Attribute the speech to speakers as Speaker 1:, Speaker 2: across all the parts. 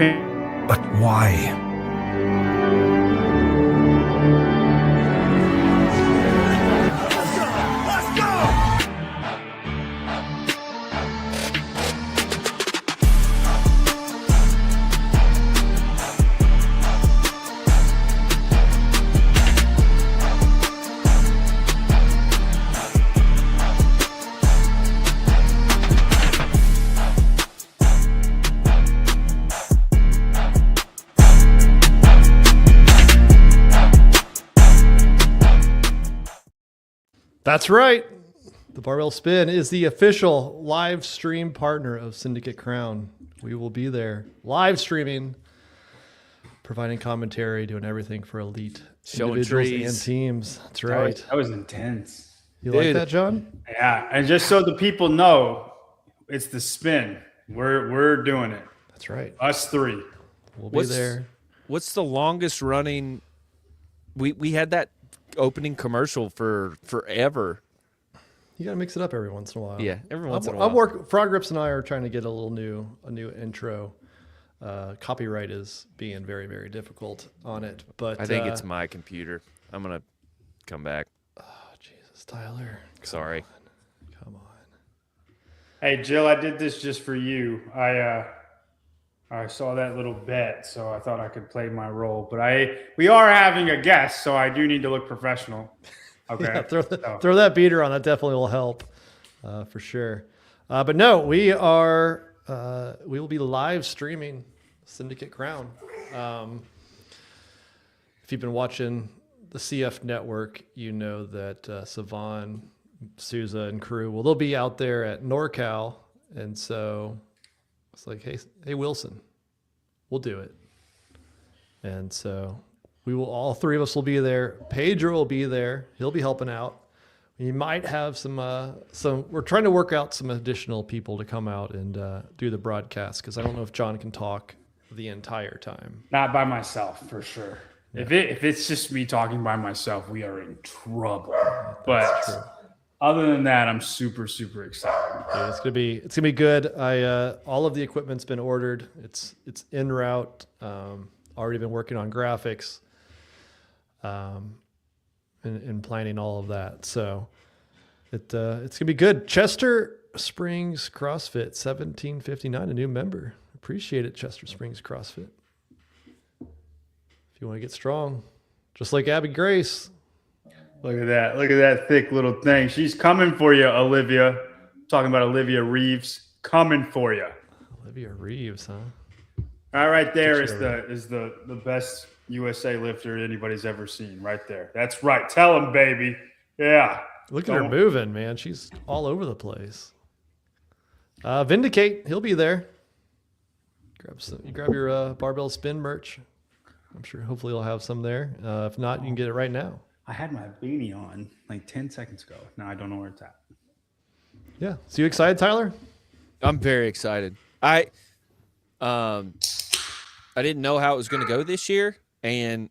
Speaker 1: opinion.
Speaker 2: But why?
Speaker 3: That's right. The Barbell Spin is the official live stream partner of Syndicate Crown. We will be there live streaming, providing commentary, doing everything for elite
Speaker 4: Showing
Speaker 3: individuals
Speaker 4: trees.
Speaker 3: and teams. That's right.
Speaker 1: That was intense.
Speaker 3: You like that, John?
Speaker 1: Yeah, and just so the people know, it's the spin. We're doing it.
Speaker 3: That's right.
Speaker 1: Us three.
Speaker 3: We'll be there.
Speaker 4: What's the longest running? We had that opening commercial for forever.
Speaker 3: You got to mix it up every once in a while.
Speaker 4: Yeah, every once in a while.
Speaker 3: Frog Grips and I are trying to get a new intro. Copyright is being very, very difficult on it, but
Speaker 4: I think it's my computer. I'm gonna come back.
Speaker 3: Oh, Jesus, Tyler.
Speaker 4: Sorry.
Speaker 3: Come on.
Speaker 1: Hey, Jill, I did this just for you. I saw that little bet, so I thought I could play my role. But we are having a guest, so I do need to look professional. Okay.
Speaker 3: Yeah, throw that beater on. That definitely will help, for sure. But no, we will be live streaming Syndicate Crown. If you've been watching the CF network, you know that Savan, Souza, and crew, well, they'll be out there at NorCal, and so it's like, hey, Wilson, we'll do it. And so all three of us will be there. Pedro will be there. He'll be helping out. We might have some, we're trying to work out some additional people to come out and do the broadcast, because I don't know if John can talk the entire time.
Speaker 1: Not by myself, for sure. Yeah. If it's just me talking by myself, we are in trouble. But
Speaker 3: true.
Speaker 1: Other than that, I'm super, super excited.
Speaker 3: Yeah, it's gonna be good. All of the equipment's been ordered. It's en route. Already been working on graphics, and planning all of that. So it's gonna be good. Chester Springs CrossFit 1759, a new member. Appreciate it, Chester Springs CrossFit. If you want to get strong, just like Abby Grace.
Speaker 1: Look at that. Look at that thick little thing. She's coming for you, Olivia. Talking about Olivia Reeves. Coming for you.
Speaker 3: Olivia Reeves, huh?
Speaker 1: All right, there is the best USA lifter anybody's ever seen. Right there. That's right. Tell him, baby. Yeah.
Speaker 3: Look at her moving, man. She's all over the place. Vindicate, he'll be there. Grab your Barbell Spin merch. I'm sure hopefully you'll have some there. If not, you can get it right now.
Speaker 1: I had my beanie on like 10 seconds ago. Now I don't know where it's at.
Speaker 3: Yeah. So you excited, Tyler?
Speaker 4: I'm very excited. I didn't know how it was going to go this year, and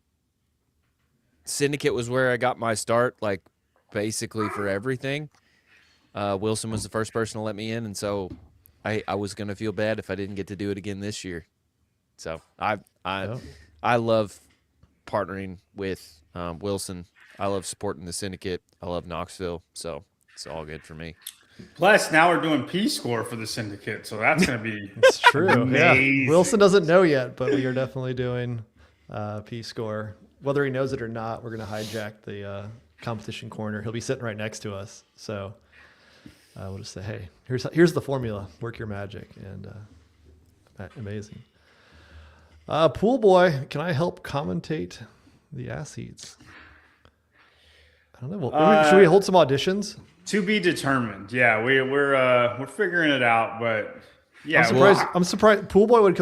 Speaker 4: Syndicate was where I got my start, like basically for everything. Wilson was the first person to let me in, and so I was going to feel bad if I didn't get to do it again this year. So I love partnering with Wilson. I love supporting the Syndicate. I love Knoxville, so it's all good for me.
Speaker 1: Plus, now we're doing P-score for the Syndicate, so that's going to be
Speaker 3: It's true.
Speaker 1: amazing.
Speaker 3: Yeah. Wilson doesn't know yet, but we are definitely doing P-score. Whether he knows it or not, we're going to hijack the competition corner. He'll be sitting right next to us, so we'll just say, hey, here's the formula. Work your magic, and amazing. Pool boy, can I help commentate the ass heats? I don't know. Well, should we hold some auditions?
Speaker 1: To be determined. Yeah, we're figuring it out, but yeah,
Speaker 3: I'm surprised Pool boy would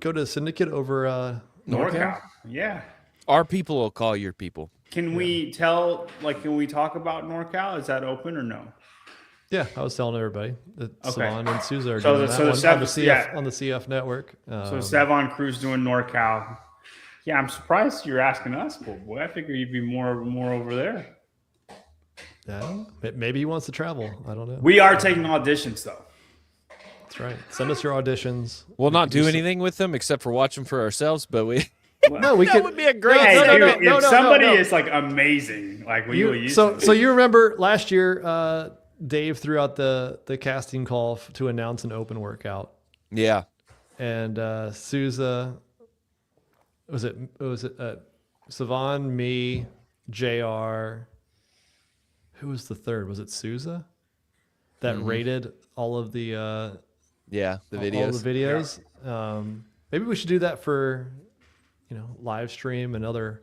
Speaker 3: go to Syndicate over
Speaker 1: NorCal. Yeah.
Speaker 4: Our people will call your people.
Speaker 1: Can we tell? Can we talk about NorCal? Is that open or no?
Speaker 3: Yeah, I was telling everybody that Savon and Souza are
Speaker 1: So
Speaker 3: doing
Speaker 1: the-
Speaker 3: that
Speaker 1: so the
Speaker 3: on
Speaker 1: Sev-
Speaker 3: the CF
Speaker 1: yeah.
Speaker 3: on the CF network.
Speaker 1: So Savon Crew's doing NorCal. Yeah, I'm surprised you're asking us, Pool boy. I figure you'd be more over there.
Speaker 3: Yeah, maybe he wants to travel. I don't know.
Speaker 1: We are taking auditions though.
Speaker 3: That's right. Send us your auditions.
Speaker 4: We'll not
Speaker 3: can
Speaker 4: do
Speaker 3: do some-
Speaker 4: anything with them except for watch them for ourselves, but we
Speaker 3: No, we
Speaker 4: that
Speaker 3: could.
Speaker 4: would be a great
Speaker 1: Hey,
Speaker 3: No,
Speaker 1: dude,
Speaker 3: no,
Speaker 1: if
Speaker 3: no,
Speaker 1: somebody
Speaker 3: no.
Speaker 1: is like amazing, like we will use them.
Speaker 3: So you remember last year, Dave threw out the casting call to announce an open workout,
Speaker 4: Yeah.
Speaker 3: and Souza was it Savon, me, JR. Who was the third? Was it Souza that rated all of the
Speaker 4: Yeah, the
Speaker 3: all
Speaker 4: videos.
Speaker 3: the videos? Maybe we should do that for live stream and other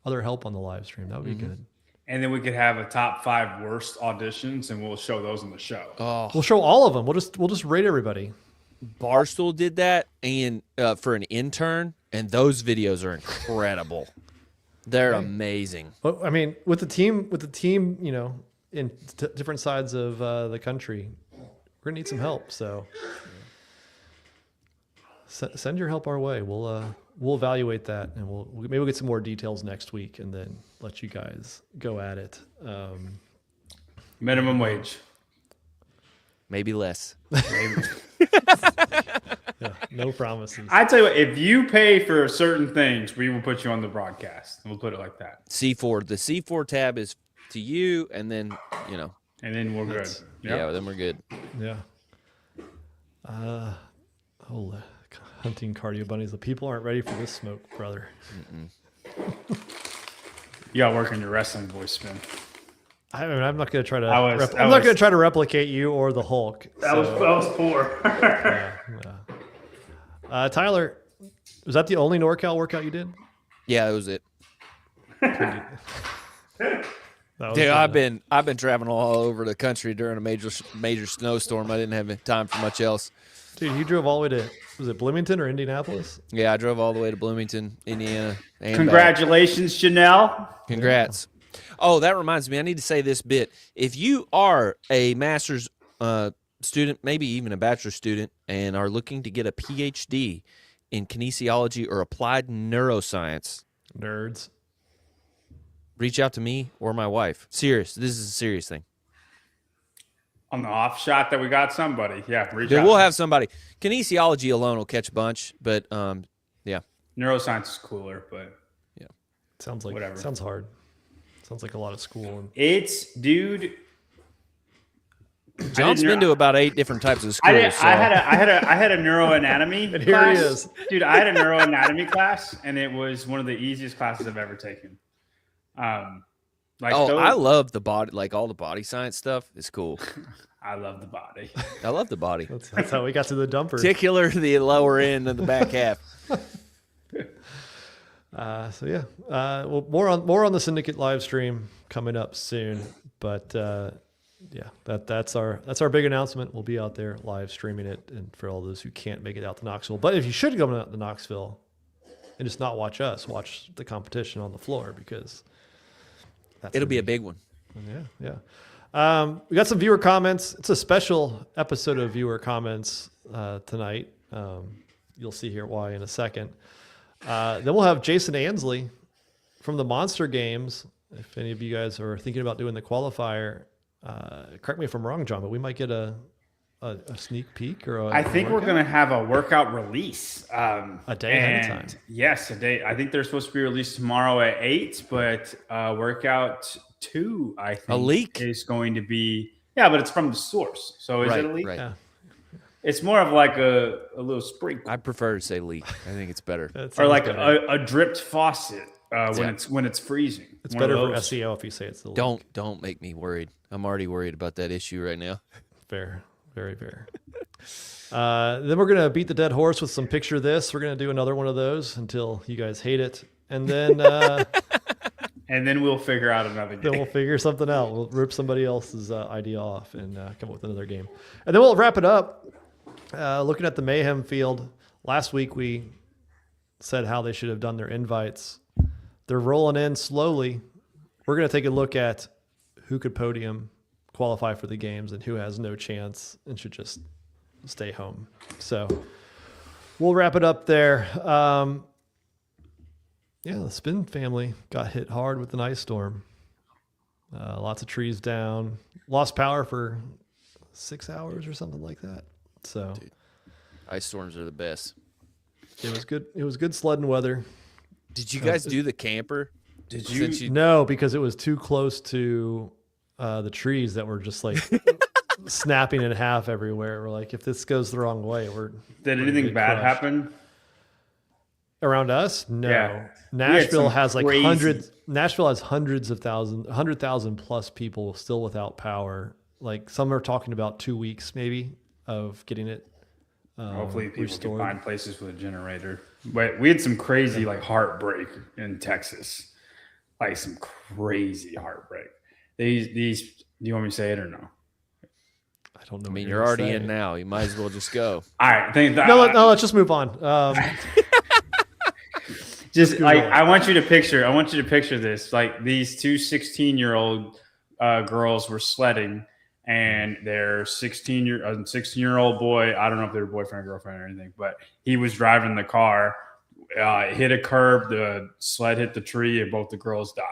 Speaker 3: help on the live stream. That would be good.
Speaker 1: And then we could have a top 5 worst auditions, and we'll show those on the show.
Speaker 4: Oh,
Speaker 3: We'll show all of them. We'll just rate everybody.
Speaker 4: Barstool did that and for an intern, and those videos are incredible. They're amazing.
Speaker 3: Well, I mean, with the team, in different sides of the country, we're gonna need some help. So send your help our way. We'll evaluate that, and maybe we'll get some more details next week, and then let you guys go at it.
Speaker 1: Minimum wage.
Speaker 4: Maybe less.
Speaker 1: Maybe.
Speaker 3: Yeah, no promises.
Speaker 1: I tell you what, if you pay for certain things, we will put you on the broadcast. We'll put it like that.
Speaker 4: C4. The C4 tab is to you, and then
Speaker 1: And then we're good.
Speaker 4: yeah, then we're good.
Speaker 3: Yeah. Hunting cardio bunnies. The people aren't ready for this smoke, brother.
Speaker 1: You got to work on your wrestling voice, Spin.
Speaker 3: I mean, I'm not going to try to.
Speaker 1: I was-
Speaker 3: I'm not going to try to replicate you or the Hulk.
Speaker 1: That was poor.
Speaker 3: Tyler, was that the only NorCal workout you did?
Speaker 4: Yeah, that was it.
Speaker 3: That was,
Speaker 4: Dude, I've been traveling all over the country during a major snowstorm. I didn't have time for much else.
Speaker 3: Dude, you drove all the way to, was it Bloomington or Indianapolis?
Speaker 4: Yeah, I drove all the way to Bloomington, Indiana. And
Speaker 1: Congratulations, Janelle.
Speaker 4: Congrats. Oh, that reminds me. I need to say this bit. If you are a master's student, maybe even a bachelor's student, and are looking to get a PhD in kinesiology or applied neuroscience,
Speaker 3: Nerds.
Speaker 4: reach out to me or my wife. Serious. This is a serious thing.
Speaker 1: On the off shot that we got somebody. Yeah, reach
Speaker 4: Dude,
Speaker 1: out.
Speaker 4: we'll have somebody. Kinesiology alone will catch a bunch, but yeah.
Speaker 1: Neuroscience is cooler, but
Speaker 3: Sounds like,
Speaker 1: whatever.
Speaker 3: Sounds hard. Sounds like a lot of school.
Speaker 1: it's, dude.
Speaker 4: John's been to about 8 different types of schools.
Speaker 1: I had a neuroanatomy
Speaker 3: And here
Speaker 1: class.
Speaker 3: he is.
Speaker 1: Dude, I had a neuroanatomy class, and it was one of the easiest classes I've ever taken.
Speaker 4: I love the body, like all the body science stuff is cool.
Speaker 1: I love the body.
Speaker 4: I love the body.
Speaker 3: That's how we got to the dumper.
Speaker 4: Particular the lower end of the back half.
Speaker 3: So yeah, well, more on the Syndicate live stream coming up soon. But yeah, that's our big announcement. We'll be out there live streaming it, and for all those who can't make it out to Knoxville. But if you should go out to Knoxville and just not watch us, watch the competition on the floor, because
Speaker 4: It'll be a big one.
Speaker 3: yeah. We got some viewer comments. It's a special episode of viewer comments tonight. You'll see here why in a second. Then we'll have Jason Ansley from the Monster Games. If any of you guys are thinking about doing the qualifier, correct me if I'm wrong, John, but we might get a sneak peek or
Speaker 1: I think we're going to have a workout release.
Speaker 3: A day ahead of time.
Speaker 1: Yes, a day. I think they're supposed to be released tomorrow at 8, but workout 2, I think,
Speaker 4: leak?
Speaker 1: is going to be. Yeah, but it's from the source. So is it a leak?
Speaker 4: Right.
Speaker 3: Yeah.
Speaker 1: It's more of like a little sprinkle.
Speaker 4: I prefer to say leak. I think it's better.
Speaker 3: That
Speaker 1: Or
Speaker 3: sounds
Speaker 1: like
Speaker 3: better.
Speaker 1: a dripped faucet when it's freezing.
Speaker 3: It's
Speaker 1: One of
Speaker 3: better for
Speaker 1: those.
Speaker 3: SEO if you say it's the
Speaker 4: Don't make me worried. I'm already worried about that issue right now.
Speaker 3: Fair. Very fair. Then we're going to beat the dead horse with some picture this. We're going to do another one of those until you guys hate it. And then
Speaker 1: And then we'll figure out another game.
Speaker 3: then we'll figure something out. We'll rip somebody else's idea off and come up with another game. And then we'll wrap it up looking at the Mayhem field. Last week we said how they should have done their invites. They're rolling in slowly. We're going to take a look at who could podium, qualify for the games, and who has no chance and should just stay home. So we'll wrap it up there. Yeah, the Spin family got hit hard with an ice storm. Lots of trees down. Lost power for 6 hours or something like that. So
Speaker 4: Dude. Ice storms are the best.
Speaker 3: It was good. It was good sledding weather.
Speaker 4: Did you guys do the camper?
Speaker 1: Did
Speaker 4: Since
Speaker 1: you?
Speaker 3: No, because it was too close to the trees that were just like snapping in half everywhere. We're like, if this goes the wrong way,
Speaker 1: Did
Speaker 3: we're
Speaker 1: anything
Speaker 3: get
Speaker 1: bad
Speaker 3: crushed.
Speaker 1: happen?
Speaker 3: Around us? No.
Speaker 1: Yeah.
Speaker 3: Nashville
Speaker 1: some
Speaker 3: has like
Speaker 1: crazy-
Speaker 3: hundreds. Nashville has hundreds of thousands, 100,000 plus people still without power. Like some are talking about 2 weeks maybe of getting it.
Speaker 1: Hopefully people
Speaker 3: restored.
Speaker 1: can find places with a generator. But we had some crazy like heartbreak in Texas. Like some crazy heartbreak. These do you want me to say it or no?
Speaker 3: I don't know.
Speaker 4: I
Speaker 3: what
Speaker 4: mean,
Speaker 3: you're
Speaker 4: you're
Speaker 3: gonna
Speaker 4: already
Speaker 3: say.
Speaker 4: in now. You might as well just go.
Speaker 1: All right, thank
Speaker 3: No, let's just move on.
Speaker 1: Just
Speaker 3: Google
Speaker 1: like
Speaker 3: it.
Speaker 1: I want you to picture this. Like these two 16-year-old girls were sledding, and their 16-year-old boy, I don't know if they were boyfriend or girlfriend or anything, but he was driving the car, hit a curb, the sled hit the tree, and both the girls died.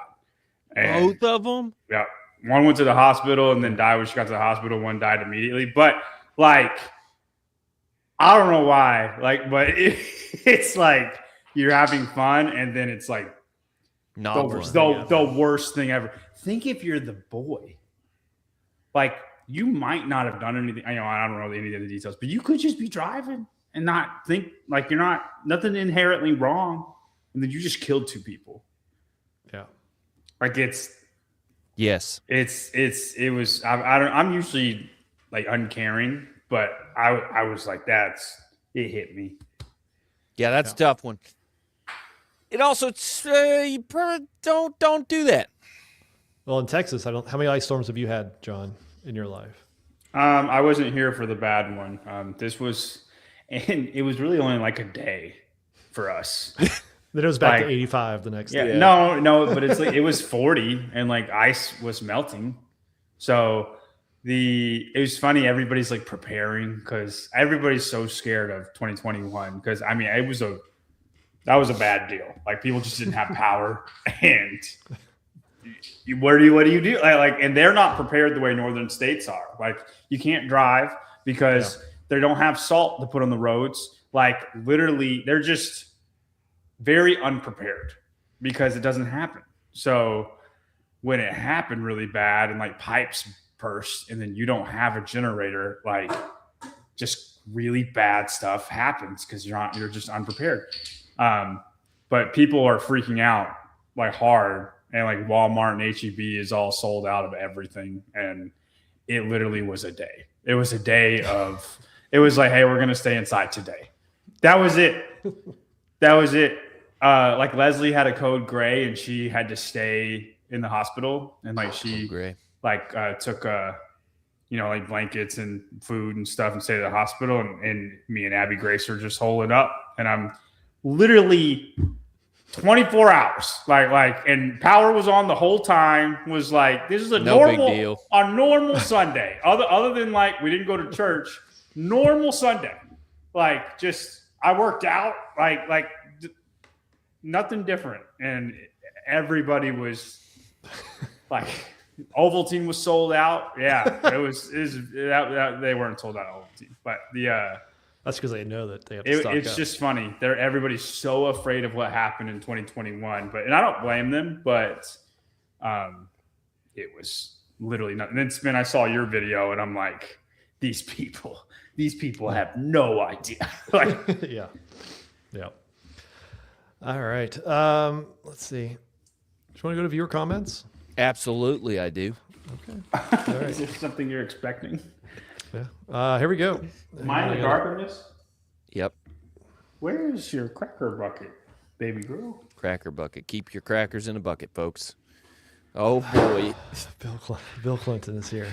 Speaker 1: And,
Speaker 4: Both of them?
Speaker 1: yeah, one went to the hospital and then died when she got to the hospital. One died immediately. But like, I don't know why. Like, but it's like you're having fun, and then it's like
Speaker 4: Not
Speaker 1: the worst thing ever. Think if you're the boy, like you might not have done anything. I don't know any of the details, but you could just be driving and not think like you're not nothing inherently wrong, and then you just killed two people.
Speaker 3: Yeah.
Speaker 1: Like it was. I'm usually like uncaring, but I was like it hit me.
Speaker 4: Yeah, that's a tough one. It also you probably don't do that.
Speaker 3: Well, in Texas, how many ice storms have you had, John, in your life?
Speaker 1: I wasn't here for the bad one. And it was really only like a day for us.
Speaker 3: Then it was back
Speaker 1: Like-
Speaker 3: to 85 the next
Speaker 1: Yeah,
Speaker 3: day.
Speaker 1: no, but it's like it was 40 and like ice was melting. So it was funny. Everybody's like preparing because everybody's so scared of 2021. Because I mean, that was a bad deal. Like people just didn't have power, and what do you do? And they're not prepared the way northern states are. Like you can't drive because they don't have salt to put on the roads. Like literally, they're just very unprepared because it doesn't happen. So when it happened really bad and like pipes burst and then you don't have a generator, like just really bad stuff happens because you're just unprepared. But people are freaking out like hard, and like Walmart and H-E-B is all sold out of everything. And it literally was a day. It was a day of, it was like, hey, we're going to stay inside today. That was it. Like Leslie had a code gray and she had to stay in the hospital, and like she
Speaker 4: Gray.
Speaker 1: took like blankets and food and stuff and stayed at the hospital, and me and Abby Grace are just holding up, and I'm literally 24 hours and power was on the whole time. Was like, this is a
Speaker 4: No big
Speaker 1: normal
Speaker 4: deal.
Speaker 1: a normal Sunday, other than like we didn't go to church. Normal Sunday, like just I worked out, like nothing different, and everybody was like, Ovaltine was sold out. Yeah, it was that they weren't sold out Ovaltine, but
Speaker 3: That's because they know that they have to stock
Speaker 1: it's
Speaker 3: up.
Speaker 1: just funny. Everybody's so afraid of what happened in 2021, and I don't blame them, but it was literally nothing. And then I saw your video, and I'm like, these people have no idea. Like,
Speaker 3: yeah. All right. Let's see. Do you want to go to viewer comments?
Speaker 4: Absolutely, I do.
Speaker 3: Okay. All right.
Speaker 1: is there something you're expecting?
Speaker 3: Yeah. Here we go.
Speaker 1: Am I in the dark on this?
Speaker 4: Yep.
Speaker 1: Where is your cracker bucket, baby girl?
Speaker 4: Cracker bucket. Keep your crackers in a bucket, folks. Oh boy.
Speaker 3: Bill Clinton is here.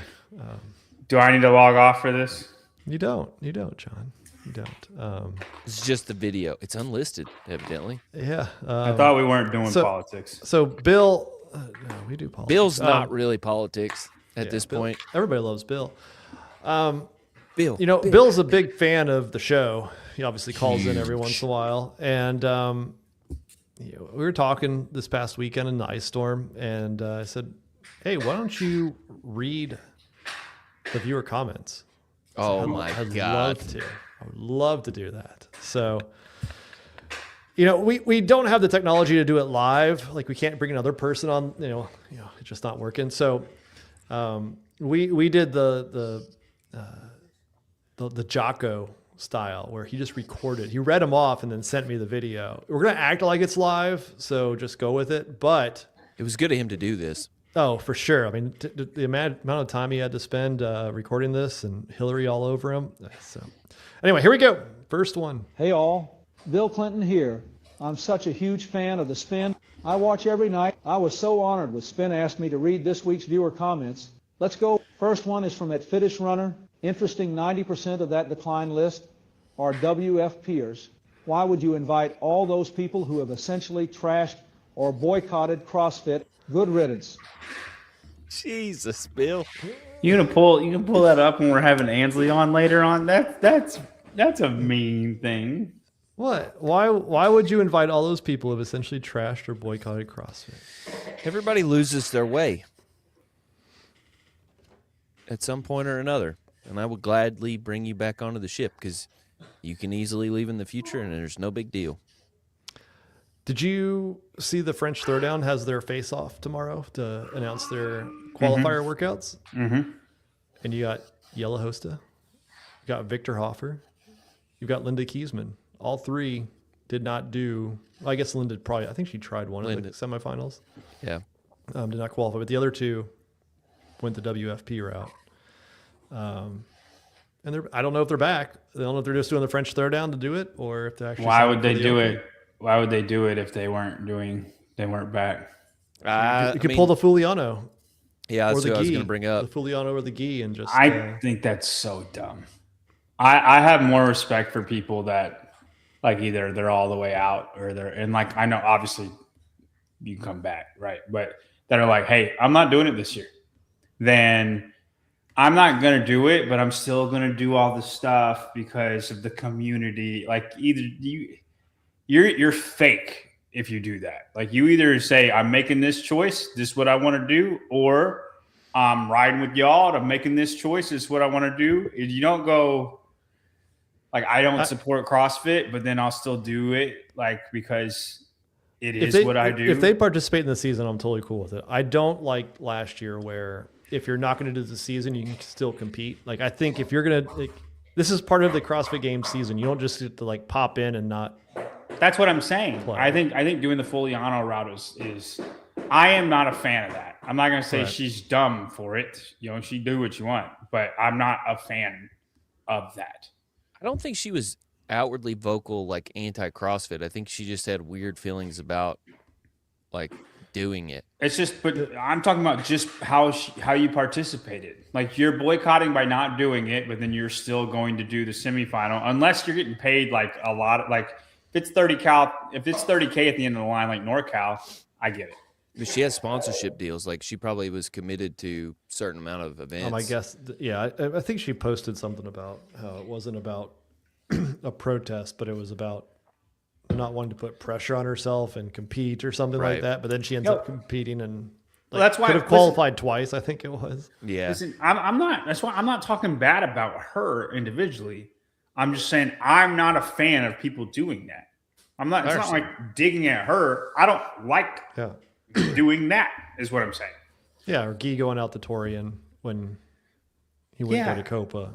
Speaker 1: Do I need to log off for this?
Speaker 3: You don't, John. You don't.
Speaker 4: It's just the video. It's unlisted, evidently.
Speaker 3: Yeah.
Speaker 1: I thought we weren't doing
Speaker 3: so-
Speaker 1: politics.
Speaker 3: So Bill, no, we do politics.
Speaker 4: Bill's not really politics at this
Speaker 3: Bill-
Speaker 4: point.
Speaker 3: Everybody loves Bill.
Speaker 4: Bill.
Speaker 3: Bill's a big fan of the show. He obviously calls in every once in a while. And we were talking this past weekend in the ice storm, and I said, hey, why don't you read the viewer comments?
Speaker 4: Oh my
Speaker 3: I'd
Speaker 4: God.
Speaker 3: love to. I would love to do that. So, we don't have the technology to do it live. Like we can't bring another person on, it's just not working. So, we did the Jocko style where he just recorded. He read them off and then sent me the video. We're gonna act like it's live, so just go with it. But
Speaker 4: It was good of him to do this.
Speaker 3: oh, for sure. I mean, the amount of time he had to spend recording this and Hillary all over him. So, anyway, here we go. First one.
Speaker 2: Hey all, Bill Clinton here. I'm such a huge fan of the Spin. I watch every night. I was so honored when Spin asked me to read this week's viewer comments. Let's go. First one is from at Fittish Runner. Interesting, 90% of that decline list are WFPers. Why would you invite all those people who have essentially trashed or boycotted CrossFit? Good riddance.
Speaker 4: Jesus, Bill.
Speaker 1: You can pull that up when we're having Ansley on later on. That's a mean thing.
Speaker 3: What? Why would you invite all those people who have essentially trashed or boycotted CrossFit?
Speaker 4: Everybody loses their way at some point or another. And I would gladly bring you back onto the ship because you can easily leave in the future and there's no big deal.
Speaker 3: Did you see the French Throwdown has their face-off tomorrow to announce their qualifier workouts?
Speaker 1: Mm-hmm.
Speaker 3: And you got Yella Hosta, you got Victor Hoffer, you've got Linda Kiesman. All three did not do. Well, I guess Linda I think she tried one of the semifinals.
Speaker 4: Yeah.
Speaker 3: Did not qualify, but the other two went the WFP route. And I don't know if they're back. I don't know if they're just doing the French Throwdown to do it, or if they're actually.
Speaker 1: Why would they do it? Why would they do it if they weren't back?
Speaker 3: You could pull the Fuliano.
Speaker 4: Yeah, that's what I was going to bring up.
Speaker 3: The Fuliano or the gi and just.
Speaker 1: I think that's so dumb. I have more respect for people that like either they're all the way out or I know obviously you can come back, right? But that are like, hey, I'm not doing it this year. Then I'm not going to do it, but I'm still going to do all the stuff because of the community. Like either you're fake if you do that. Like you either say, I'm making this choice, this is what I want to do, or I'm riding with y'all, I'm making this choice, this is what I want to do. You don't go like, I don't support CrossFit, but then I'll still do it like because it is what I do.
Speaker 3: If they participate in the season, I'm totally cool with it. I don't like last year where if you're not going to do the season, you can still compete. Like I think if you're going to, this is part of the CrossFit Games season. You don't just get to like pop in and not.
Speaker 1: That's what I'm saying.
Speaker 3: Play.
Speaker 1: I think doing the Fuliano route is I am not a fan of that. I'm not going to say she's dumb for it. She do what you want, but I'm not a fan of that.
Speaker 4: I don't think she was outwardly vocal like anti-CrossFit. I think she just had weird feelings about like doing it.
Speaker 1: It's just, but I'm talking about just how you participated. Like you're boycotting by not doing it, but then you're still going to do the semifinal unless you're getting paid like a lot. Like if it's 30K at the end of the line, like NorCal, I get it.
Speaker 4: But she has sponsorship deals. Like she probably was committed to a certain amount of events.
Speaker 3: I guess, yeah. I think she posted something about how it wasn't about a protest, but it was about not wanting to put pressure on herself and compete or something like that. But then she ends up competing and
Speaker 1: that's why
Speaker 3: could have qualified twice. I think it was.
Speaker 4: Yeah.
Speaker 1: Listen, I'm not. That's why I'm not talking bad about her individually. I'm just saying I'm not a fan of people doing that. I'm not. It's not like digging at her. I don't like doing that. Is what I'm saying.
Speaker 3: Yeah, or Guy going out to Torian when he wouldn't go to Copa.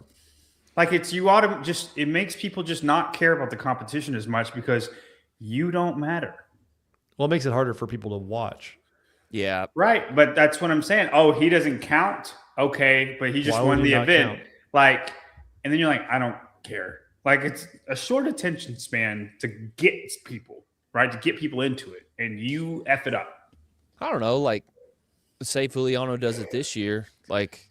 Speaker 1: Like it makes people just not care about the competition as much because you don't matter.
Speaker 3: Well, it makes it harder for people to watch.
Speaker 4: Yeah.
Speaker 1: Right. But that's what I'm saying. Oh, he doesn't count. Okay. But he just won the event. Like, and then you're like, I don't care. Like it's a short attention span to get people, right? To get people into it. And you F it up.
Speaker 4: I don't know. Like, say Fuliano does it this year. Like,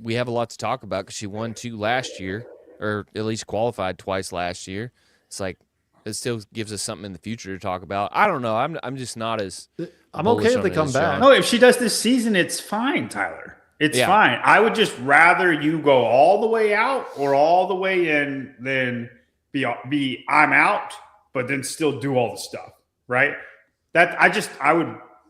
Speaker 4: we have a lot to talk about because she won 2 last year, or at least qualified twice last year. It's like it still gives us something in the future to talk about. I don't know. I'm just not as.
Speaker 3: I'm okay if they come back.
Speaker 1: No, if she does this season, it's fine, Tyler. It's fine. I would just rather you go all the way out or all the way in than be I'm out, but then still do all the stuff, right?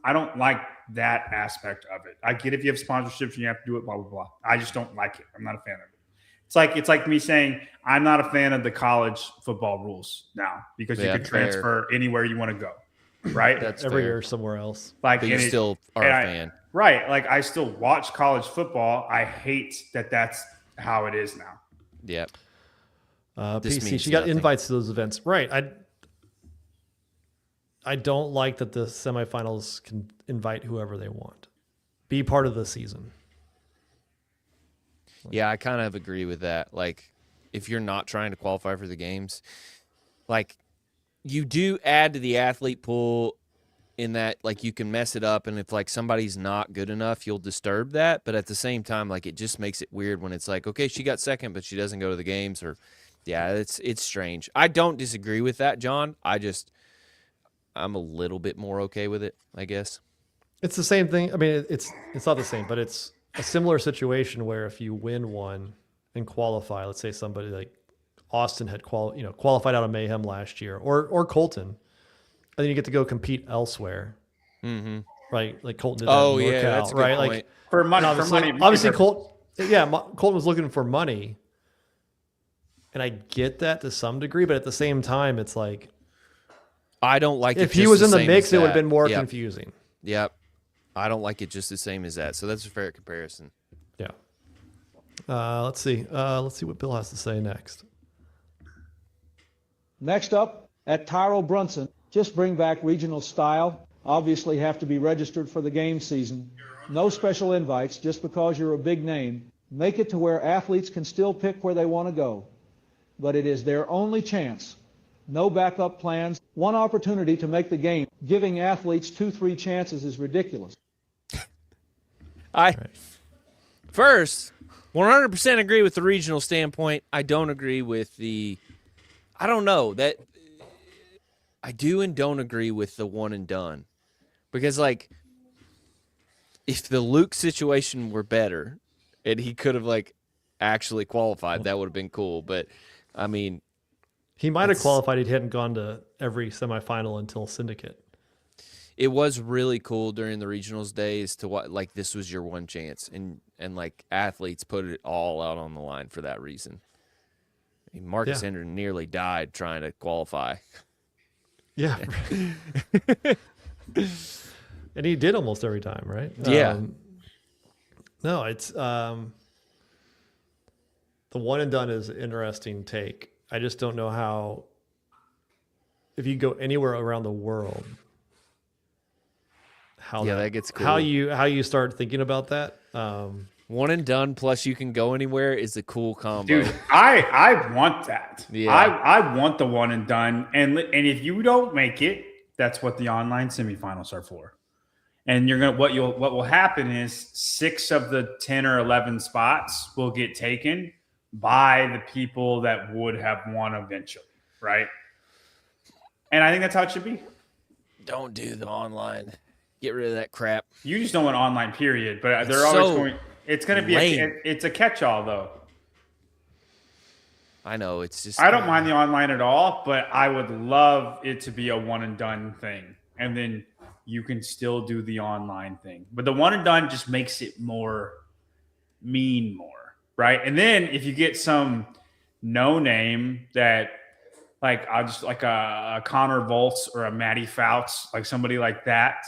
Speaker 1: I don't like that aspect of it. I get if you have sponsorships and you have to do it, blah, blah, blah. I just don't like it. I'm not a fan of it. It's like me saying I'm not a fan of the college football rules now because you
Speaker 4: Yeah,
Speaker 1: can
Speaker 4: fair.
Speaker 1: transfer anywhere you want to go, right?
Speaker 4: That's
Speaker 3: Every
Speaker 4: fair.
Speaker 3: year somewhere else.
Speaker 1: Like,
Speaker 4: But you
Speaker 1: and
Speaker 4: still are a fan.
Speaker 1: right? Like, I still watch college football. I hate that that's how it is now.
Speaker 4: Yep. This
Speaker 3: PC,
Speaker 4: means
Speaker 3: she got
Speaker 4: nothing.
Speaker 3: invites to those events. Right. I don't like that the semifinals can invite whoever they want. Be part of the season.
Speaker 4: Yeah, I kind of agree with that. Like, if you're not trying to qualify for the games, like, you do add to the athlete pool in that, like, you can mess it up, and if, like, somebody's not good enough, you'll disturb that. But at the same time, like, it just makes it weird when it's like, okay, she got second, but she doesn't go to the games, or, yeah, it's strange. I don't disagree with that, John. I'm a little bit more okay with it, I guess.
Speaker 3: It's the same thing. I mean, it's not the same, but it's a similar situation where if you win one and qualify, let's say somebody like Austin had qualified out of Mayhem last year, or Colton, and then you get to go compete elsewhere, right? Like Colton did that in NorCal,
Speaker 4: that's a good
Speaker 3: right?
Speaker 4: point.
Speaker 3: Like
Speaker 1: For money,
Speaker 3: obviously Colton was looking for money, and I get that to some degree, but at the same time, it's like
Speaker 4: I don't like
Speaker 3: if
Speaker 4: it
Speaker 3: he
Speaker 4: just
Speaker 3: was
Speaker 4: the
Speaker 3: in the
Speaker 4: same
Speaker 3: mix,
Speaker 4: as
Speaker 3: it would have
Speaker 4: that.
Speaker 3: been more
Speaker 4: Yep.
Speaker 3: confusing.
Speaker 4: Yep. I don't like it just the same as that. So that's a fair comparison.
Speaker 3: Yeah. Let's see. Let's see what Bill has to say next.
Speaker 2: Next up, at Tyro Brunson, just bring back regional style. Obviously have to be registered for the game season. No special invites just because you're a big name. Make it to where athletes can still pick where they want to go. But it is their only chance. No backup plans. One opportunity to make the game. Giving athletes 2-3 chances is ridiculous.
Speaker 4: First, 100% agree with the regional standpoint. I don't agree with I don't know that I do and don't agree with the one and done, because like if the Luke situation were better and he could have like actually qualified, that would have been cool. But I mean,
Speaker 3: He might have qualified. He hadn't gone to every semifinal until Syndicate.
Speaker 4: it was really cool during the regionals days to what, like, this was your one chance, and like athletes put it all out on the line for that reason. I mean, Marcus Hendren nearly died trying to qualify.
Speaker 3: Yeah. And he did almost every time, right?
Speaker 4: Yeah.
Speaker 3: No, it's the one and done is an interesting take. I just don't know how, if you go anywhere around the world, how
Speaker 4: that gets cool.
Speaker 3: how you start thinking about that.
Speaker 4: One and done plus you can go anywhere is a cool combo.
Speaker 1: Dude, I want that.
Speaker 4: Yeah.
Speaker 1: I want the one and done. And if you don't make it, that's what the online semifinals are for. And what will happen is 6 of the 10 or 11 spots will get taken by the people that would have won eventually, right? And I think that's how it should be.
Speaker 4: Don't do the online. Get rid of that crap.
Speaker 1: You just don't want online, period. But they're
Speaker 4: It's
Speaker 1: always
Speaker 4: so
Speaker 1: going. It's going to be
Speaker 4: lame.
Speaker 1: it's a catch-all though.
Speaker 4: I know, it's just
Speaker 1: I don't mind the online at all, but I would love it to be a one and done thing, and then you can still do the online thing. But the one and done just makes it more, right? And then if you get some no name that, like, I'll just like a Connor Volts or a Matty Fouts, like somebody like that.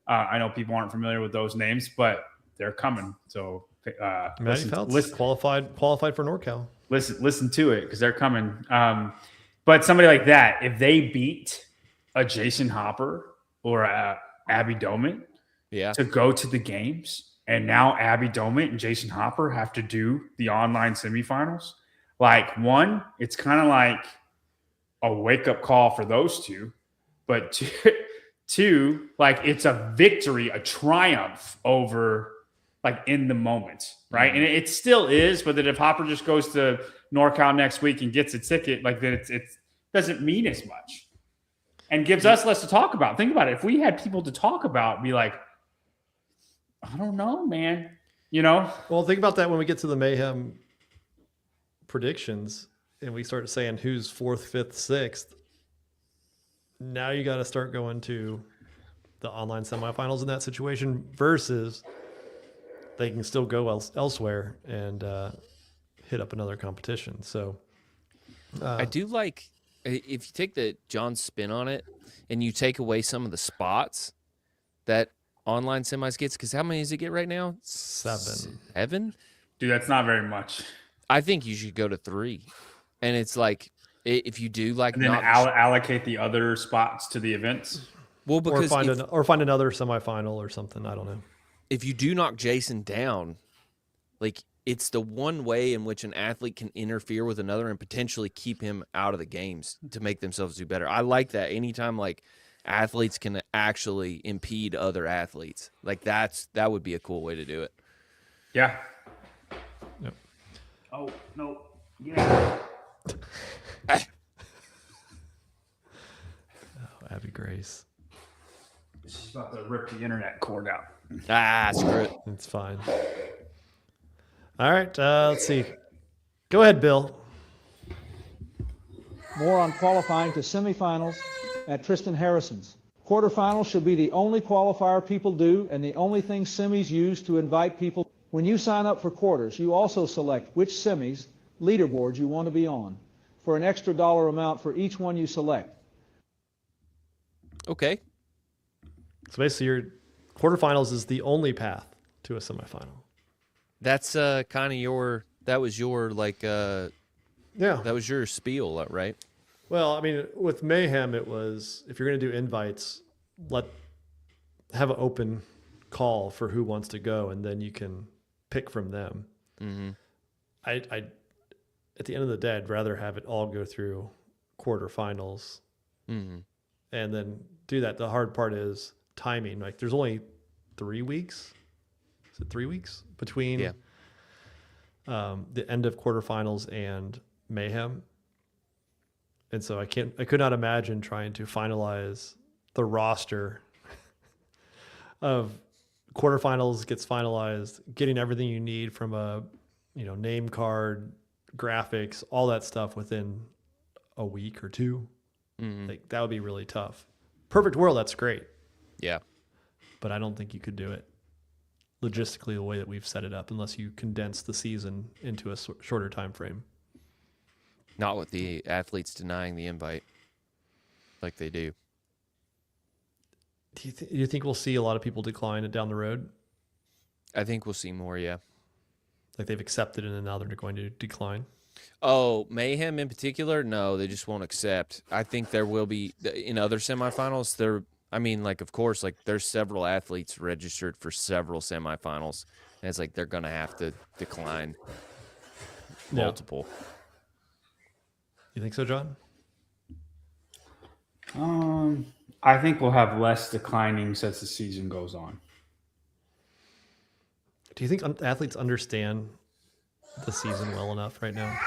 Speaker 1: I know people aren't familiar with those names, but they're coming. So
Speaker 3: Matty Fouts qualified for NorCal.
Speaker 1: Listen to it because they're coming. But somebody like that, if they beat a Jason Hopper or a Abby Doman to go to the games, and now Abby Doman and Jason Hopper have to do the online semifinals, like, one, it's kind of like a wake-up call for those two. But two, like, it's a victory, a triumph over, like, in the moment, right? Mm-hmm. And it still is, but that if Hopper just goes to NorCal next week and gets a ticket, like, that it doesn't mean as much and gives us less to talk about. Think about it. If we had people to talk about, be like, I don't know, man,
Speaker 3: Well, think about that when we get to the Mayhem predictions and we start saying who's 4th, 5th, 6th. Now you got to start going to the online semifinals in that situation versus they can still go elsewhere and hit up another competition. So
Speaker 4: I do like if you take the John's spin on it and you take away some of the spots that online semis gets, because how many does it get right now?
Speaker 3: 7.
Speaker 4: 7?
Speaker 1: Dude, that's not very much.
Speaker 4: I think you should go to 3. And it's like, if you do like
Speaker 1: And then
Speaker 4: not
Speaker 1: allocate the other spots to the events.
Speaker 4: well,
Speaker 3: Or
Speaker 4: because
Speaker 3: find another semifinal or something. I don't know.
Speaker 4: if you do knock Jason down, like it's the one way in which an athlete can interfere with another and potentially keep him out of the games to make themselves do better. I like that. Anytime like athletes can actually impede other athletes, like that would be a cool way to do it.
Speaker 1: Yeah.
Speaker 3: Yep.
Speaker 1: Oh, no. Yeah.
Speaker 3: Oh, Abby Grace.
Speaker 1: She's about to rip the internet cord out.
Speaker 4: Screw it.
Speaker 3: It's fine. All right. Let's see. Go ahead, Bill.
Speaker 2: More on qualifying to semifinals at Tristan Harrison's. Quarterfinals should be the only qualifier people do and the only thing semis use to invite people. When you sign up for quarters, you also select which semis leaderboards you want to be on for an extra dollar amount for each one you select.
Speaker 4: Okay.
Speaker 3: So basically, your quarterfinals is the only path to a semifinal.
Speaker 4: That's kind of that was your
Speaker 3: Yeah.
Speaker 4: that was your spiel, right?
Speaker 3: Well, I mean, with Mayhem, it was if you're going to do invites, have an open call for who wants to go, and then you can pick from them.
Speaker 4: Mm-hmm.
Speaker 3: I at the end of the day, I'd rather have it all go through quarterfinals,
Speaker 4: Mm-hmm.
Speaker 3: and then do that. The hard part is timing. Like, there's only 3 weeks. Is it 3 weeks between the end of quarterfinals and Mayhem? And so I could not imagine trying to finalize the roster of quarterfinals gets finalized, getting everything you need from a, name card, graphics, all that stuff within a week or two.
Speaker 4: Mm-hmm.
Speaker 3: Like, that would be really tough. Perfect world, that's great.
Speaker 4: Yeah.
Speaker 3: But I don't think you could do it logistically the way that we've set it up unless you condense the season into a shorter time frame.
Speaker 4: Not with the athletes denying the invite like they do.
Speaker 3: Do you think we'll see a lot of people decline it down the road?
Speaker 4: I think we'll see more, yeah.
Speaker 3: Like, they've accepted it and now they're going to decline?
Speaker 4: Oh, Mayhem in particular? No, they just won't accept. I think there will be in other semifinals. Of course, like there's several athletes registered for several semifinals, and it's like they're gonna have to decline multiple.
Speaker 3: You think so, John?
Speaker 1: I think we'll have less declinings as the season goes on.
Speaker 3: Do you think athletes understand the season well enough right now?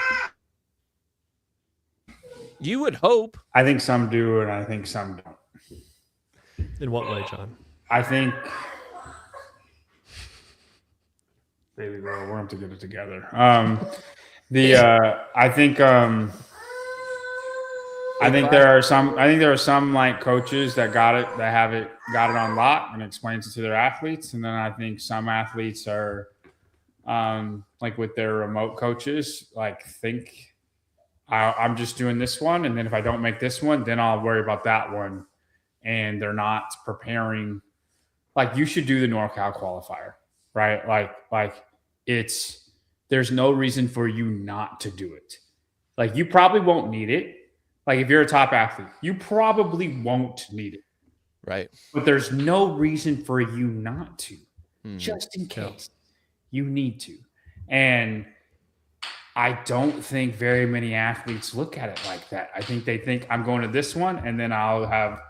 Speaker 4: You would hope.
Speaker 1: I think some do, and I think some don't.
Speaker 3: In what way, John?
Speaker 1: I think, baby girl, we're going to get it together. I think there are some like coaches that got it on lock and explains it to their athletes, and then I think some athletes are like with their remote coaches, like think I'm just doing this one, and then if I don't make this one, then I'll worry about that one. And they're not preparing. Like, you should do the NorCal qualifier, right? Like there's no reason for you not to do it. Like, you probably won't need it. Like, if you're a top athlete, you probably won't need it.
Speaker 4: Right.
Speaker 1: But there's no reason for you not to, just in case you need to. And I don't think very many athletes look at it like that. I think they think I'm going to this one, and then I'll have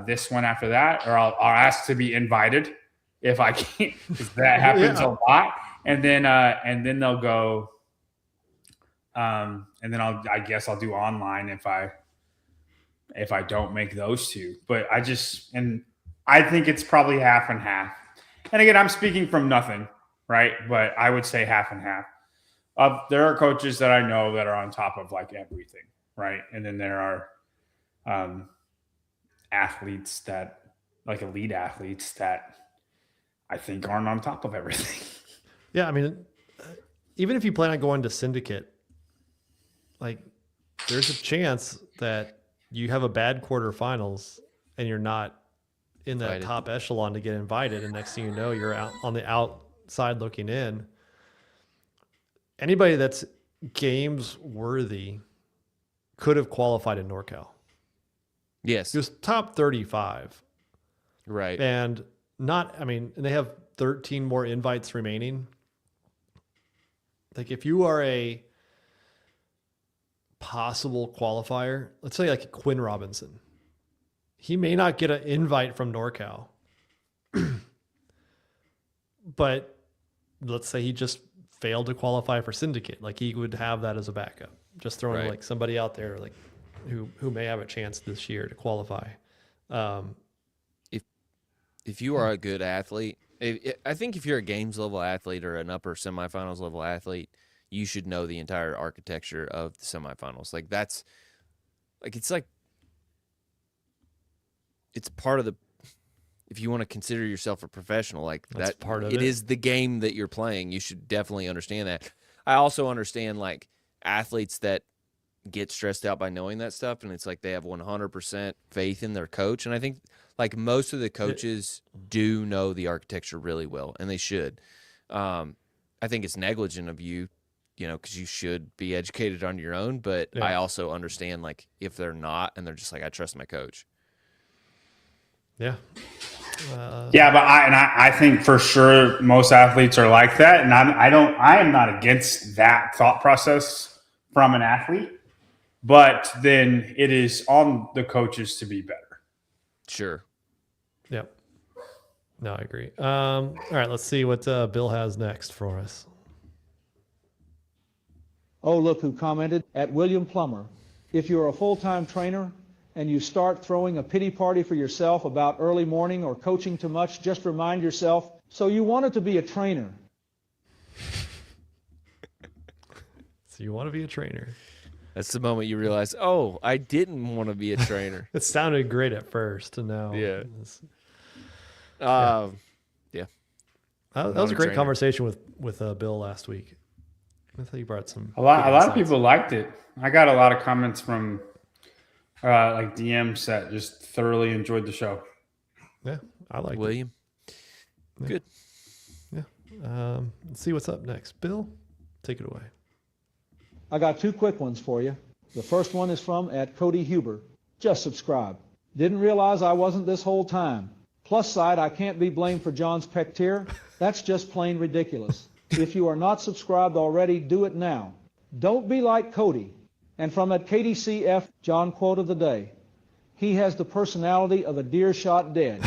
Speaker 1: this one after that, or I'll ask to be invited if I can't, because that happens a lot. And then they'll go, and then I guess I'll do online if I don't make those two. But I think it's probably half and half. And again, I'm speaking from nothing, right? But I would say half and half. There are coaches that I know that are on top of like everything, right? And then there are athletes that, like elite athletes, that I think aren't on top of everything.
Speaker 3: Yeah, I mean, even if you plan on going to Syndicate, like there's a chance that you have a bad quarterfinals and you're not in that
Speaker 4: Invited.
Speaker 3: top echelon to get invited. And next thing you know, you're out on the outside looking in. Anybody that's games worthy could have qualified in NorCal.
Speaker 4: Yes.
Speaker 3: It was top 35.
Speaker 4: Right.
Speaker 3: And and they have 13 more invites remaining. Like if you are a possible qualifier, let's say like Quinn Robinson, he may not get an invite from NorCal, but let's say he just failed to qualify for Syndicate. Like he would have that as a backup, just throwing
Speaker 4: Right.
Speaker 3: like somebody out there like who may have a chance this year to qualify.
Speaker 4: If you are a good athlete, I think if you're a games level athlete or an upper semifinals level athlete, you should know the entire architecture of the semifinals. Like that's like it's part of the. If you want to consider yourself a professional, like
Speaker 3: That's
Speaker 4: that,
Speaker 3: part of
Speaker 4: it
Speaker 3: it.
Speaker 4: is the game that you're playing. You should definitely understand that. I also understand like athletes that get stressed out by knowing that stuff, and it's like they have 100% faith in their coach. And I think like most of the coaches do know the architecture really well, and they should. I think it's negligent of you, because you should be educated on your own. But
Speaker 3: Yeah.
Speaker 4: I also understand like if they're not, and they're just like, I trust my coach.
Speaker 3: Yeah.
Speaker 1: Yeah, but I think for sure most athletes are like that, and I am not against that thought process from an athlete, but then it is on the coaches to be better.
Speaker 4: Sure.
Speaker 3: Yep. No, I agree. All right, let's see what Bill has next for us.
Speaker 2: Oh, look who commented at William Plummer. If you're a full-time trainer and you start throwing a pity party for yourself about early morning or coaching too much, just remind yourself, so you wanted to be a trainer.
Speaker 3: So you want to be a trainer.
Speaker 4: That's the moment you realize, oh, I didn't want to be a trainer.
Speaker 3: It sounded great at first, and now
Speaker 4: Yeah.
Speaker 3: it's-
Speaker 4: Yeah.
Speaker 3: that was
Speaker 4: Not
Speaker 3: a
Speaker 4: a
Speaker 3: great
Speaker 4: trainer.
Speaker 3: conversation with Bill last week. I thought you brought some
Speaker 1: A lot
Speaker 3: good
Speaker 1: of
Speaker 3: insights.
Speaker 1: people liked it. I got a lot of comments from like DMs that just thoroughly enjoyed the show.
Speaker 3: Yeah, I like
Speaker 4: William.
Speaker 3: Yeah.
Speaker 4: Good.
Speaker 3: Let's see what's up next. Bill, take it away.
Speaker 2: I got two quick ones for you. The first one is from at Cody Huber. Just subscribe. Didn't realize I wasn't this whole time. Plus side, I can't be blamed for John's pectier. That's just plain ridiculous. If you are not subscribed already, do it now. Don't be like Cody. And from at KDCF, John quote of the day. He has the personality of a deer shot dead.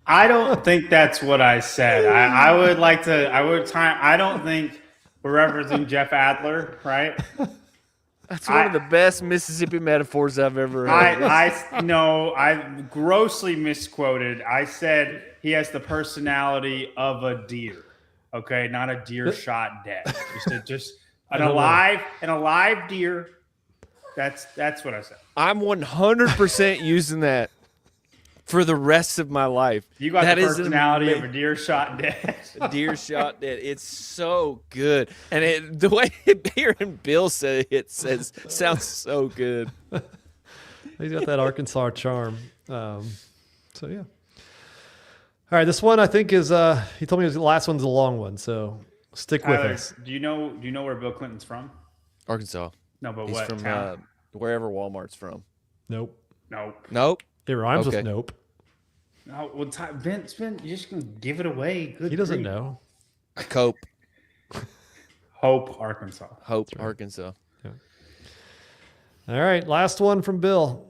Speaker 1: I don't think that's what I said. I would like to. I don't think we're referencing Jeff Adler, right?
Speaker 4: That's one of the best Mississippi metaphors I've ever heard.
Speaker 1: I grossly misquoted. I said he has the personality of a deer. Okay, not a deer shot dead. Just an alive deer. That's what I said.
Speaker 4: I'm 100% using that for the rest of my life.
Speaker 1: You got
Speaker 4: That
Speaker 1: the
Speaker 4: is
Speaker 1: personality of a deer shot dead.
Speaker 4: deer shot dead. It's so good, and the way hearing Bill say it sounds so good.
Speaker 3: He's got that Arkansas charm. So yeah. All right, this one I think is. He told me the last one's a long one, so stick with
Speaker 1: Tyler,
Speaker 3: us.
Speaker 1: do you know where Bill Clinton's from?
Speaker 4: Arkansas.
Speaker 1: No, but
Speaker 4: He's
Speaker 1: what
Speaker 4: from
Speaker 1: town?
Speaker 4: wherever Walmart's from.
Speaker 3: Nope.
Speaker 1: Nope.
Speaker 4: Nope.
Speaker 3: It rhymes
Speaker 4: Okay.
Speaker 3: with nope.
Speaker 1: No, well, Vince, you're just gonna give it away. Good
Speaker 3: He doesn't
Speaker 1: grief.
Speaker 3: know.
Speaker 4: Cope.
Speaker 1: Hope, Arkansas.
Speaker 4: Hope. Arkansas.
Speaker 3: All right, last one from Bill.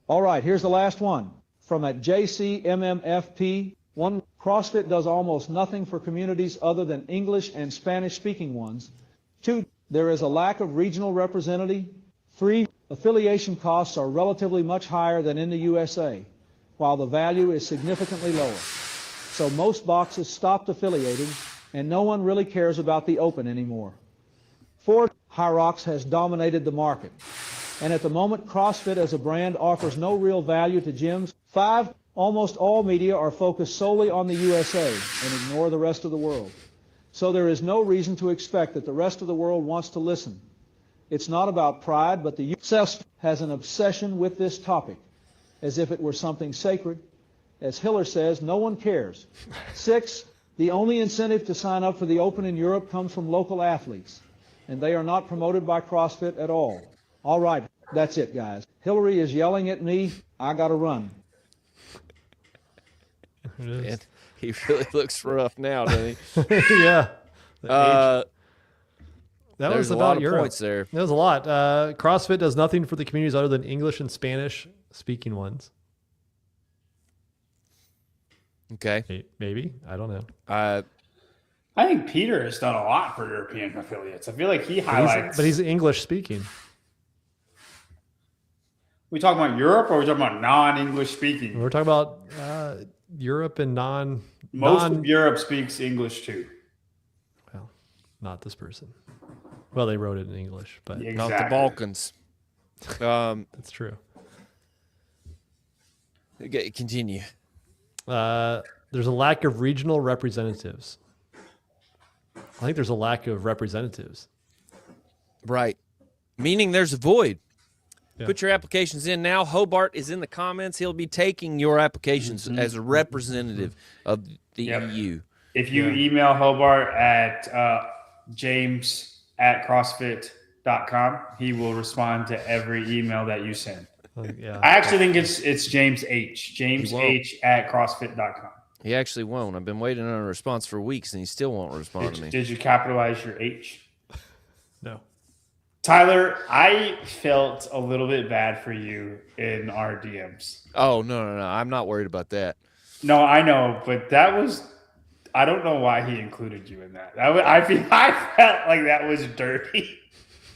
Speaker 2: All right, here's the last one. From at JCMMFP, one, CrossFit does almost nothing for communities other than English and Spanish-speaking ones. 2, there is a lack of regional representative. 3, affiliation costs are relatively much higher than in the USA, while the value is significantly lower. So most boxes stopped affiliating, and no one really cares about the Open anymore. 4, Hyrox has dominated the market. And at the moment, CrossFit as a brand offers no real value to gyms. 5, Almost all media are focused solely on the USA and ignore the rest of the world. So there is no reason to expect that the rest of the world wants to listen. It's not about pride, but the U.S. has an obsession with this topic, as if it were something sacred. As Hiller says, no one cares. 6, the only incentive to sign up for the Open in Europe comes from local athletes, and they are not promoted by CrossFit at all. All right, that's it, guys. Hillary is yelling at me. I gotta run.
Speaker 4: Man, he really looks rough now, doesn't he?
Speaker 3: Yeah. That
Speaker 4: There's
Speaker 3: was
Speaker 4: a
Speaker 3: about
Speaker 4: lot of
Speaker 3: Europe.
Speaker 4: points there.
Speaker 3: That was a lot. CrossFit does nothing for the communities other than English and Spanish speaking ones.
Speaker 4: Okay.
Speaker 3: Maybe. I don't know.
Speaker 1: I think Peter has done a lot for European affiliates. I feel like he highlights.
Speaker 3: But he's English speaking.
Speaker 1: We talking about Europe, or are we talking about non-English speaking?
Speaker 3: We're talking about Europe and
Speaker 1: Most of Europe speaks English too.
Speaker 3: Well, not this person. Well, they wrote it in English, but
Speaker 4: Not the Balkans.
Speaker 3: that's true.
Speaker 4: Okay, continue.
Speaker 3: There's a lack of regional representatives. I think there's a lack of representatives.
Speaker 4: Right. Meaning there's a void.
Speaker 3: Yeah.
Speaker 4: Put your applications in now. Hobart is in the comments. He'll be taking your applications as a representative of the EU.
Speaker 1: If you email Hobart at james@crossfit.com, he will respond to every email that you send.
Speaker 3: Yeah.
Speaker 1: I actually think it's James H. James
Speaker 4: He won't.
Speaker 1: H@crossfit.com.
Speaker 4: He actually won't. I've been waiting on a response for weeks, and he still won't respond to me.
Speaker 1: Did you capitalize your H?
Speaker 3: No.
Speaker 1: Tyler, I felt a little bit bad for you in our DMs.
Speaker 4: Oh, no. I'm not worried about that.
Speaker 1: No, I know, but that was, I don't know why he included you in that. I felt like that was dirty.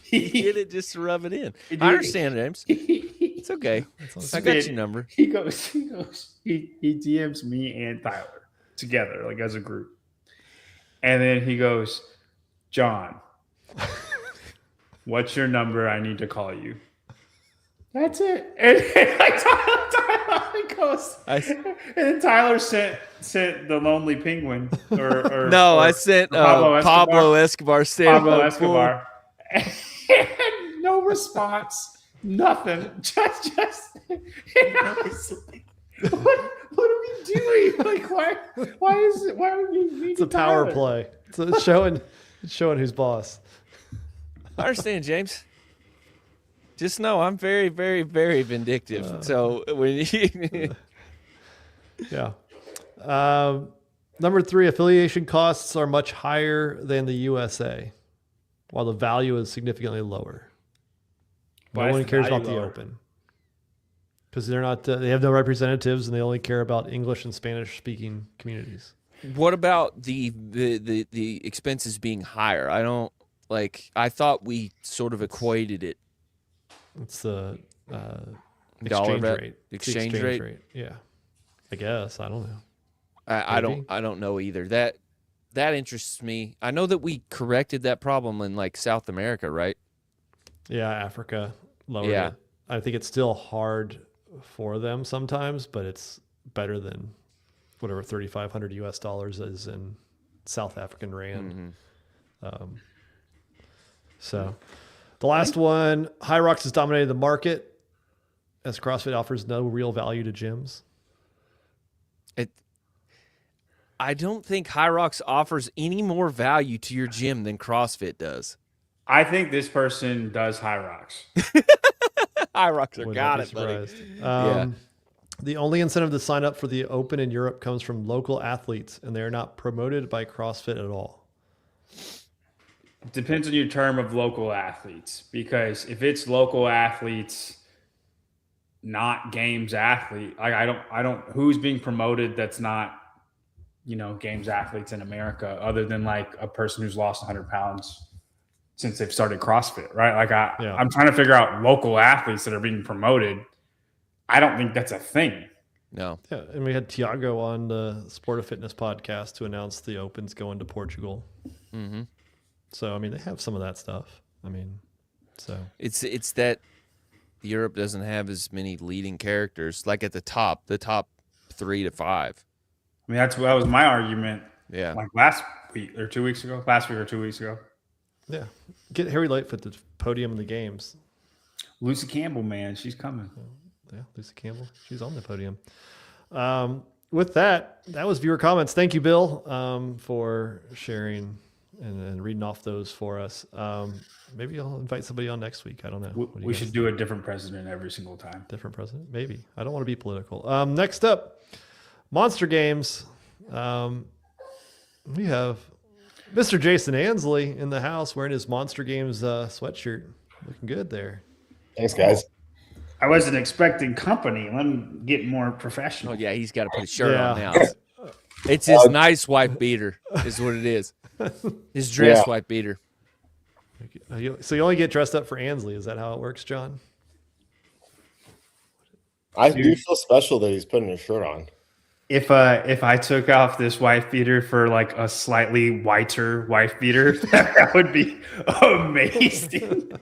Speaker 4: He did it just to rub it in. I understand, James. It's okay. I got your number.
Speaker 1: He DMs me and Tyler together, like as a group. And then he goes, John, what's your number? I need to call you. That's it. And Tyler goes, and then Tyler sent the Lonely Penguin. Or
Speaker 4: I sent Pablo Escobar.
Speaker 1: Pablo Escobar. And no response. Nothing. Just. And I was like, what are we doing? Like, why are we meeting
Speaker 3: It's a power
Speaker 1: Tyler?
Speaker 3: play. It's showing who's boss.
Speaker 4: I understand, James. Just know I'm very, very, very vindictive. So when you
Speaker 3: Yeah. Number 3, affiliation costs are much higher than the USA, while the value is significantly lower.
Speaker 1: Why
Speaker 3: No
Speaker 1: is
Speaker 3: one
Speaker 1: the
Speaker 3: cares
Speaker 1: value
Speaker 3: about the
Speaker 1: lower?
Speaker 3: Open because they're not. They have no representatives, and they only care about English and Spanish speaking communities.
Speaker 4: What about the expenses being higher? I don't like. I thought we sort of equated it.
Speaker 3: It's the
Speaker 4: Dollar
Speaker 3: exchange
Speaker 4: bet-
Speaker 3: rate. It's the
Speaker 4: exchange rate?
Speaker 3: Yeah, I guess. I don't know.
Speaker 4: I
Speaker 3: Maybe.
Speaker 4: don't know either. That interests me. I know that we corrected that problem in like South America, right?
Speaker 3: Yeah, Africa lowered
Speaker 4: Yeah.
Speaker 3: it. I think it's still hard for them sometimes, but it's better than whatever $3,500 US is in South African rand. So the last one, High Rocks has dominated the market as CrossFit offers no real value to gyms.
Speaker 4: I don't think High Rocks offers any more value to your gym than CrossFit does.
Speaker 1: I think this person does High Rocks.
Speaker 4: High Rocks are
Speaker 3: Would
Speaker 4: got
Speaker 3: not
Speaker 4: it,
Speaker 3: be
Speaker 4: buddy.
Speaker 3: surprised. The only incentive to sign up for the Open in Europe comes from local athletes, and they are not promoted by CrossFit at all.
Speaker 1: Depends on your term of local athletes, because if it's local athletes, not games athlete, like I don't who's being promoted that's not, games athletes in America, other than like a person who's lost 100 pounds since they've started CrossFit, right? Like I'm trying to figure out local athletes that are being promoted. I don't think that's a thing.
Speaker 4: No.
Speaker 3: Yeah, and we had Tiago on the Sport of Fitness podcast to announce the Open's going to Portugal.
Speaker 4: Mm-hmm.
Speaker 3: So, I mean, they have some of that stuff. I mean, so.
Speaker 4: It's that Europe doesn't have as many leading characters. Like at the top 3 to 5.
Speaker 1: I mean, that was my argument.
Speaker 4: Yeah.
Speaker 1: Like last week or 2 weeks ago. Last week or 2 weeks ago.
Speaker 3: Yeah. Get Harry Lightfoot the podium in the games.
Speaker 1: Lucy Campbell, man, she's coming.
Speaker 3: Yeah, Lucy Campbell. She's on the podium. With that was viewer comments. Thank you, Bill, for sharing and reading off those for us. Maybe I'll invite somebody on next week. I don't know.
Speaker 1: We should do a different president every single time.
Speaker 3: Different president? Maybe. I don't want to be political. Next up, Monster Games. We have Mr. Jason Ansley in the house wearing his Monster Games sweatshirt. Looking good there.
Speaker 5: Thanks, guys.
Speaker 1: I wasn't expecting company. Let me get more professional.
Speaker 4: Oh, yeah, he's got to put a shirt on now.
Speaker 3: Yeah.
Speaker 4: It's his nice wife beater is what it is. His dress wife beater.
Speaker 3: So you only get dressed up for Ansley. Is that how it works, John?
Speaker 5: I do feel special that he's putting a shirt on.
Speaker 1: If I took off this wife beater for like a slightly whiter wife beater, that would be amazing.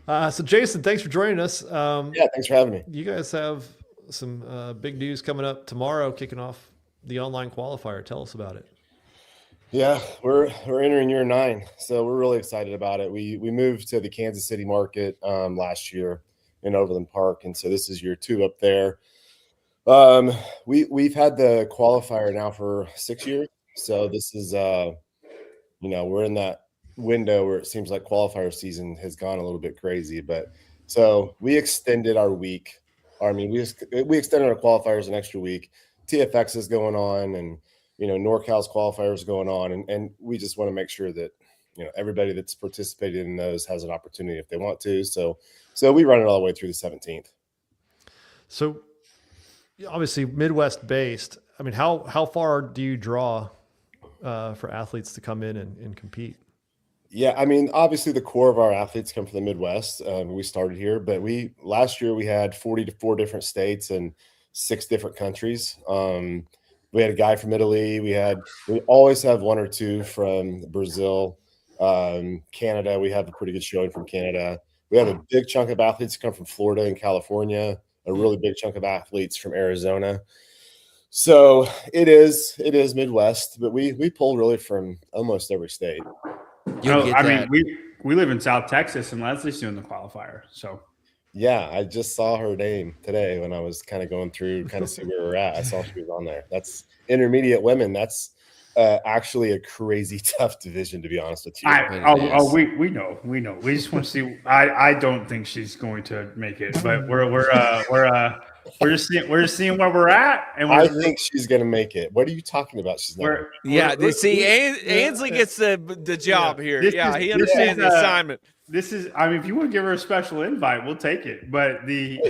Speaker 3: So Jason, thanks for joining us.
Speaker 5: Yeah, thanks for having me.
Speaker 3: You guys have some big news coming up tomorrow, kicking off the online qualifier. Tell us about it.
Speaker 5: Yeah, we're entering year 9, so we're really excited about it. We moved to the Kansas City market last year in Overland Park, and so this is year 2 up there. We've had the qualifier now for 6 years, so this is we're in that window where it seems like qualifier season has gone a little bit crazy. But so we extended our week. We extended our qualifiers an extra week. TFX is going on, and NorCal's qualifier is going on, and we just want to make sure that everybody that's participated in those has an opportunity if they want to. So we run it all the way through the 17th. So
Speaker 3: obviously Midwest based. I mean, how far do you draw for athletes to come in and compete?
Speaker 5: Yeah, I mean, obviously the core of our athletes come from the Midwest. We started here, but last year we had 44 different states and 6 different countries. We had a guy from Italy. We always have 1 or 2 from Brazil, Canada. We have a pretty good showing from Canada. We have a big chunk of athletes come from Florida and California, a really big chunk of athletes from Arizona. So it is Midwest, but we pull really from almost every state.
Speaker 1: We live in South Texas, and Leslie's doing the qualifier. So
Speaker 5: yeah, I just saw her name today when I was kind of going through, kind of see where we're at. I saw she was on there. That's intermediate women. That's actually a crazy tough division, to be honest with you.
Speaker 1: We know. We just want to see. I don't think she's going to make it, but we're just seeing where we're at. And
Speaker 5: I think she's going to make it. What are you talking about? She's not.
Speaker 4: Ansley gets the job here. He understands the assignment.
Speaker 1: This is. I mean, if you want to give her a special invite, we'll take it. But this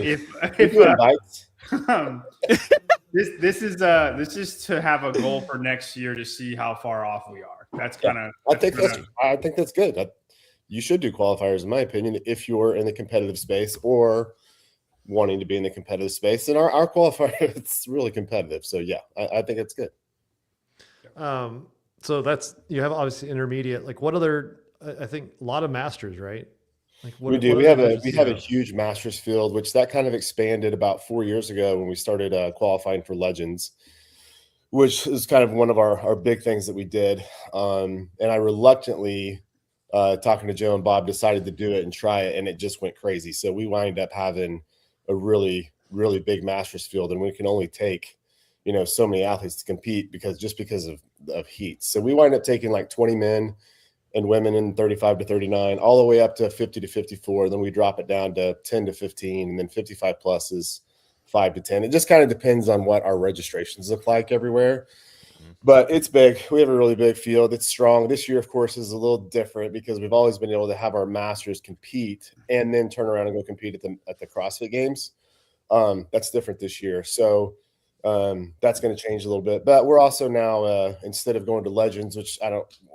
Speaker 1: is to have a goal for next year to see how far off we are. That's kind of.
Speaker 5: I think that's good. You should do qualifiers, in my opinion, if you're in the competitive space or wanting to be in the competitive space. And our qualifier, it's really competitive. So yeah, I think it's good.
Speaker 3: So you have obviously intermediate. Like what other? I think a lot of masters, right? Like
Speaker 5: we do. We have a huge masters field, which that kind of expanded about 4 years ago when we started qualifying for Legends, which is kind of one of our big things that we did. And I reluctantly, talking to Joe and Bob, decided to do it and try it, and it just went crazy. So we wind up having a really, really big masters field, and we can only take, so many athletes to compete because of heats. So we wind up taking like 20 men and women in 35 to 39, all the way up to 50 to 54. Then we drop it down to 10 to 15, and then 55 plus is 5 to 10. It just kind of depends on what our registrations look like everywhere. But it's big. We have a really big field. It's strong. This year, of course, is a little different because we've always been able to have our masters compete and then turn around and go compete at the CrossFit Games. That's different this year. So that's going to change a little bit. But we're also now, instead of going to Legends, which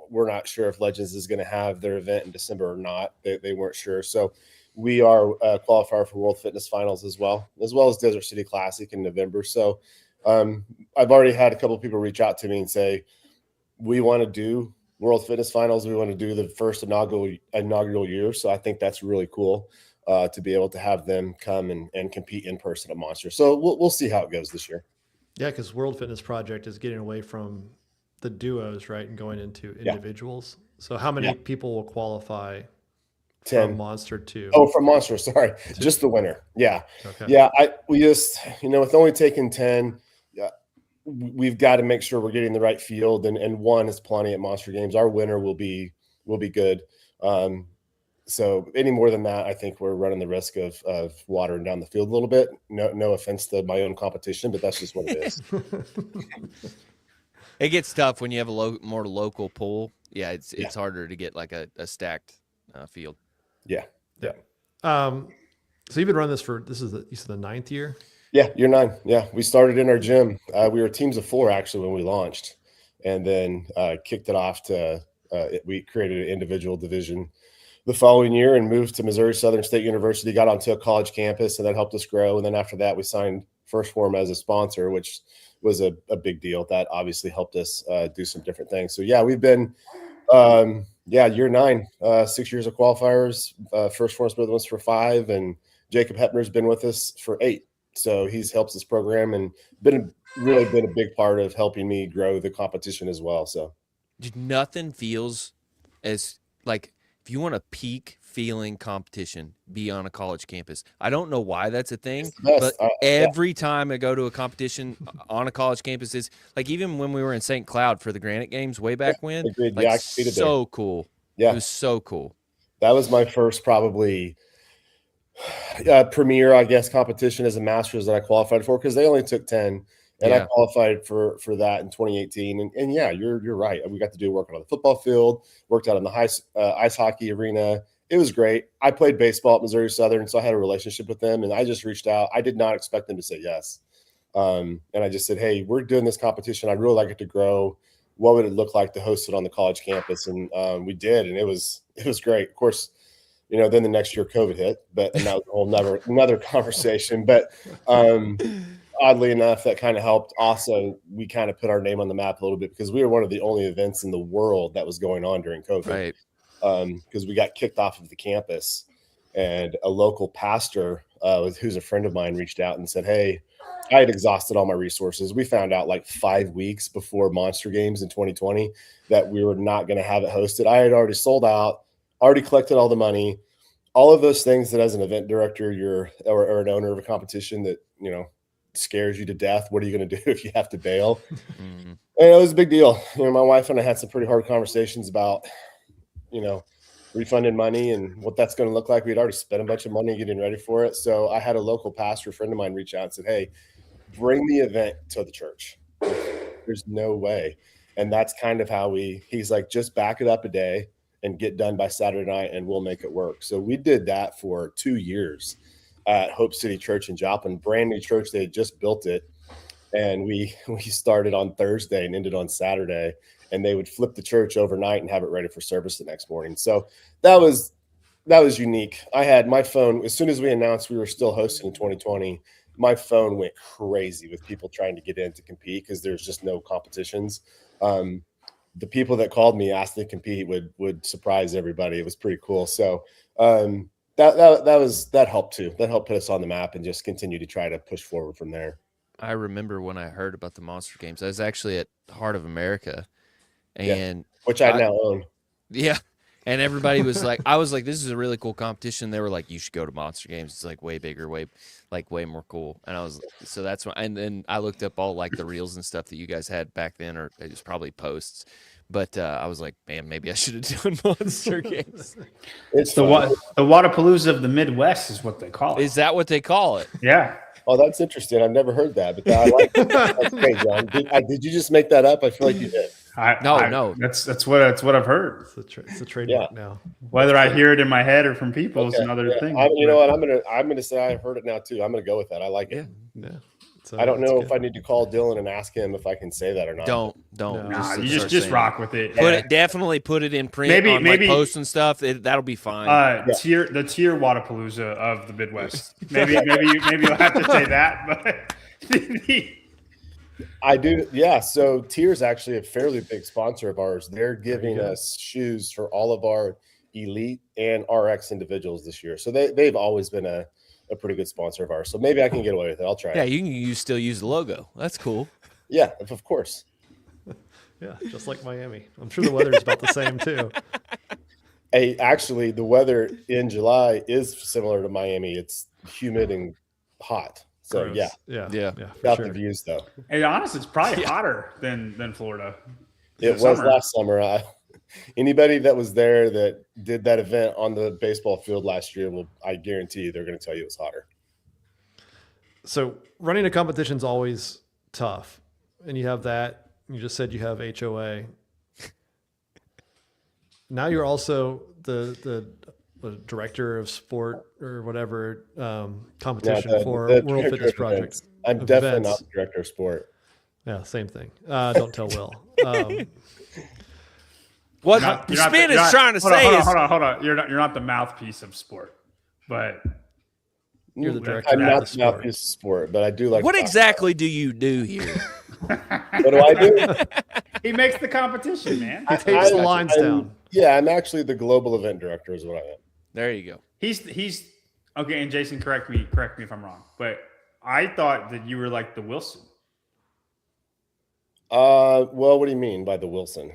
Speaker 5: we're not sure if Legends is going to have their event in December or not. They weren't sure. So we are a qualifier for World Fitness Finals as well as Desert City Classic in November. So I've already had a couple of people reach out to me and say, we want to do World Fitness Finals. We want to do the first inaugural year. So I think that's really cool. to be able to have them come and compete in person at Monster. So we'll see how it goes this year.
Speaker 3: Yeah, because World Fitness Project is getting away from the duos, right, and going into individuals. So how many people will qualify
Speaker 5: 10.
Speaker 3: from Monster 2?
Speaker 5: Oh, from Monster, sorry. Just the winner. Yeah.
Speaker 3: Okay.
Speaker 5: Yeah, we just, with only taking 10, we've got to make sure we're getting the right field, and one is plenty at Monster Games. Our winner will be good. So any more than that, I think we're running the risk of watering down the field a little bit. No offense to my own competition, but that's just what it is.
Speaker 4: It gets tough when you have a more local pool. Yeah, it's harder to get like a stacked field.
Speaker 5: Yeah.
Speaker 3: So you've been running this you said the 9th year?
Speaker 5: Yeah, year 9. Yeah, we started in our gym. We were teams of 4 actually when we launched, and then kicked it off to we created an individual division the following year and moved to Missouri Southern State University, got onto a college campus, and that helped us grow. And then after that, we signed First Form as a sponsor, which was a big deal. That obviously helped us do some different things. So yeah, we've been year 9, 6 years of qualifiers. First Form's been with us for 5, and Jacob Hepner's been with us for 8. So he's helped this program and really been a big part of helping me grow the competition as well. So
Speaker 4: nothing feels as like, if you want a peak feeling competition, be on a college campus. I don't know why that's a thing, but every time I go to a competition on a college campus, is like, even when we were in St. Cloud for the Granite Games way back when, like, so cool. Yeah, it was so cool.
Speaker 5: That was my first probably premier, I guess, competition as a master's that I qualified for, because they only took 10. And I qualified for that in 2018. And yeah, you're right. We got to do work on the football field, worked out in the ice hockey arena. It was great. I played baseball at Missouri Southern, so I had a relationship with them, and I just reached out. I did not expect them to say yes. And I just said, hey, we're doing this competition. I'd really like it to grow. What would it look like to host it on the college campus? And we did, and it was great. Of course, then the next year COVID hit, and that was a whole another conversation. But oddly enough, that kind of helped. Also, we kind of put our name on the map a little bit, because we were one of the only events in the world that was going on during COVID.
Speaker 4: Right.
Speaker 5: Because we got kicked off of the campus, and a local pastor who's a friend of mine reached out and said, hey, I had exhausted all my resources. We found out like 5 weeks before Monster Games in 2020 that we were not going to have it hosted. I had already sold out, already collected all the money, all of those things that as an event director or an owner of a competition that scares you to death. What are you going to do if you have to bail? Mm-hmm. And it was a big deal. My wife and I had some pretty hard conversations about refunding money and what that's going to look like. We'd already spent a bunch of money getting ready for it. So I had a local pastor friend of mine reach out and said, hey, bring the event to the church. There's no way. And that's kind of how he's like, just back it up a day and get done by Saturday night, and we'll make it work. So we did that for 2 years at Hope City Church in Joplin, brand new church. They had just built it. And we started on Thursday and ended on Saturday, and they would flip the church overnight and have it ready for service the next morning. So that was unique. I had my phone, as soon as we announced we were still hosting in 2020, my phone went crazy with people trying to get in to compete, because there's just no competitions. The people that called me asked to compete would surprise everybody. It was pretty cool. So that helped too. That helped put us on the map and just continue to try to push forward from there.
Speaker 4: I remember when I heard about the Monster Games, I was actually at Heart of America, and
Speaker 5: which I now own.
Speaker 4: Yeah. And everybody was like, I was like, this is a really cool competition. They were like, you should go to Monster Games. It's like way bigger, way more cool. And I was, so that's why. And then I looked up all like the reels and stuff that you guys had back then, or it was probably posts. But I was like, man, maybe I should have done Monster Games.
Speaker 1: It's the Wadapalooza of the Midwest is what they call it.
Speaker 4: Is that what they call it?
Speaker 1: Yeah.
Speaker 5: Oh, that's interesting. I've never heard that, but I like it. That's great, John. Did you just make that up? I feel like you did.
Speaker 4: No.
Speaker 1: That's what I've heard.
Speaker 3: It's a trademark now.
Speaker 1: Whether I hear it in my head or from people is another thing.
Speaker 5: You know what? I'm gonna say I've heard it now too. I'm gonna go with that. I like it.
Speaker 3: Yeah. So
Speaker 5: I don't know if I need to call Dylan and ask him if I can say that or not.
Speaker 4: Don't.
Speaker 1: Nah, you just rock with it.
Speaker 4: Definitely put it in print. Maybe posts and stuff. That'll be fine.
Speaker 1: The tier Wadapalooza of the Midwest. Maybe you'll have to say that, but
Speaker 5: I do. Yeah. So Tier's actually a fairly big sponsor of ours. They're giving us shoes for all of our Elite and RX individuals this year. So they've always been a pretty good sponsor of ours. So maybe I can get away with it. I'll try
Speaker 4: Yeah,
Speaker 5: it.
Speaker 4: you can still use the logo. That's cool.
Speaker 5: Yeah, of course.
Speaker 3: Yeah, just like Miami. I'm sure the weather's about the same too.
Speaker 5: Hey, actually, the weather in July is similar to Miami. It's humid and hot. So
Speaker 3: Gross.
Speaker 5: yeah,
Speaker 3: Yeah, for
Speaker 5: got
Speaker 3: sure.
Speaker 5: the views though.
Speaker 1: Hey, honestly, it's probably hotter than Florida.
Speaker 5: It
Speaker 1: This
Speaker 5: was
Speaker 1: summer.
Speaker 5: last summer. Anybody that was there that did that event on the baseball field last year I guarantee you they're going to tell you it was hotter.
Speaker 3: So running a competition is always tough, and you have that. You just said you have HOA. Now you're also the director of sport or whatever competition for
Speaker 5: the
Speaker 3: World
Speaker 5: director
Speaker 3: Fitness
Speaker 5: of
Speaker 3: Project.
Speaker 5: events. I'm
Speaker 3: of
Speaker 5: definitely
Speaker 3: events.
Speaker 5: not the director of sport.
Speaker 3: Yeah, same thing. Don't tell Will.
Speaker 4: What
Speaker 1: You're not
Speaker 4: Spin
Speaker 1: you're
Speaker 4: is
Speaker 1: not-
Speaker 4: trying to
Speaker 1: hold on,
Speaker 4: say is
Speaker 1: hold on. You're not the mouthpiece of sport, but
Speaker 3: You're the director
Speaker 5: I'm
Speaker 3: of
Speaker 5: not
Speaker 3: the
Speaker 5: the
Speaker 3: sport.
Speaker 5: mouthpiece of sport, but I do like.
Speaker 4: what
Speaker 5: to talk
Speaker 4: exactly do you do here?
Speaker 5: about it. What do I do?
Speaker 1: he makes the competition, man.
Speaker 3: He takes the lines down.
Speaker 5: Yeah, I'm actually the global event director, is what I am.
Speaker 4: There you go.
Speaker 1: He's okay. And Jason, correct me if I'm wrong, but I thought that you were like the Wilson.
Speaker 5: Well, what do you mean by the Wilson?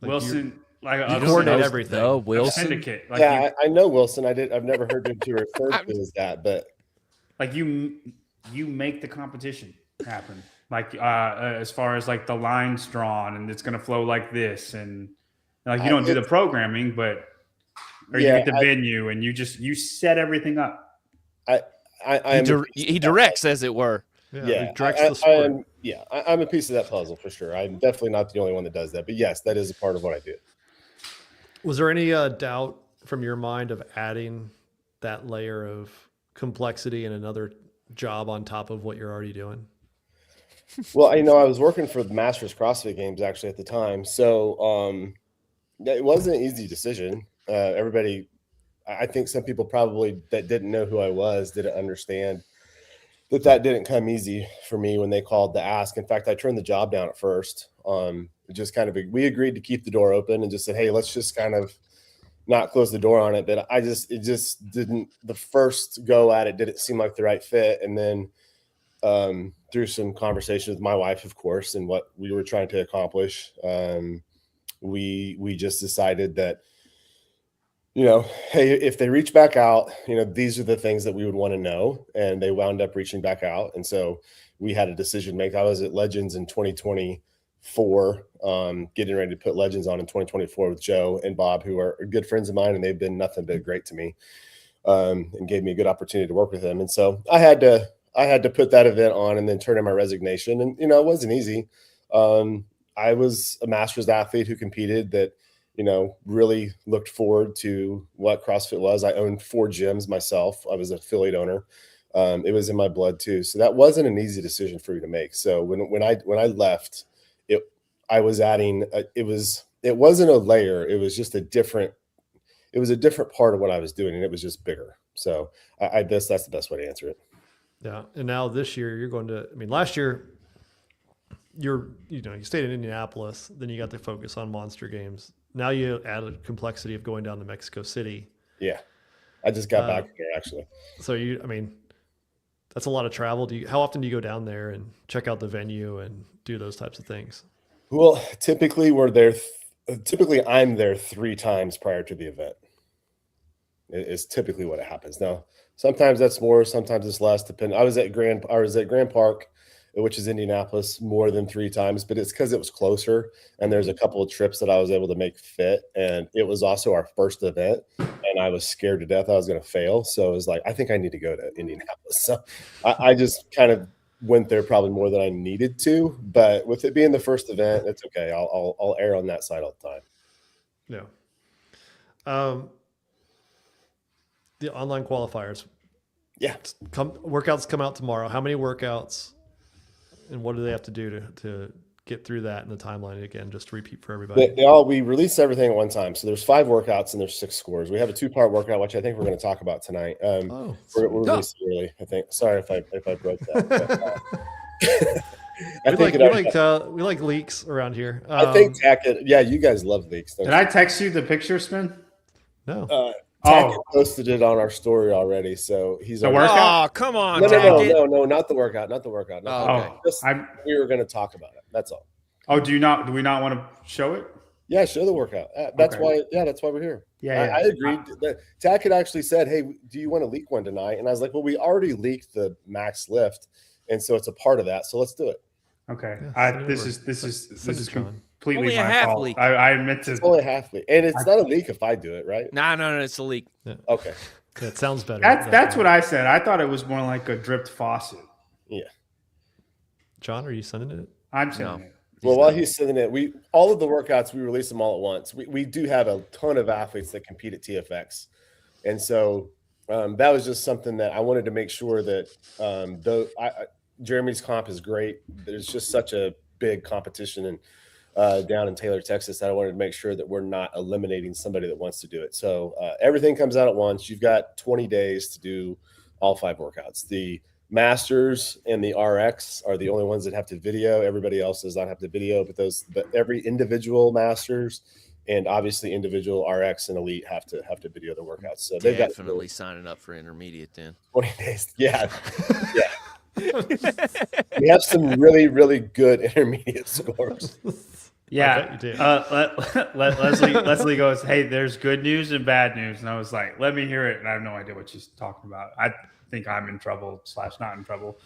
Speaker 3: Like
Speaker 1: Wilson, like
Speaker 3: you
Speaker 1: a
Speaker 3: coordinate
Speaker 1: Syndicate-
Speaker 3: everything.
Speaker 4: The
Speaker 1: a
Speaker 4: Wilson.
Speaker 1: syndicate. Like
Speaker 5: Yeah,
Speaker 1: you,
Speaker 5: I know Wilson. I've never heard him to refer to as that, but
Speaker 1: like you make the competition happen. Like as far as like the lines drawn and it's gonna flow like this, and like you don't do the programming, but or you get the venue and you set everything up.
Speaker 4: He directs, as it were.
Speaker 3: Yeah, he directs the sport.
Speaker 5: I'm a piece of that puzzle for sure. I'm definitely not the only one that does that, but yes, that is a part of what I do.
Speaker 3: Was there any doubt from your mind of adding that layer of complexity and another job on top of what you're already doing?
Speaker 5: Well, I was working for the Masters CrossFit Games actually at the time, so it wasn't an easy decision. Everybody, I think some people probably that didn't know who I was didn't understand that didn't come easy for me when they called to ask. In fact, I turned the job down at first. We agreed to keep the door open and just said, hey, let's just kind of not close the door on it. But it just didn't, the first go at it didn't seem like the right fit. And then through some conversations with my wife, of course, and what we were trying to accomplish, we just decided that, hey, if they reach back out, these are the things that we would want to know. And they wound up reaching back out. And so we had a decision to make. I was at Legends in 2024, getting ready to put Legends on in 2024 with Joe and Bob, who are good friends of mine, and they've been nothing but great to me, and gave me a good opportunity to work with them. And so I had to put that event on and then turn in my resignation. And, it wasn't easy. I was a Masters athlete who competed that, really looked forward to what CrossFit was. I owned 4 gyms myself. I was an affiliate owner. It was in my blood too. So that wasn't an easy decision for me to make. So when I left, I was adding, it wasn't a layer. It was just a different part of what I was doing, and it was just bigger. So I guess that's the best way to answer it.
Speaker 3: Yeah. And now this year you're going to, last year you stayed in Indianapolis, then you got to focus on Monster Games. Now you added complexity of going down to Mexico City.
Speaker 5: Yeah. I just got back here actually.
Speaker 3: So that's a lot of travel. How often do you go down there and check out the venue and do those types of things?
Speaker 5: Well, typically we're there. Typically I'm there 3 times prior to the event. It's typically what happens. Now, sometimes that's more, sometimes it's less. I was at Grand Park, which is Indianapolis, more than 3 times, but it's because it was closer. And there's a couple of trips that I was able to make fit. And it was also our first event, and I was scared to death I was going to fail. So it was like, I think I need to go to Indianapolis. So I just kind of went there probably more than I needed to, but with it being the first event, it's okay. I'll err on that side all the time.
Speaker 3: Yeah. The online qualifiers.
Speaker 5: Yeah.
Speaker 3: Workouts come out tomorrow. How many workouts and what do they have to do to get through that in the timeline again, just to repeat for everybody?
Speaker 5: We release everything at one time. So there's 5 workouts and there's 6 scores. We have a 2-part workout, which I think we're going to talk about tonight. We're releasing early, I think. Sorry if I broke that. But,
Speaker 3: we like leaks around here.
Speaker 5: I think yeah, you guys love leaks.
Speaker 1: Did I text you the picture, Spin?
Speaker 3: No.
Speaker 5: Tackett posted it on our story already, so he's
Speaker 1: The
Speaker 5: already-
Speaker 1: workout?
Speaker 4: Oh, come on,
Speaker 5: No,
Speaker 4: Tackett.
Speaker 5: no, not the workout, not the workout.
Speaker 4: Oh,
Speaker 5: the
Speaker 4: okay.
Speaker 5: workout. Just, we were going to talk about it. That's all.
Speaker 1: Oh, do we not want to show it?
Speaker 5: Yeah, show the workout. That's
Speaker 1: Okay.
Speaker 5: why. Yeah, that's why we're here.
Speaker 1: Yeah,
Speaker 5: I agreed. Tackett actually said, "Hey, do you want to leak one tonight?" And I was like, "Well, we already leaked the max lift, and so it's a part of that. So let's do it."
Speaker 1: Okay.
Speaker 3: Yeah,
Speaker 1: This is
Speaker 3: John.
Speaker 1: completely
Speaker 4: Only a
Speaker 1: my
Speaker 4: half
Speaker 1: fault.
Speaker 4: leak.
Speaker 1: I meant to.
Speaker 5: It's only half leak, and it's not a leak if I do it, right?
Speaker 4: No, it's a leak.
Speaker 5: Okay.
Speaker 3: Yeah, it sounds better.
Speaker 1: That's what I said. I thought it was more like a dripped faucet.
Speaker 5: Yeah.
Speaker 3: John, are you sending it?
Speaker 1: I'm saying it.
Speaker 5: Well, while he's sending it, all of the workouts we release them all at once. We do have a ton of athletes that compete at TFX, and so that was just something that I wanted to make sure that Jeremy's comp is great. There's just such a big competition and down in Taylor, Texas, that I wanted to make sure that we're not eliminating somebody that wants to do it. So everything comes out at once. You've got 20 days to do all 5 workouts. The Masters and the RX are the only ones that have to video. Everybody else does not have to video, but every individual Masters and obviously individual RX and Elite have to video the workouts. So they've
Speaker 4: Definitely signing up for intermediate then.
Speaker 5: 20 days. Yeah. We have some really, really good intermediate scores.
Speaker 1: Yeah.
Speaker 3: you do.
Speaker 1: Leslie goes, "Hey, there's good news and bad news," and I was like, "Let me hear it." And I have no idea what she's talking about. I think I'm in trouble / not in trouble.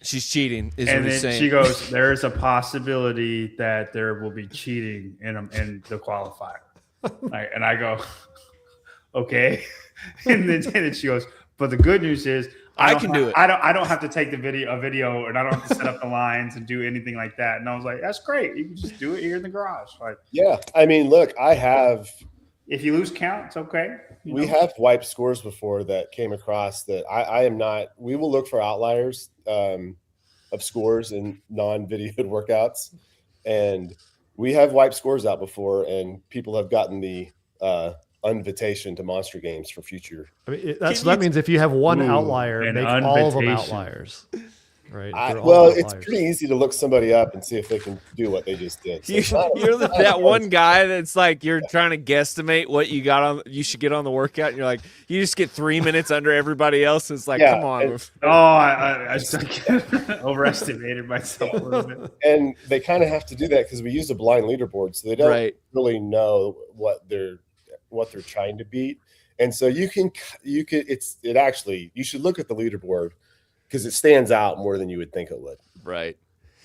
Speaker 4: She's cheating. Is
Speaker 1: And
Speaker 4: what he's
Speaker 1: then
Speaker 4: saying.
Speaker 1: she goes, "There is a possibility that there will be cheating in the qualifier." Right, and I go, "Okay." And then she goes, "But the good news is
Speaker 4: I can do it.
Speaker 1: I don't have to take a video, and I don't have to set up the lines and do anything like that." And I was like, "That's great. You can just do it here in the garage." Like,
Speaker 5: Yeah. I mean, look,
Speaker 1: if you lose count, it's okay.
Speaker 5: We have wiped scores before that came across that I am not. We will look for outliers of scores in non-videoed workouts, and we have wiped scores out before, and people have gotten the invitation to Monster Games for future.
Speaker 3: I mean, that means if you have one outlier,
Speaker 1: an
Speaker 3: make all of them
Speaker 1: invitation.
Speaker 3: outliers. Right?
Speaker 5: It's pretty easy to look somebody up and see if they can do what they just did. So
Speaker 4: You're that one guy that's like you're trying to guestimate what you should get on the workout, and you're like you just get 3 minutes under everybody else. And it's like, come on.
Speaker 1: I overestimated myself a little bit.
Speaker 5: And they kind of have to do that because we use a blind leaderboard, so they don't really know what they're trying to beat. And so you should look at the leaderboard because it stands out more than you would think it would.
Speaker 4: Right.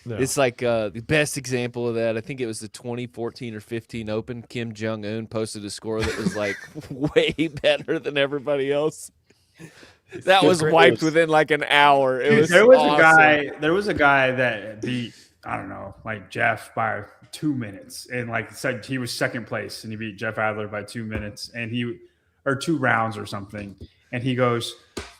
Speaker 3: No.
Speaker 4: It's like the best example of that. I think it was the 2014 or 15 Open. Kim Jong-un posted a score that was like way better than everybody else. That was wiped within like an hour.
Speaker 1: There was a guy that beat, I don't know, like Jeff by 2 minutes, and like said he was second place, and he beat Jeff Adler by 2 minutes, or 2 rounds or something. And he goes,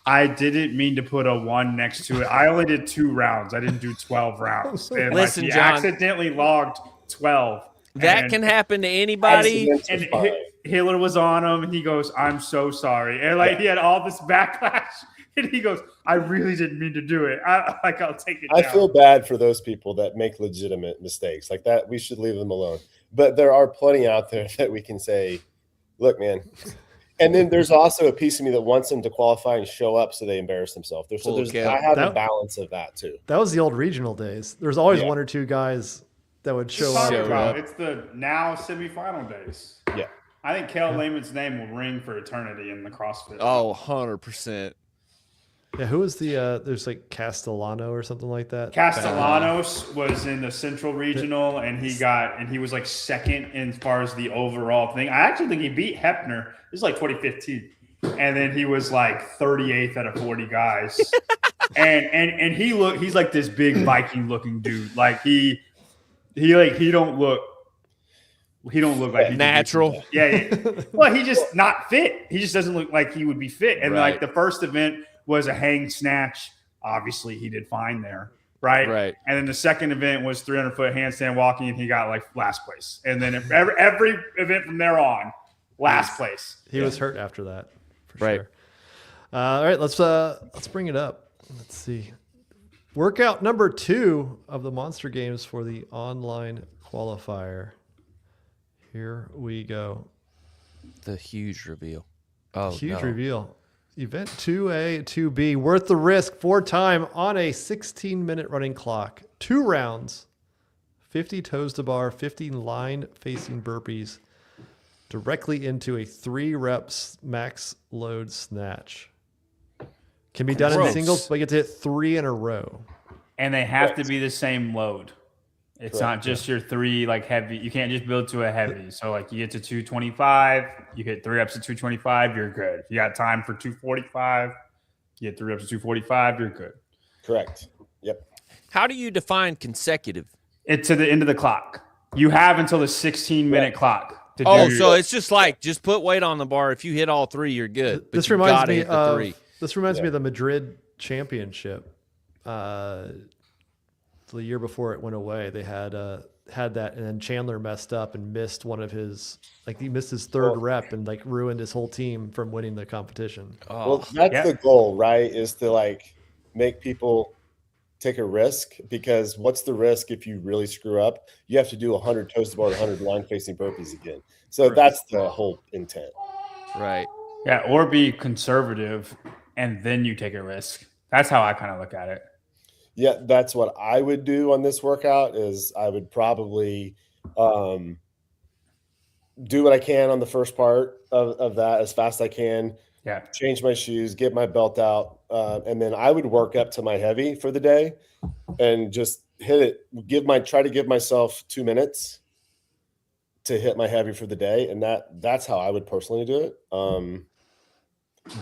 Speaker 1: "I didn't mean to put a 1 next to it. I only did 2 rounds. I didn't do 12 rounds." And
Speaker 4: Listen,
Speaker 1: he
Speaker 4: John,
Speaker 1: accidentally logged 12.
Speaker 4: That can happen to anybody.
Speaker 1: And Hitler was on him, and he goes, "I'm so sorry." And like he had all this backlash, and he goes, "I really didn't mean to do it. I'll take it down."
Speaker 5: I feel bad for those people that make legitimate mistakes like that. We should leave them alone. But there are plenty out there that we can say, "Look, man." And then there's also a piece of me that wants them to qualify and show up so they embarrass themselves. I have a balance of that too.
Speaker 3: That was the old regional days. There's always 1 or 2 guys that would show up.
Speaker 1: It's the now semifinal days.
Speaker 5: Yeah.
Speaker 1: I think Kel Lehman's name will ring for eternity in the CrossFit.
Speaker 4: Oh, 100%.
Speaker 3: Yeah, who was there's like Castellano or something like that?
Speaker 1: Castellanos was in the Central Regional, and he was like second as far as the overall thing. I actually think he beat Hepner. This is like 2015. And then he was like 38th out of 40 guys. and he's like this big Viking looking dude. Like he don't look like he's
Speaker 4: natural.
Speaker 1: Yeah. Well, he's just not fit. He just doesn't look like he would be fit. And like the first event was a hang snatch. Obviously, he did fine there, right?
Speaker 4: Right.
Speaker 1: And then the second event was 300-foot handstand walking, and he got like last place. And then every event from there on, last place.
Speaker 3: He was hurt after that, for
Speaker 4: Right.
Speaker 3: sure. All right, let's bring it up. Let's see. Workout number 2 of the Monster Games for the online qualifier. Here we go.
Speaker 4: The huge reveal. Oh,
Speaker 3: Huge
Speaker 4: no.
Speaker 3: reveal. Event 2A, 2B, worth the risk. 4-time on a 16-minute running clock. 2 rounds. 50 toes to bar, 50 line facing burpees directly into a 3 reps max load snatch. Can be done in
Speaker 1: Gross.
Speaker 3: singles, but you get to hit 3 in a row.
Speaker 1: And they have to be the same load. It's
Speaker 5: Correct.
Speaker 1: not just your 3 like heavy. You can't just build to a heavy. So like you get to 225, you hit 3 reps at 225, you're good. If you got time for 245, you hit 3 reps at 245, you're good.
Speaker 5: Correct. Yep.
Speaker 4: How do you define consecutive?
Speaker 1: It's to the end of the clock. You have until the 16-minute clock to
Speaker 4: Oh,
Speaker 1: do.
Speaker 4: so it's just like just put weight on the bar. If you hit all 3, you're good. But
Speaker 3: This
Speaker 4: you
Speaker 3: reminds
Speaker 4: gotta
Speaker 3: me
Speaker 4: hit the
Speaker 3: of
Speaker 4: 3.
Speaker 3: this reminds me of the Madrid Championship. The year before it went away, they had that, and then Chandler messed up and missed one of his, like he missed his 3rd rep and like ruined his whole team from winning the competition.
Speaker 4: Oh,
Speaker 5: Well, that's
Speaker 1: yeah.
Speaker 5: the goal, right? Is to like make people take a risk, because what's the risk if you really screw up? You have to do 100 toes to bar, 100 line facing burpees again. So that's the whole intent.
Speaker 4: right.
Speaker 1: Yeah, or be conservative and then you take a risk. That's how I kind of look at it.
Speaker 5: Yeah, that's what I would do on this workout. Is I would probably do what I can on the first part of that as fast as I can.
Speaker 1: Yeah.
Speaker 5: Change my shoes, get my belt out, and then I would work up to my heavy for the day and just hit it. Try to give myself 2 minutes to hit my heavy for the day, and that's how I would personally do it.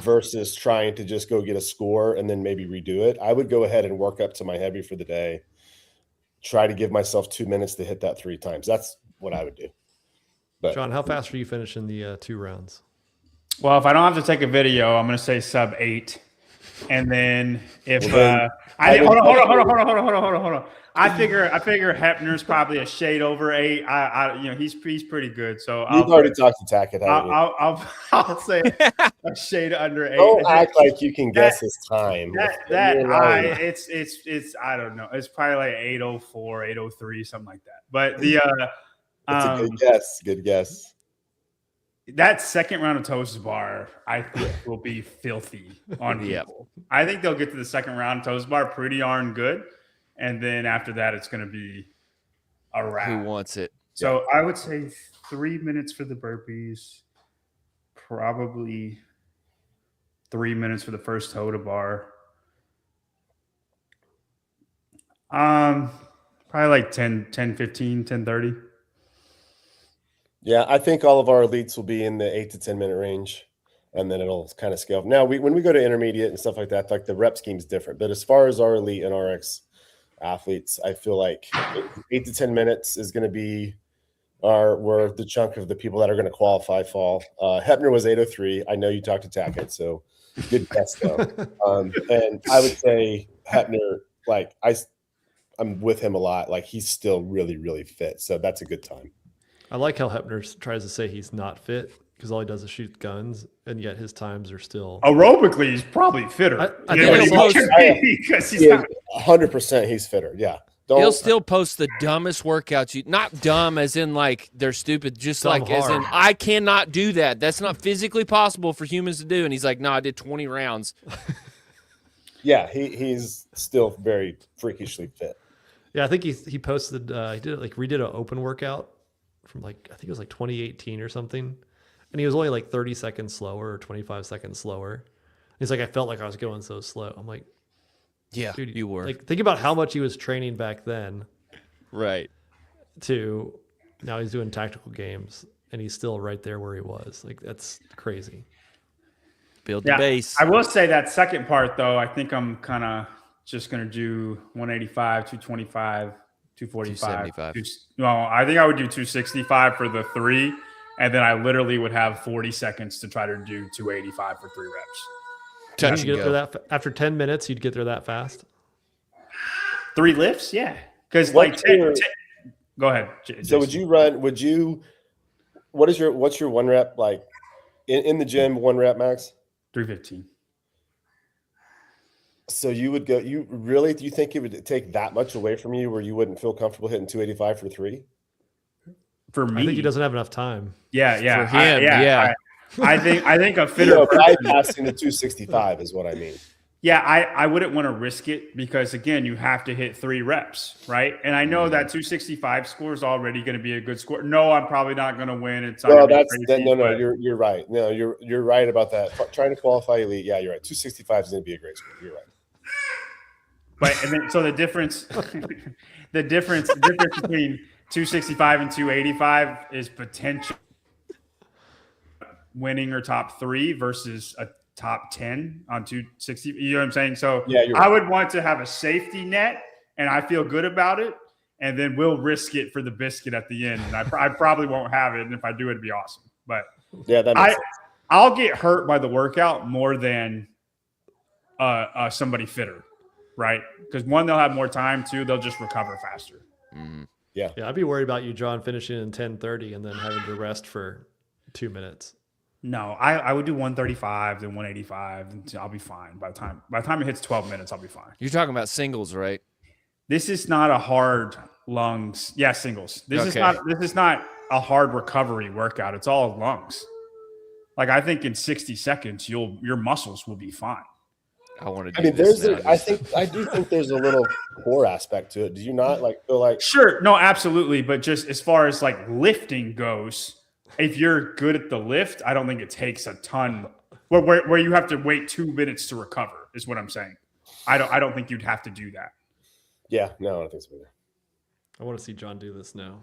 Speaker 5: Versus trying to just go get a score and then maybe redo it. I would go ahead and work up to my heavy for the day. Try to give myself 2 minutes to hit that 3 times. That's what I would do. But
Speaker 3: John, how fast were you finishing the 2 rounds?
Speaker 1: Well, if I don't have to take a video, I'm going to say sub 8. And then if
Speaker 5: Well, then
Speaker 1: hold on. I figure Hepner's probably a shade over 8. He's pretty good. So
Speaker 5: you've already talked to Tackett, haven't you?
Speaker 1: I'll say a shade under 8.
Speaker 5: Don't act like you can guess his time.
Speaker 1: It's I don't know. It's probably like 804, 803, something like that. But
Speaker 5: It's a good guess. Good guess.
Speaker 1: that second round of toast bar, I think, will be filthy on people. I think they'll get to the second round toast bar pretty darn good, and then after that, it's going to be a wrap.
Speaker 4: Who wants it?
Speaker 1: So I would say 3 minutes for the burpees, probably 3 minutes for the first toe to bar. Probably like 10, 15, 10:30.
Speaker 5: Yeah, I think all of our elites will be in the 8 to 10 minute range, and then it'll kind of scale. Now, when we go to intermediate and stuff like that, like the rep scheme is different. But as far as our elite and RX athletes, I feel like 8 to 10 minutes is going to be where the chunk of the people that are going to qualify fall. Hepner was 8:03. I know you talked to Tackett, so good guess though. And I would say Hepner, like I'm with him a lot. Like he's still really, really fit, so that's a good time.
Speaker 3: I like how Hepner tries to say he's not fit because all he does is shoot guns, and yet his times are still
Speaker 1: Aerobically, he's probably fitter.
Speaker 3: I think
Speaker 1: Because he's not
Speaker 5: 100%. He's fitter. Yeah.
Speaker 4: He'll still post the dumbest workouts. Not dumb as in like they're stupid, just
Speaker 3: Dumb
Speaker 4: like as in
Speaker 3: hard.
Speaker 4: I cannot do that. That's not physically possible for humans to do. And he's like, no, I did 20 rounds.
Speaker 5: Yeah, he's still very freakishly fit.
Speaker 3: Yeah, I think he posted he did it, like redid an open workout from like I think it was like 2018 or something, and he was only like 30 seconds slower or 25 seconds slower. He's like, I felt like I was going so slow. I'm like,
Speaker 4: Yeah,
Speaker 3: dude,
Speaker 4: you were.
Speaker 3: like think about how much he was training back then
Speaker 4: Right.
Speaker 3: to now he's doing tactical games and he's still right there where he was. Like that's crazy.
Speaker 4: Build the base.
Speaker 1: I will say that second part, though, I think I'm kind of just going to do 185, 225, 245.
Speaker 4: 275.
Speaker 1: Well, I think I would do 265 for the 3, and then I literally would have 40 seconds to try to do 285 for 3 reps.
Speaker 4: Touch
Speaker 3: You'd
Speaker 4: and
Speaker 3: get there
Speaker 4: go.
Speaker 3: that after 10 minutes, you'd get there that fast.
Speaker 1: 3 lifts? Yeah. Because
Speaker 5: What's
Speaker 1: like 10,
Speaker 5: your-
Speaker 1: go ahead.
Speaker 5: So what's your one rep like in the gym, 1 rep max?
Speaker 1: 315.
Speaker 5: So do you think it would take that much away from you where you wouldn't feel comfortable hitting 285 for 3?
Speaker 1: For me,
Speaker 3: I think he doesn't have enough time.
Speaker 1: Yeah,
Speaker 4: For him, yeah.
Speaker 1: I think a fitter person,
Speaker 5: bypassing the 265 is what I mean.
Speaker 1: yeah, I wouldn't want to risk it because again, you have to hit 3 reps, right? And I know that 265 score is already going to be a good score. No, I'm probably not going to win. It's not
Speaker 5: Well,
Speaker 1: gonna be
Speaker 5: that's
Speaker 1: crazy,
Speaker 5: no,
Speaker 1: but-
Speaker 5: you're right. No, you're right about that. Trying to qualify elite, yeah, you're right. 265 is going to be a great score. You're right.
Speaker 1: But and then, so the difference, the difference between 265 and 285 is potential winning or top 3 versus a top 10 on 260. You know what I'm saying? So
Speaker 5: Yeah, you're
Speaker 1: I
Speaker 5: right.
Speaker 1: would want to have a safety net, and I feel good about it. And then we'll risk it for the biscuit at the end. And I probably won't have it. And if I do, it'd be awesome. But
Speaker 5: Yeah, that makes sense.
Speaker 1: I'll get hurt by the workout more than somebody fitter, right? Because one, they'll have more time. 2, they'll just recover faster.
Speaker 3: Yeah, I'd be worried about you, John, finishing in 10:30 and then having to rest for 2 minutes.
Speaker 1: No, I would do 135, then 185, and I'll be fine. By the time it hits 12 minutes, I'll be fine.
Speaker 4: You're talking about singles, right?
Speaker 1: This is not a hard lungs. Yeah, singles. This is
Speaker 4: Okay.
Speaker 1: not a hard recovery workout. It's all lungs. Like I think in 60 seconds, your muscles will be fine.
Speaker 4: I want to do
Speaker 5: I mean,
Speaker 4: this
Speaker 5: there's
Speaker 4: now.
Speaker 5: I do think there's a little core aspect to it. Do you not feel like?
Speaker 1: Sure, no, absolutely. But just as far as like lifting goes, if you're good at the lift, I don't think it takes a ton. Where you have to wait 2 minutes to recover is what I'm saying. I don't think you'd have to do that.
Speaker 5: Yeah, no, I don't think so either.
Speaker 3: I want to see John do this now.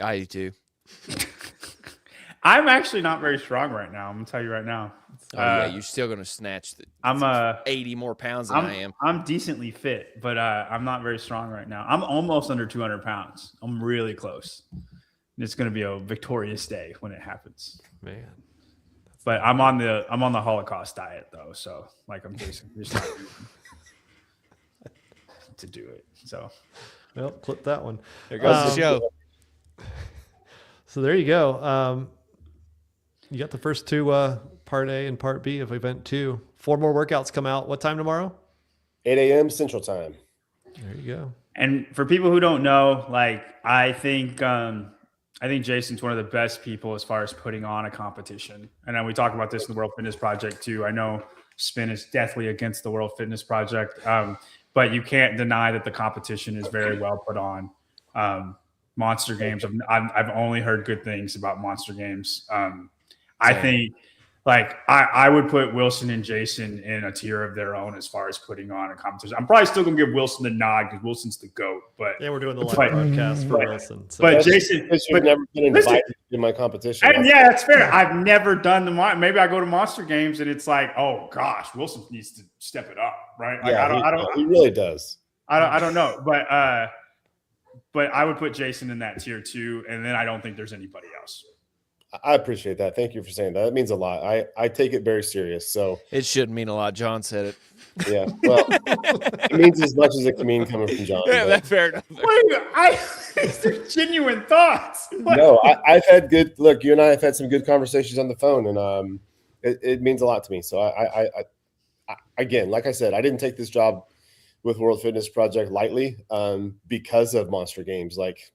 Speaker 4: I do too.
Speaker 1: I'm actually not very strong right now. I'm gonna tell you right now.
Speaker 4: Oh yeah, you're still gonna snatch
Speaker 1: I'm
Speaker 4: 80 more pounds than I am.
Speaker 1: I'm decently fit, but I'm not very strong right now. I'm almost under 200 pounds. I'm really close. And it's gonna be a victorious day when it happens.
Speaker 3: Man.
Speaker 1: But I'm on the Holocaust diet though, so like I'm just not to do it. So
Speaker 3: Well, clip that one.
Speaker 4: There goes the show.
Speaker 3: So there you go. You got the first 2 part A and part B of event 2. 4 more workouts come out. What time tomorrow?
Speaker 5: 8 a.m. Central Time.
Speaker 3: There you go.
Speaker 1: and for people who don't know, like I think Jason's one of the best people as far as putting on a competition. And then we talk about this in the World Fitness Project too. I know Spin is definitely against the World Fitness Project, but you can't deny that the competition is very well put on. Monster Games, I've only heard good things about Monster Games. I think like I would put Wilson and Jason in a tier of their own as far as putting on a competition. I'm probably still gonna give Wilson the nod because Wilson's the GOAT. But
Speaker 3: Yeah, we're doing the live broadcast for Wilson. So.
Speaker 1: but Jason,
Speaker 5: Because you've never been invited in my competition.
Speaker 1: and yeah, that's fair. I've never done maybe I go to Monster Games and it's like, oh gosh, Wilson needs to step it up, right? Like,
Speaker 5: Yeah, he really does.
Speaker 1: I don't know, but I would put Jason in that tier too, and then I don't think there's anybody else.
Speaker 5: I appreciate that. Thank you for saying that. That means a lot. I take it very serious. So
Speaker 4: It shouldn't mean a lot. John said it.
Speaker 5: yeah, well, it means as much as it can mean coming from John.
Speaker 4: Yeah,
Speaker 5: but-
Speaker 4: that's fair enough.
Speaker 1: They're genuine thoughts.
Speaker 5: No, I've had good look. You and I have had some good conversations on the phone, and it means a lot to me. So I again, like I said, I didn't take this job with World Fitness Project lightly because of Monster Games. Like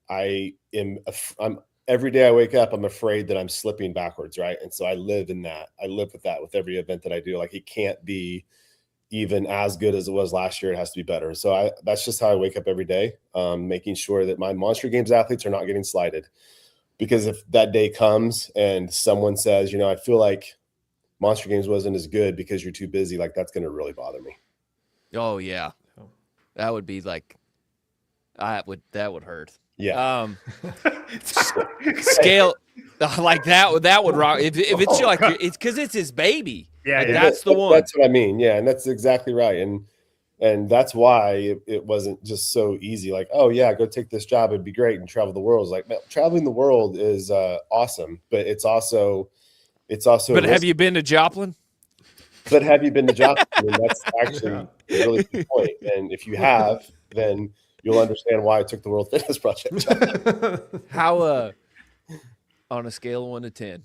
Speaker 5: I'm every day I wake up, I'm afraid that I'm slipping backwards, right? And so I live in that. I live with that with every event that I do. Like it can't be even as good as it was last year. It has to be better. So that's just how I wake up every day, making sure that my Monster Games athletes are not getting slighted. Because if that day comes and someone says, I feel like Monster Games wasn't as good because you're too busy, like that's going to really bother me.
Speaker 4: Oh yeah, that would be like, that would hurt.
Speaker 5: Yeah.
Speaker 4: Scale like that would rock. If it's like it's because it's his baby.
Speaker 1: Yeah,
Speaker 4: Like,
Speaker 1: yeah.
Speaker 4: that's the one.
Speaker 5: That's what I mean. Yeah, and that's exactly right. And that's why it wasn't just so easy. Like, oh yeah, go take this job. It'd be great and travel the world. It's like, man, traveling the world is awesome, but it's also.
Speaker 4: But have you been to Joplin?
Speaker 5: But have you been to Joplin? I mean, that's actually a really good point. And if you have, then you'll understand why I took the World Fitness Project job.
Speaker 4: How on a scale of 1 to 10,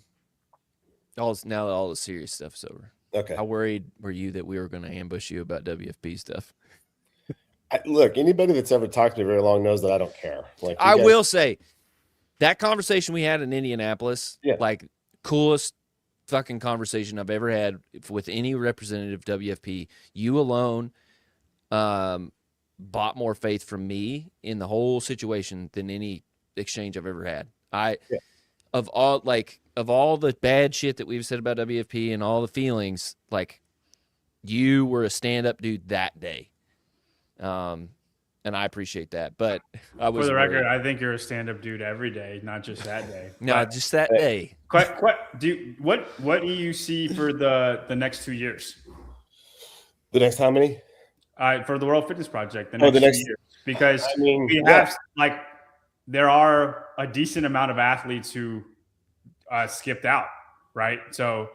Speaker 4: now that all the serious stuff's over,
Speaker 5: Okay.
Speaker 4: how worried were you that we were going to ambush you about WFP stuff?
Speaker 5: Look, anybody that's ever talked to me very long knows that I don't care. Like,
Speaker 4: I will say, that conversation we had in Indianapolis,
Speaker 5: Yeah.
Speaker 4: like coolest fucking conversation I've ever had with any representative of WFP. You alone bought more faith from me in the whole situation than any exchange I've ever had.
Speaker 5: Yeah.
Speaker 4: Of all the bad shit that we've said about WFP and all the feelings, like you were a stand-up dude that day. And I appreciate that. But I was
Speaker 1: For the
Speaker 4: worried.
Speaker 1: record, I think you're a stand-up dude every day, not just that day.
Speaker 4: No,
Speaker 1: But
Speaker 4: just that day.
Speaker 1: what do you see for the next 2 years?
Speaker 5: The next how many?
Speaker 1: For the World Fitness Project, the
Speaker 5: Oh,
Speaker 1: next,
Speaker 5: the next
Speaker 1: 2 years, because
Speaker 5: I mean,
Speaker 1: we have like there are a decent amount of athletes who skipped out, right? So,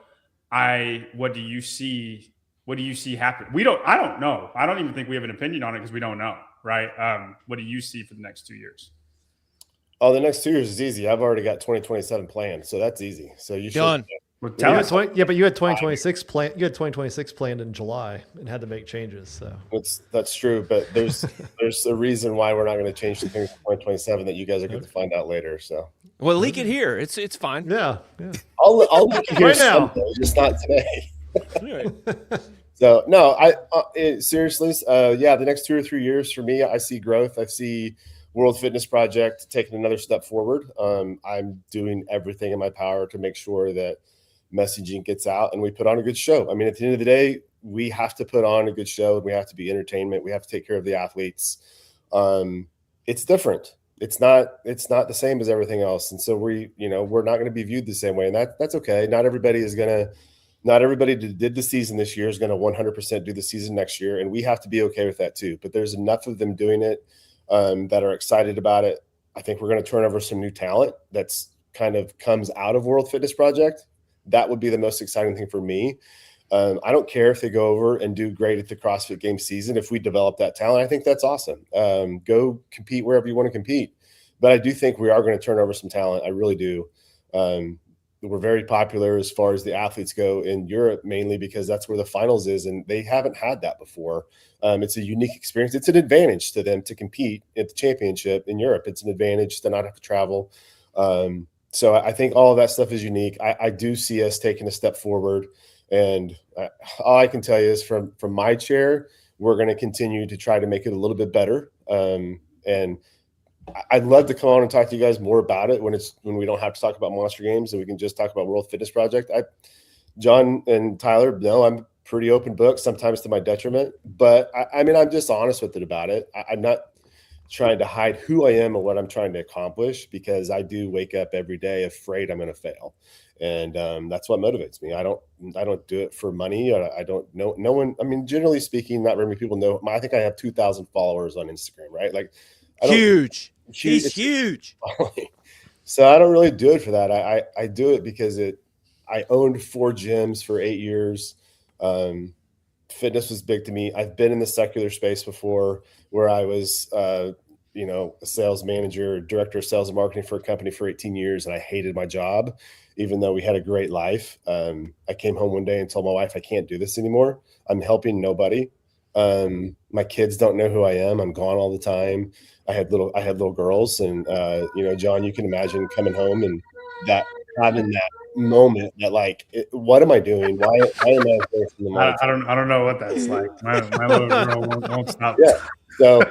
Speaker 1: what do you see? What do you see happen? I don't know. I don't even think we have an opinion on it because we don't know, right? What do you see for the next 2 years?
Speaker 5: Oh, the next 2 years is easy. I've already got 2027 planned, so that's easy. So you
Speaker 4: Done.
Speaker 1: Well,
Speaker 3: You
Speaker 1: tell
Speaker 3: had
Speaker 1: us.
Speaker 3: but you had 2026 planned. You had 2026 planned in July and had to make changes. So
Speaker 5: that's true, but there's a reason why we're not going to change the things for 2027 that you guys are going to find out later. So
Speaker 4: Well, leak it here. It's fine.
Speaker 3: yeah.
Speaker 5: I'll look here
Speaker 3: Right now.
Speaker 5: someday, just not today.
Speaker 4: Right.
Speaker 5: So no, seriously, yeah, the next 2 or 3 years for me, I see growth. I see World Fitness Project taking another step forward. I'm doing everything in my power to make sure that messaging gets out and we put on a good show. I mean, at the end of the day, we have to put on a good show and we have to be entertainment. We have to take care of the athletes. It's different. It's not the same as everything else. And so we're not going to be viewed the same way. And that's okay. Not everybody that did the season this year is going to 100% do the season next year. And we have to be okay with that too. But there's enough of them doing it that are excited about it. I think we're going to turn over some new talent that's kind of comes out of World Fitness Project. That would be the most exciting thing for me. I don't care if they go over and do great at the CrossFit Games season. If we develop that talent, I think that's awesome. Go compete wherever you want to compete. But I do think we are going to turn over some talent. I really do. We're very popular as far as the athletes go in Europe, mainly because that's where the finals is, and they haven't had that before. It's a unique experience. It's an advantage to them to compete at the championship in Europe. It's an advantage to not have to travel. So I think all of that stuff is unique. I do see us taking a step forward, and all I can tell you is from my chair, we're going to continue to try to make it a little bit better. And I'd love to come on and talk to you guys more about it when we don't have to talk about Monster Games and we can just talk about World Fitness Project. John and Tyler, no, I'm pretty open book, sometimes to my detriment, but I mean, I'm just honest with it about it. I'm not trying to hide who I am and what I'm trying to accomplish, because I do wake up every day afraid I'm going to fail. And that's what motivates me. I don't do it for money. I don't know. No one, I mean, generally speaking, not very many people know. I think I have 2,000 followers on Instagram, right? Like,
Speaker 4: Huge. He's huge.
Speaker 5: So I don't really do it for that. I do it because I owned 4 gyms for 8 years. Fitness was big to me. I've been in the secular space before, where I was, a sales manager, director of sales and marketing for a company for 18 years. And I hated my job, even though we had a great life. I came home one day and told my wife, I can't do this anymore. I'm helping nobody. My kids don't know who I am. I'm gone all the time. I had little girls, and John, you can imagine coming home and having that moment that, like, what am I doing? Why am I away from the mic?
Speaker 1: I don't know what that's like. My little girl won't stop.
Speaker 5: Yeah. So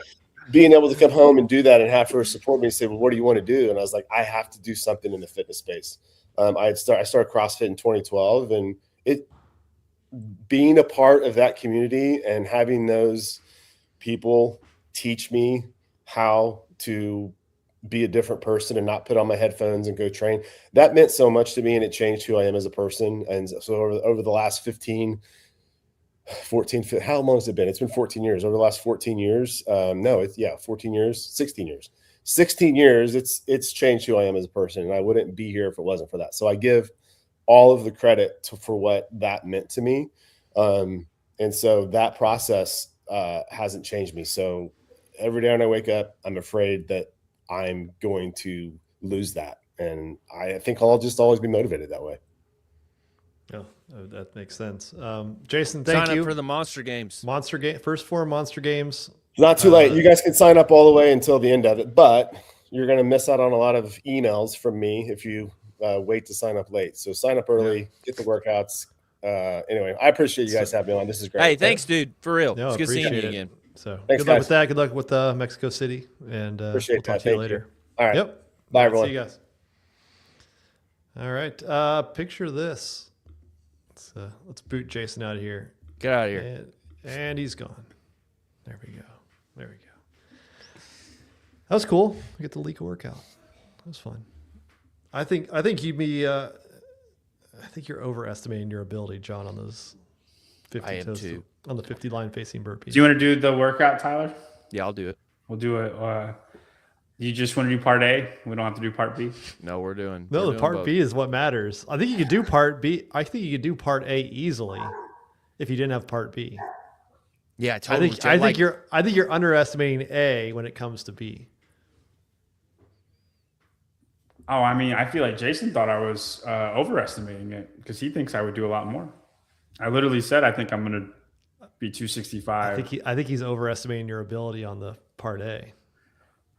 Speaker 5: being able to come home and do that and have her support me and say, well, what do you want to do? And I was like, I have to do something in the fitness space. I started CrossFit in 2012, and being a part of that community and having those people teach me how to be a different person and not put on my headphones and go train, that meant so much to me, and it changed who I am as a person. And so over the last 14, how long has it been? It's been 14 years. Over the last 14 years, 14 years, 16 years. 16 years, it's changed who I am as a person, and I wouldn't be here if it wasn't for that. So I give all of the credit for what that meant to me. And so that process hasn't changed me. So every day when I wake up, I'm afraid that I'm going to lose that. And I think I'll just always be motivated that way.
Speaker 3: Yeah, that makes sense. Jason, thank
Speaker 4: Sign
Speaker 3: you.
Speaker 4: up for the Monster Games.
Speaker 3: First 4 Monster Games.
Speaker 5: It's not too late. You guys can sign up all the way until the end of it, but you're going to miss out on a lot of emails from me if you wait to sign up late. So sign up early, get the workouts. Anyway, I appreciate you guys having me on. This is great.
Speaker 4: Hey, thanks, dude. For real.
Speaker 3: No,
Speaker 4: It's good seeing you
Speaker 3: appreciate it.
Speaker 4: again.
Speaker 3: So
Speaker 5: Thanks,
Speaker 3: good luck
Speaker 5: guys.
Speaker 3: with that. Good luck with Mexico City, and we'll
Speaker 5: Appreciate
Speaker 3: talk
Speaker 5: that.
Speaker 3: to you
Speaker 5: Thank
Speaker 3: later.
Speaker 5: All right.
Speaker 3: Yep.
Speaker 5: Bye,
Speaker 3: All right,
Speaker 5: everyone.
Speaker 3: See you guys. All right. Picture this. Let's boot Jason out of here.
Speaker 4: Get out of here.
Speaker 3: And he's gone. There we go. There we go. That was cool. I get to leak a workout. That was fun. I think you'd be. I think you're overestimating your ability, John, on those 50
Speaker 4: I am
Speaker 3: toes
Speaker 4: too.
Speaker 3: on the 50 line facing burpees.
Speaker 1: Do you want to do the workout, Tyler?
Speaker 4: Yeah, I'll do it.
Speaker 1: We'll do it. You just want to do part A? We don't have to do part B?
Speaker 4: No, we're
Speaker 3: No,
Speaker 4: doing
Speaker 3: the part
Speaker 4: both.
Speaker 3: B is what matters. I think you could do part B. I think you could do part A easily if you didn't have part B.
Speaker 4: Yeah, totally.
Speaker 3: I think you're underestimating A when it comes to B.
Speaker 1: Oh, I mean, I feel like Jason thought I was overestimating it because he thinks I would do a lot more. I literally said I think I'm going to be 265.
Speaker 3: I think he's overestimating your ability on the part A.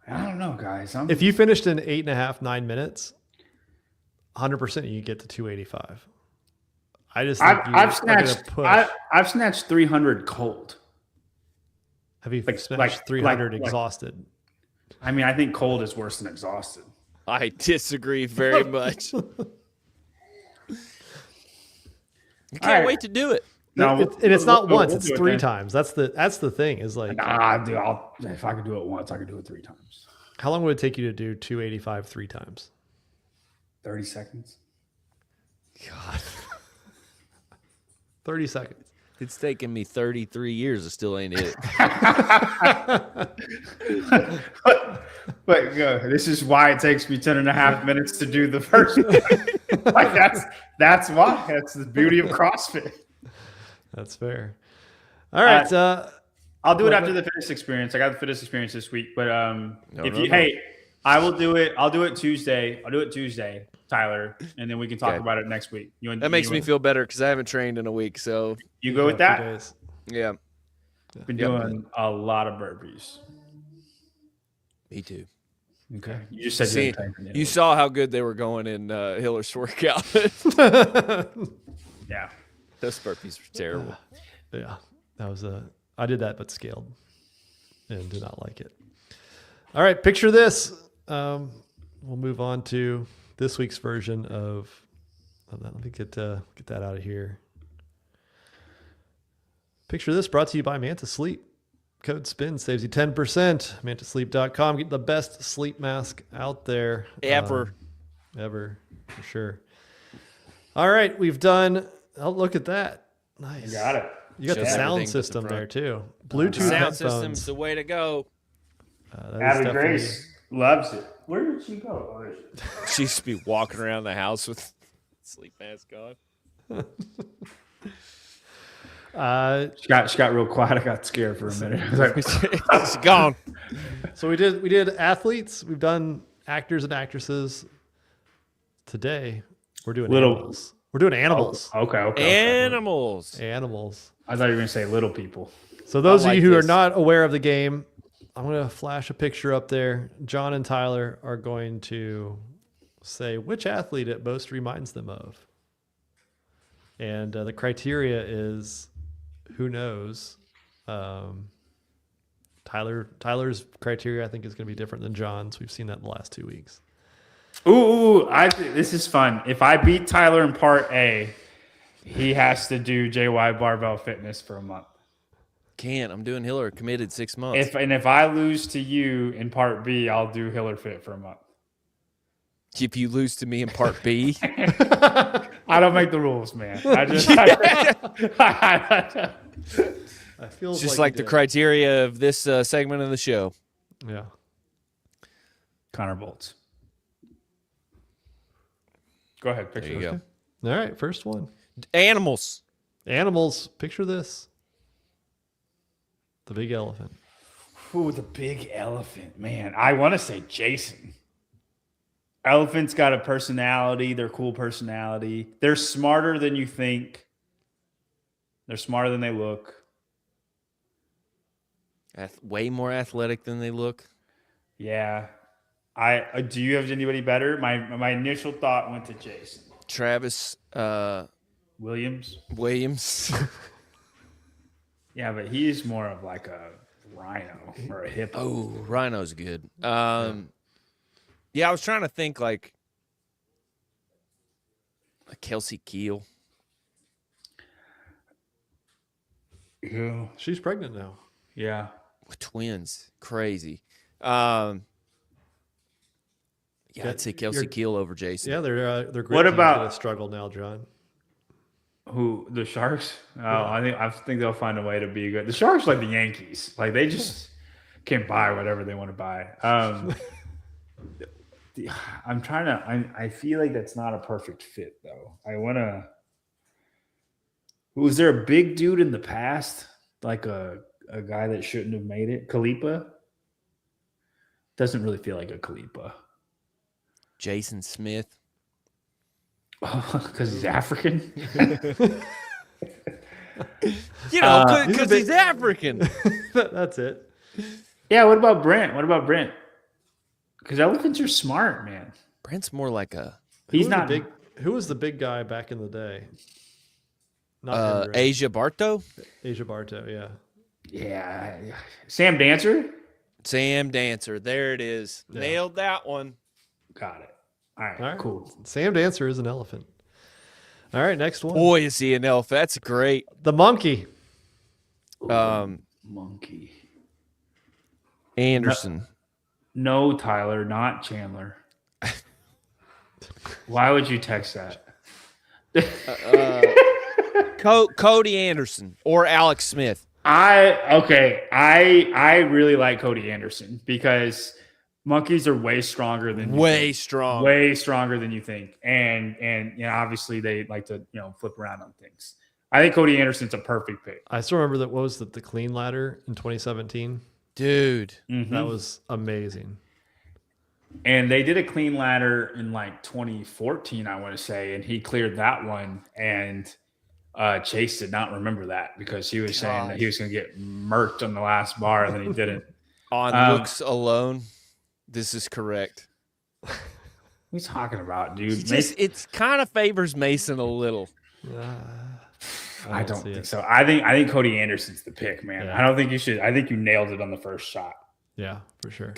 Speaker 1: I don't know, guys.
Speaker 3: If you finished in 8.5, 9 minutes, 100% you get to 285. I just think
Speaker 1: I've snatched 300 cold.
Speaker 3: Have you snatched 300 exhausted?
Speaker 1: I mean, I think cold is worse than exhausted.
Speaker 4: I disagree very much. I can't wait to do it.
Speaker 1: No,
Speaker 3: it's not once;
Speaker 1: we'll
Speaker 3: it's
Speaker 1: do it
Speaker 3: 3
Speaker 1: then.
Speaker 3: times. That's the thing. Is like,
Speaker 1: Nah, dude. If I could do it once, I could do it 3 times.
Speaker 3: how long would it take you to do 285 3 times?
Speaker 1: 30 seconds.
Speaker 3: God, 30 seconds.
Speaker 4: It's taken me 33 years. I still ain't it.
Speaker 1: But this is why it takes me 10.5 minutes to do the first one. Like that's why. That's the beauty of CrossFit.
Speaker 3: That's fair. All right.
Speaker 1: I'll do it after the fitness experience. I got the fitness experience this week, but hey, I will do it. I'll do it Tuesday. I'll do it Tuesday, Tyler, and then we can talk about it next week.
Speaker 4: That makes me feel better because I haven't trained in a week. So
Speaker 1: you go with that.
Speaker 4: Yeah.
Speaker 1: Been doing a lot of burpees.
Speaker 4: Me too.
Speaker 1: Okay. You just said
Speaker 4: you saw how good they were going in Hiller's workout.
Speaker 1: Yeah.
Speaker 4: Those burpees were terrible.
Speaker 3: Yeah. That was I did that, but scaled and did not like it. All right. Picture this. We'll move on to this week's version of that. Let me get that out of here. Picture this brought to you by Manta Sleep. Code SPIN saves you 10%. MantaSleep.com. Get the best sleep mask out there.
Speaker 4: Ever,
Speaker 3: for sure. All right. We've done. Oh, look at that. Nice.
Speaker 1: You got it.
Speaker 3: You got the sound system there too. Bluetooth
Speaker 4: sound
Speaker 3: headphones.
Speaker 4: system's the way to go.
Speaker 1: Abby Grace loves it. Where did she go?
Speaker 4: She used to be walking around the house with sleep mask on.
Speaker 1: She got real quiet. I got scared for a minute.
Speaker 4: She's gone.
Speaker 3: So we did athletes. We've done actors and actresses. Today we're doing animals. We're doing animals.
Speaker 1: Okay.
Speaker 4: Animals.
Speaker 1: I thought you were going to say little people.
Speaker 3: So those of you who are not aware of the game, I'm going to flash a picture up there. John and Tyler are going to say which athlete it most reminds them of. And the criteria is who knows. Tyler's criteria, I think, is going to be different than John's. We've seen that in the last 2 weeks.
Speaker 1: Ooh, this is fun. If I beat Tyler in part A, he has to do JY Barbell Fitness for a month.
Speaker 4: Can't. I'm doing Hiller committed 6 months.
Speaker 1: If I lose to you in part B, I'll do Hiller Fit for a month.
Speaker 4: If you lose to me in part B,
Speaker 1: I don't make the rules, man. I just
Speaker 3: I feel
Speaker 4: just like the criteria of this segment of the show.
Speaker 3: Yeah.
Speaker 1: Connor Bolts. Go ahead.
Speaker 4: There you go.
Speaker 3: All right. First one.
Speaker 4: Animals.
Speaker 3: Picture this. The big elephant.
Speaker 1: Ooh, the big elephant. Man, I want to say Jason. Elephants got a personality. They're cool personality. They're smarter than you think. They're smarter than they look.
Speaker 4: Way more athletic than they look.
Speaker 1: Yeah. Do you have anybody better? My initial thought went to Jason
Speaker 4: Travis
Speaker 1: Williams.
Speaker 4: Williams.
Speaker 1: Yeah, but he's more of like a rhino or a hippo.
Speaker 4: Oh, Rhino's good. Yeah, I was trying to think like a Kelsey Keel.
Speaker 1: Yeah.
Speaker 3: She's pregnant now.
Speaker 1: Yeah.
Speaker 4: With twins. Crazy. Yeah, I'd say Kelsey Keel over Jason.
Speaker 3: Yeah, they're great.
Speaker 1: What about-
Speaker 3: a struggle now, John?
Speaker 1: Who, the Sharks? Oh, I think they'll find a way to be good. The Sharks like the Yankees. Like they just can buy whatever they want to buy. I'm trying to. I feel like that's not a perfect fit though. I want to. Was there a big dude in the past, like a guy that shouldn't have made it? Kalipa doesn't really feel like a Kalipa.
Speaker 4: Jason Smith.
Speaker 1: Because he's African.
Speaker 4: You know, because he's African.
Speaker 3: That's it.
Speaker 1: Yeah. What about Brent? Because elephants are smart, man.
Speaker 4: Brent's more like a.
Speaker 1: He's not
Speaker 3: big. Who was the big guy back in the day? Not Henry.
Speaker 4: Asia Barto.
Speaker 3: Asia Barto. Yeah.
Speaker 1: Yeah. Sam Dancer.
Speaker 4: Sam Dancer. There it is.
Speaker 3: Yeah.
Speaker 4: Nailed that one.
Speaker 1: Got it. All right. Cool.
Speaker 3: Sam Dancer is an elephant. All right, next one.
Speaker 4: Boy, is he an elf. That's great.
Speaker 3: The monkey.
Speaker 1: Monkey.
Speaker 4: Anderson.
Speaker 1: No, Tyler, not Chandler. Why would you text that?
Speaker 4: Cody Anderson or Alex Smith.
Speaker 1: I really like Cody Anderson because monkeys are way stronger than
Speaker 4: Way strong.
Speaker 1: way stronger than you think, and you know obviously they like to flip around on things. I think Cody Anderson's a perfect pick.
Speaker 3: I still remember that. What was the clean ladder in 2017?
Speaker 4: Dude.
Speaker 1: Mm-hmm.
Speaker 3: That was amazing.
Speaker 1: And they did a clean ladder in like 2014, I want to say, and he cleared that one. And Chase did not remember that because he was saying that he was going to get murked on the last bar, and then he didn't.
Speaker 4: On looks alone, this is correct.
Speaker 1: What are you talking about, dude?
Speaker 4: It kind of favors Mason a little.
Speaker 1: I don't think so. I think Cody Anderson's the pick, man.
Speaker 3: Yeah.
Speaker 1: I don't think you should. I think you nailed it on the first shot.
Speaker 3: Yeah, for sure.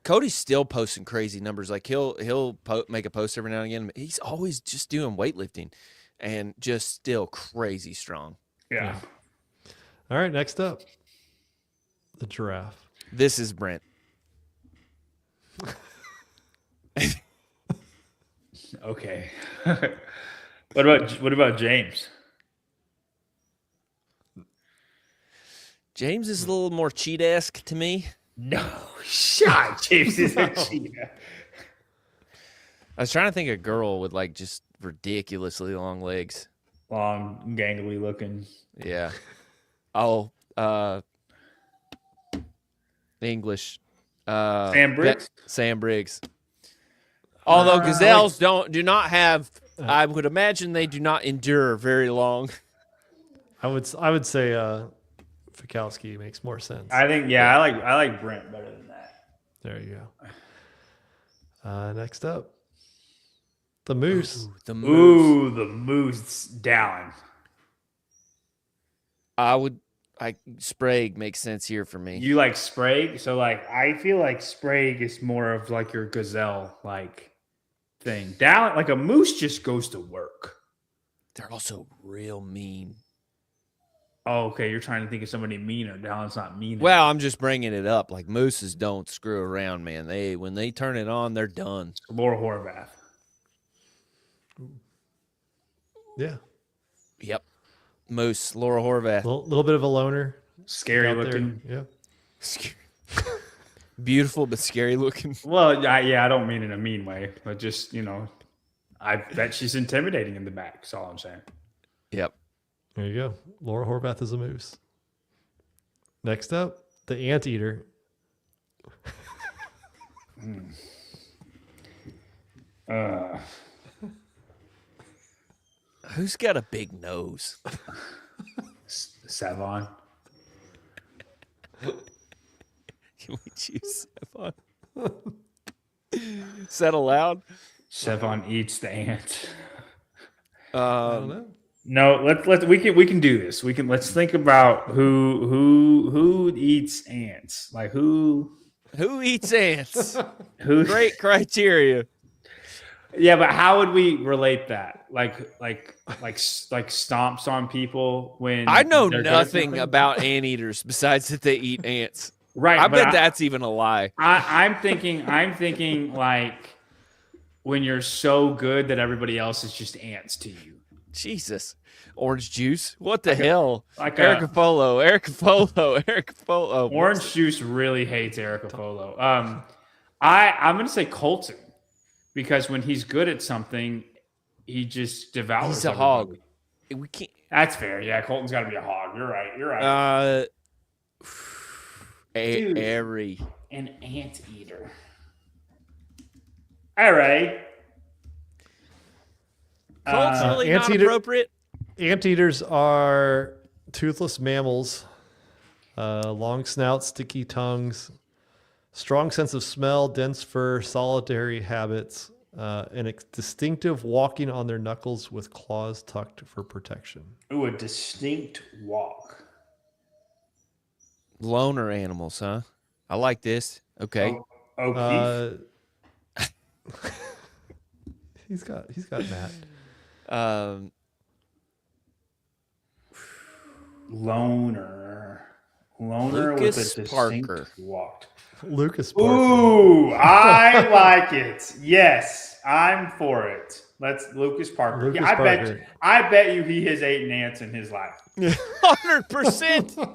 Speaker 4: Cody's still posting crazy numbers. Like he'll make a post every now and again. He's always just doing weightlifting and just still crazy strong.
Speaker 1: Yeah.
Speaker 3: All right, next up, the giraffe.
Speaker 4: This is Brent.
Speaker 1: Okay. What about James?
Speaker 4: James is a little more cheat-esque to me.
Speaker 1: No shot. James is a cheetah.
Speaker 4: I was trying to think of a girl with like just ridiculously long legs.
Speaker 1: Long, gangly looking.
Speaker 4: Yeah. Oh, English.
Speaker 1: Sam Briggs?
Speaker 4: Sam Briggs. Although gazelles do not have, I would imagine they do not endure very long.
Speaker 3: I would say Fikowski makes more sense.
Speaker 1: I think I like Brent better than that.
Speaker 3: There you go. Next up, the moose.
Speaker 4: The moose.
Speaker 1: Ooh, the moose down.
Speaker 4: Sprague makes sense here for me.
Speaker 1: You like Sprague? So like I feel like Sprague is more of like your gazelle like thing. Down like a moose just goes to work.
Speaker 4: They're also real mean.
Speaker 1: Oh, okay. You're trying to think of somebody meaner. Dallon's not mean.
Speaker 4: Well, I'm just bringing it up. Like mooses don't screw around, man. When they turn it on, they're done.
Speaker 1: Laura Horvath.
Speaker 3: Yeah.
Speaker 4: Yep. Moose, Laura Horvath.
Speaker 3: Little bit of a loner.
Speaker 1: Scary
Speaker 3: out
Speaker 1: looking.
Speaker 3: there. Yeah.
Speaker 4: Beautiful but scary looking.
Speaker 1: Well, I don't mean in a mean way, but just I bet she's intimidating in the back. That's all I'm saying.
Speaker 4: Yep.
Speaker 3: There you go. Laura Horvath is a moose. Next up, the anteater.
Speaker 4: Who's got a big nose?
Speaker 1: Savon.
Speaker 4: Can we choose Savon? Said aloud.
Speaker 1: Sevon eats the ant.
Speaker 3: I don't know.
Speaker 1: No, we can do this. Let's think about who eats ants. Like who
Speaker 4: eats ants?
Speaker 1: who
Speaker 4: Great criteria.
Speaker 1: Yeah, but how would we relate that? Like stomps on people when
Speaker 4: I know
Speaker 1: they're good at
Speaker 4: nothing
Speaker 1: something?
Speaker 4: about anteaters besides that they eat ants.
Speaker 1: Right.
Speaker 4: I
Speaker 1: but
Speaker 4: bet that's even a lie.
Speaker 1: I'm thinking like when you're so good that everybody else is just ants to you.
Speaker 4: Jesus. Orange juice? What the hell?
Speaker 1: Erica
Speaker 4: Folo.
Speaker 1: Orange juice really hates Erica Folo. I'm gonna say Colton because when he's good at something, he just devours.
Speaker 4: He's a
Speaker 1: everybody.
Speaker 4: hog. We can't.
Speaker 1: That's fair. Yeah, Colton's got to be a hog. You're right. Dude.
Speaker 4: Airy.
Speaker 1: An anteater. All right.
Speaker 4: Culturally not
Speaker 3: anteater-
Speaker 4: appropriate.
Speaker 3: Anteaters are toothless mammals, long snouts, sticky tongues, strong sense of smell, dense fur, solitary habits, and a distinctive walking on their knuckles with claws tucked for protection.
Speaker 1: Ooh, a distinct walk.
Speaker 4: Loner animals, huh? I like this. Okay.
Speaker 1: O'Keefe.
Speaker 3: He's got Matt.
Speaker 1: Loner with a
Speaker 4: Lucas
Speaker 1: distinct
Speaker 4: Parker.
Speaker 1: walk.
Speaker 3: Lucas Parker.
Speaker 1: Ooh, I like it. Yes, I'm for it. Let's Lucas Parker.
Speaker 3: Lucas
Speaker 1: Yeah,
Speaker 3: Parker.
Speaker 1: I bet you he has eaten ants in his life.
Speaker 4: 100%.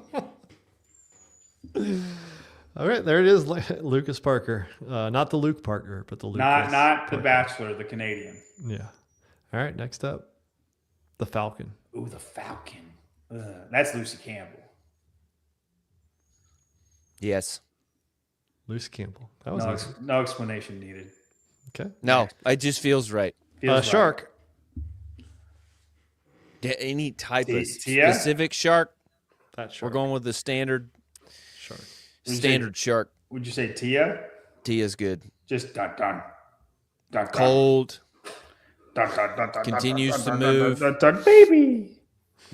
Speaker 3: All right, there it is, Lucas Parker. Not the Luke Parker, but the Lucas.
Speaker 1: Not the
Speaker 3: Parker.
Speaker 1: Bachelor, the Canadian.
Speaker 3: Yeah. All right, next up, the Falcon.
Speaker 1: Ooh, the Falcon. That's Lucy Campbell.
Speaker 4: Yes.
Speaker 3: Lucy Campbell. That was easy.
Speaker 1: No explanation needed.
Speaker 3: Okay.
Speaker 4: No, it just feels right.
Speaker 1: Feels right.
Speaker 3: Shark.
Speaker 4: Any type of
Speaker 1: Tia?
Speaker 4: specific shark.
Speaker 3: That shark.
Speaker 4: We're going with the standard
Speaker 3: Shark.
Speaker 4: shark.
Speaker 1: Would you say Tia?
Speaker 4: Tia's good.
Speaker 1: Just dun dun. Dun, dun.
Speaker 4: Cold.
Speaker 1: Dun, dun, dun, dun,
Speaker 4: Continues
Speaker 1: dun,
Speaker 4: to
Speaker 1: dun, dun,
Speaker 4: move.
Speaker 1: dun, dun, dun, baby.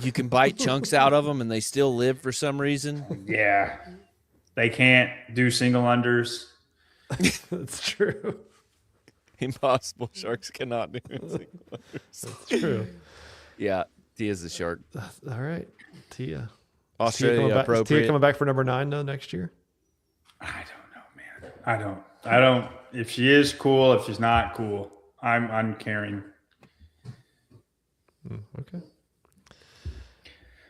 Speaker 4: You can bite chunks out of them and they still live for some reason.
Speaker 1: Yeah. They can't do single unders.
Speaker 3: That's true.
Speaker 4: Impossible. Sharks cannot do it.
Speaker 3: That's true.
Speaker 4: Yeah, Tia's the shark.
Speaker 3: All right, Tia.
Speaker 4: Australia
Speaker 3: Is Tia
Speaker 4: appropriate.
Speaker 3: coming back for number 9 though next year?
Speaker 1: I don't know, man. I don't. If she is cool, if she's not cool, I'm caring.
Speaker 3: Okay.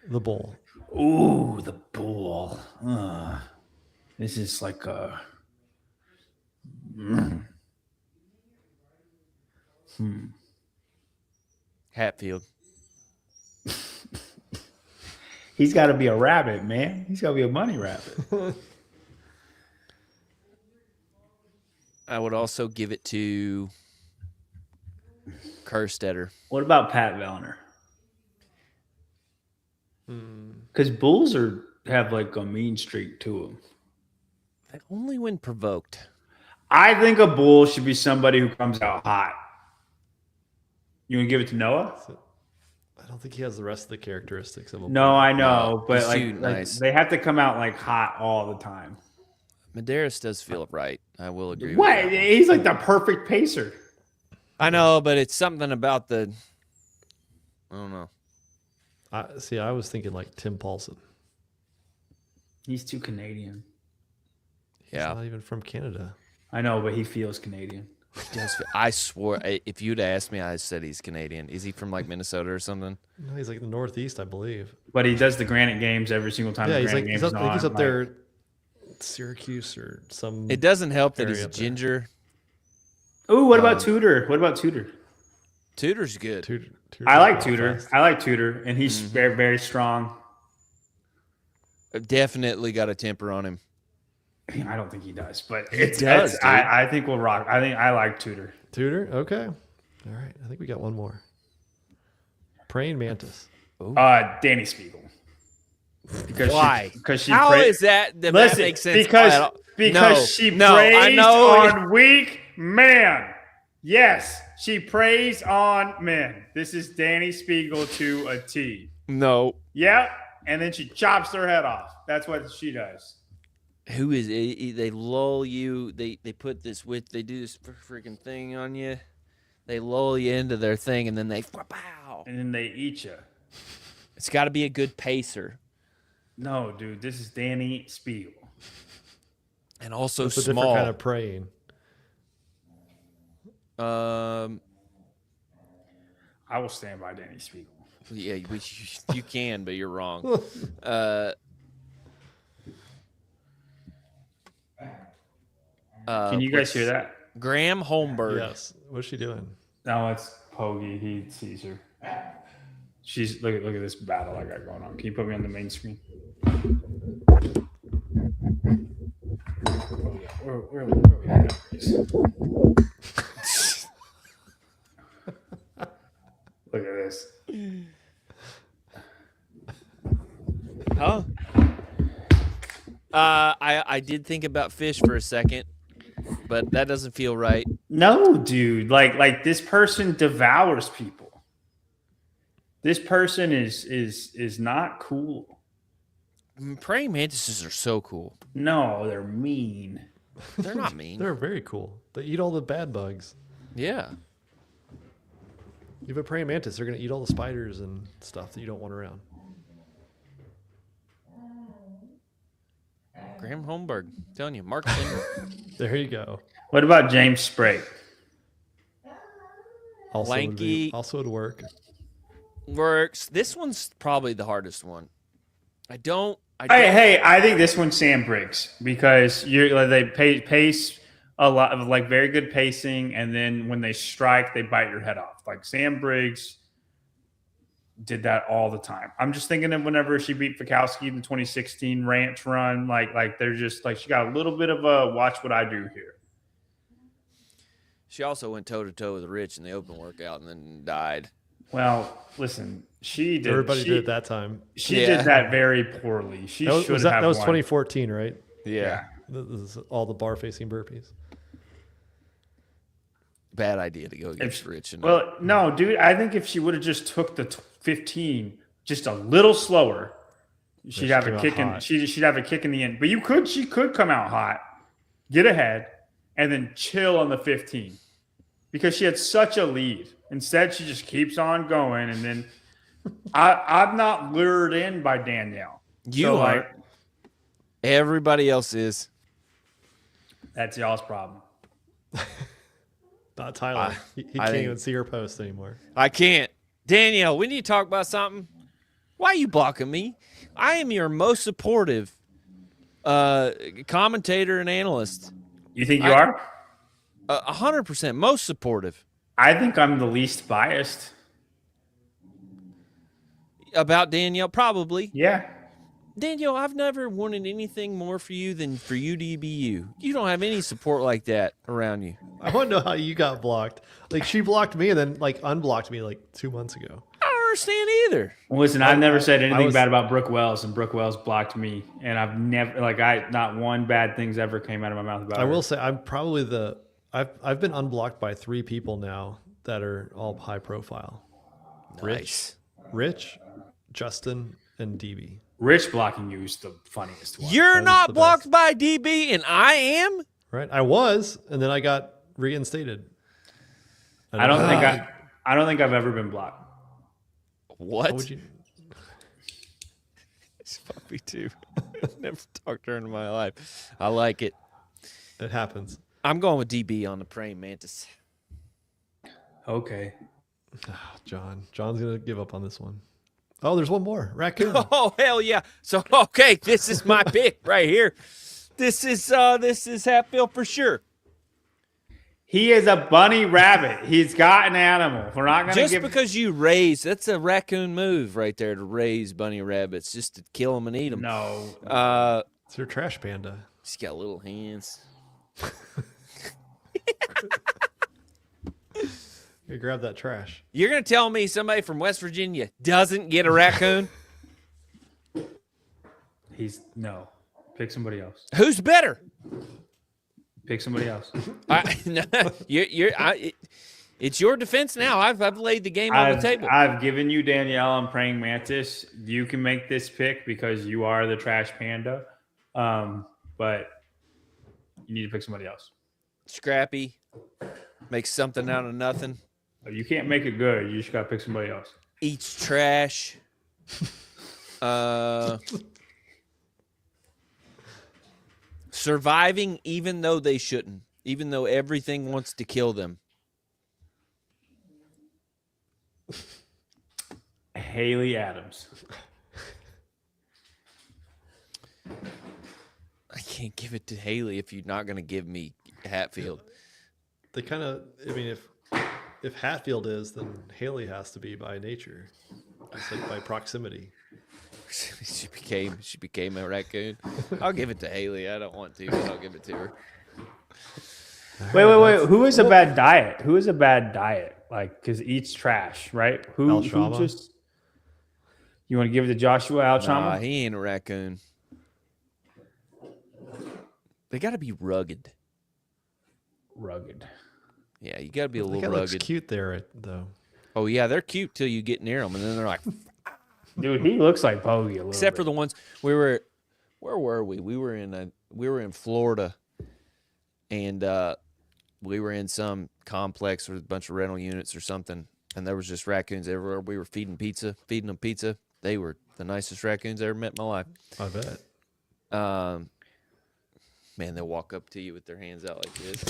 Speaker 3: The bull.
Speaker 1: Ooh, the bull. This is like a.
Speaker 4: Hatfield.
Speaker 1: He's got to be a rabbit, man. He's got to be a money rabbit.
Speaker 4: I would also give it to Kerstetter.
Speaker 1: What about Pat Vellner? Because bulls have like a mean streak to them.
Speaker 4: Only when provoked.
Speaker 1: I think a bull should be somebody who comes out hot. You want to give it to Noah?
Speaker 3: I don't think he has the rest of the characteristics of a
Speaker 1: No,
Speaker 3: bull.
Speaker 1: I know, but
Speaker 4: he's
Speaker 1: like,
Speaker 4: too nice.
Speaker 1: they have to come out like hot all the time.
Speaker 4: Medeiros does feel right. I will agree
Speaker 1: What?
Speaker 4: with that.
Speaker 1: He's like the perfect pacer.
Speaker 4: I know, but it's something about the... I don't know.
Speaker 3: I was thinking like Tim Paulson.
Speaker 1: He's too Canadian.
Speaker 3: He's not even from Canada.
Speaker 1: I know, but he feels Canadian.
Speaker 4: He does feel, I swore, if you'd asked me, I said he's Canadian. Is he from like Minnesota or something?
Speaker 3: No, he's like the Northeast, I believe.
Speaker 1: But he does the Granite Games every single time.
Speaker 3: Yeah,
Speaker 1: the
Speaker 3: he's
Speaker 1: Granite
Speaker 3: like
Speaker 1: Games
Speaker 3: he's
Speaker 1: is
Speaker 3: up, I think he's
Speaker 1: on,
Speaker 3: up there, Syracuse or some.
Speaker 4: It doesn't help that
Speaker 3: area
Speaker 4: he's
Speaker 3: up there.
Speaker 4: ginger.
Speaker 1: Ooh, what about Tudor? What about Tudor?
Speaker 4: Tudor's good.
Speaker 3: Tudor's
Speaker 1: I like
Speaker 3: not
Speaker 1: Tudor.
Speaker 3: fast.
Speaker 1: I like Tudor, and he's very, very strong.
Speaker 4: Definitely got a temper on him.
Speaker 1: I don't think he does, but
Speaker 4: does, dude.
Speaker 1: I think we'll rock. I like Tudor.
Speaker 3: Tudor? Okay. All right. I think we got one more. Praying mantis.
Speaker 1: Danny Spiegel. Because
Speaker 4: Why?
Speaker 1: Because she.
Speaker 4: How
Speaker 1: prayed-
Speaker 4: is that? That
Speaker 1: Listen,
Speaker 4: makes sense.
Speaker 1: because
Speaker 4: No,
Speaker 1: she
Speaker 4: no, I
Speaker 1: praised
Speaker 4: know.
Speaker 1: on weak man. Yes, she preys on men. This is Danny Spiegel to a T.
Speaker 4: No.
Speaker 1: Yep. And then she chops their head off. That's what she does.
Speaker 4: Who is it? They lull you. They put this they do this freaking thing on you. They lull you into their thing, and then they pow.
Speaker 1: And then they eat you.
Speaker 4: It's got to be a good pacer.
Speaker 1: No, dude, this is Danny Spiegel.
Speaker 4: And also
Speaker 3: It's a
Speaker 4: small.
Speaker 3: different kind of praying.
Speaker 1: I will stand by Danny Spiegel.
Speaker 4: Yeah, you can, but you're wrong.
Speaker 1: Can you guys hear that?
Speaker 4: Graham Holmberg.
Speaker 3: Yes. What's she doing?
Speaker 1: No, it's Pogi. He sees her. She's look at this battle I got going on. Can you put me on the main screen? Where are we? Look at this.
Speaker 4: Huh? I did think about fish for a second, but that doesn't feel right.
Speaker 1: No, dude. Like this person devours people. This person is not cool.
Speaker 4: Praying mantises are so cool.
Speaker 1: No, they're mean.
Speaker 4: They're not mean.
Speaker 3: They're very cool. They eat all the bad bugs.
Speaker 4: Yeah.
Speaker 3: You have a praying mantis, they're going to eat all the spiders and stuff that you don't want around.
Speaker 4: Graham Holmberg. I'm telling you, Mark Singer.
Speaker 3: There you go.
Speaker 1: What about James Sprague?
Speaker 3: Also
Speaker 4: Lanky.
Speaker 3: also would work.
Speaker 4: Works. This one's probably the hardest one. I
Speaker 1: think this one's Sam Briggs because they pace a lot of like very good pacing, and then when they strike, they bite your head off. Like Sam Briggs did that all the time. I'm just thinking of whenever she beat Fikowski in the 2016 ranch run, like they're just like she got a little bit of a watch what I do here.
Speaker 4: She also went toe to toe with Rich in the open workout and then died.
Speaker 1: Well, listen, she did.
Speaker 3: Everybody did it that time.
Speaker 1: She did that very poorly. She
Speaker 3: That
Speaker 1: should have.
Speaker 3: That was
Speaker 1: won.
Speaker 3: 2014, right?
Speaker 4: Yeah.
Speaker 3: This is all the bar facing burpees.
Speaker 4: Bad idea to go against Rich.
Speaker 1: Well, no, dude. I think if she would have just took the 15 just a little slower, she'd have a kick in. She'd have a kick in the end. But she could come out hot, get ahead, and then chill on the 15 because she had such a lead. Instead, she just keeps on going, and then I'm not lured in by Danielle.
Speaker 4: You aren't. Everybody else is.
Speaker 1: That's y'all's problem.
Speaker 3: Not Tyler. He can't even see her post anymore.
Speaker 4: I can't. Danielle, we need to talk about something. Why are you blocking me? I am your most supportive commentator and analyst.
Speaker 1: You think you are?
Speaker 4: 100% most supportive.
Speaker 1: I think I'm the least biased.
Speaker 4: About Danielle, probably.
Speaker 1: Yeah.
Speaker 4: Danielle, I've never wanted anything more for you than for you to be you. You don't have any support like that around you.
Speaker 3: I want to know how you got blocked. Like she blocked me and then like unblocked me like 2 months ago.
Speaker 4: I don't understand either.
Speaker 1: Well, listen, I've never said anything bad about Brooke Wells, and Brooke Wells blocked me, and I've never not one bad thing's ever came out of my mouth about her.
Speaker 3: I will say I'm probably I've been unblocked by 3 people now that are all high profile.
Speaker 4: Nice.
Speaker 3: Rich, Justin, and DB.
Speaker 1: Rich blocking you is the funniest one.
Speaker 4: You're not blocked by DB, and I am?
Speaker 3: Right. I was, and then I got reinstated.
Speaker 1: I don't think I've ever been blocked.
Speaker 4: What?
Speaker 3: How would you?
Speaker 4: It's fuck me too. Never talked to her in my life. I like it.
Speaker 3: It happens.
Speaker 4: I'm going with DB on the praying mantis.
Speaker 1: Okay.
Speaker 3: John's gonna give up on this one. Oh, there's one more. Raccoon.
Speaker 4: Oh hell yeah! So okay, this is my pick right here. This is Hatfield for sure.
Speaker 1: He is a bunny rabbit. He's got an animal. We're not going to
Speaker 4: just because you raise. That's a raccoon move right there to raise bunny rabbits, just to kill them and eat them.
Speaker 1: No.
Speaker 3: It's your trash panda.
Speaker 4: He's got little hands.
Speaker 3: Here, grab that trash.
Speaker 4: You're gonna tell me somebody from West Virginia doesn't get a raccoon?
Speaker 1: No. Pick somebody else.
Speaker 4: Who's better?
Speaker 1: Pick somebody else.
Speaker 4: It's your defense now. I've laid the game on the table.
Speaker 1: I've given you Danielle and Praying Mantis. You can make this pick because you are the trash panda. But you need to pick somebody else.
Speaker 4: Scrappy. Make something out of nothing.
Speaker 1: You can't make it good. You just got to pick somebody else.
Speaker 4: Eats trash. Surviving even though they shouldn't. Even though everything wants to kill them.
Speaker 1: Haley Adams.
Speaker 4: I can't give it to Haley if you're not going to give me Hatfield.
Speaker 3: They kind of, I mean, if Hatfield is, then Haley has to be by nature. It's like by proximity.
Speaker 4: She became a raccoon. I'll give it to Haley. I don't want to, but I'll give it to her.
Speaker 1: Wait. Who is a bad diet? Who is a bad diet? Like, because eats trash, right? Who just... You want to give it to Joshua Alshama?
Speaker 4: Nah, he ain't a raccoon. They got to be rugged.
Speaker 1: Rugged.
Speaker 4: Yeah, you got to be a little
Speaker 3: rugged.
Speaker 4: rugged.
Speaker 3: Looks cute there, though.
Speaker 4: Oh, yeah, they're cute till you get near them, and then they're like...
Speaker 1: Dude, he looks like Bogey a little
Speaker 4: Except
Speaker 1: bit.
Speaker 4: for the ones we were... Where were we? We were in Florida, and we were in some complex with a bunch of rental units or something, and there was just raccoons everywhere. We were feeding them pizza. They were the nicest raccoons I ever met in my life.
Speaker 3: I bet.
Speaker 4: Man, they'll walk up to you with their hands out like this.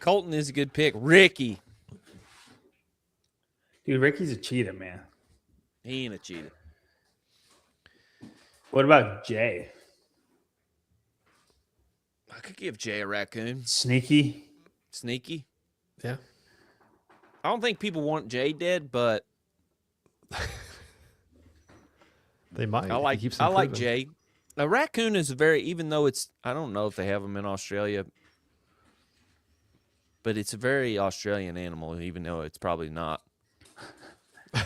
Speaker 4: Colton is a good pick. Ricky.
Speaker 1: Dude, Ricky's a cheetah, man.
Speaker 4: He ain't a cheetah.
Speaker 1: What about Jay?
Speaker 4: I could give Jay a raccoon.
Speaker 1: Sneaky.
Speaker 3: Yeah.
Speaker 4: I don't think people want Jay dead, but
Speaker 3: they might.
Speaker 4: I like Jay. A raccoon is even though it's, I don't know if they have them in Australia, but it's a very Australian animal, even though it's probably not.
Speaker 1: I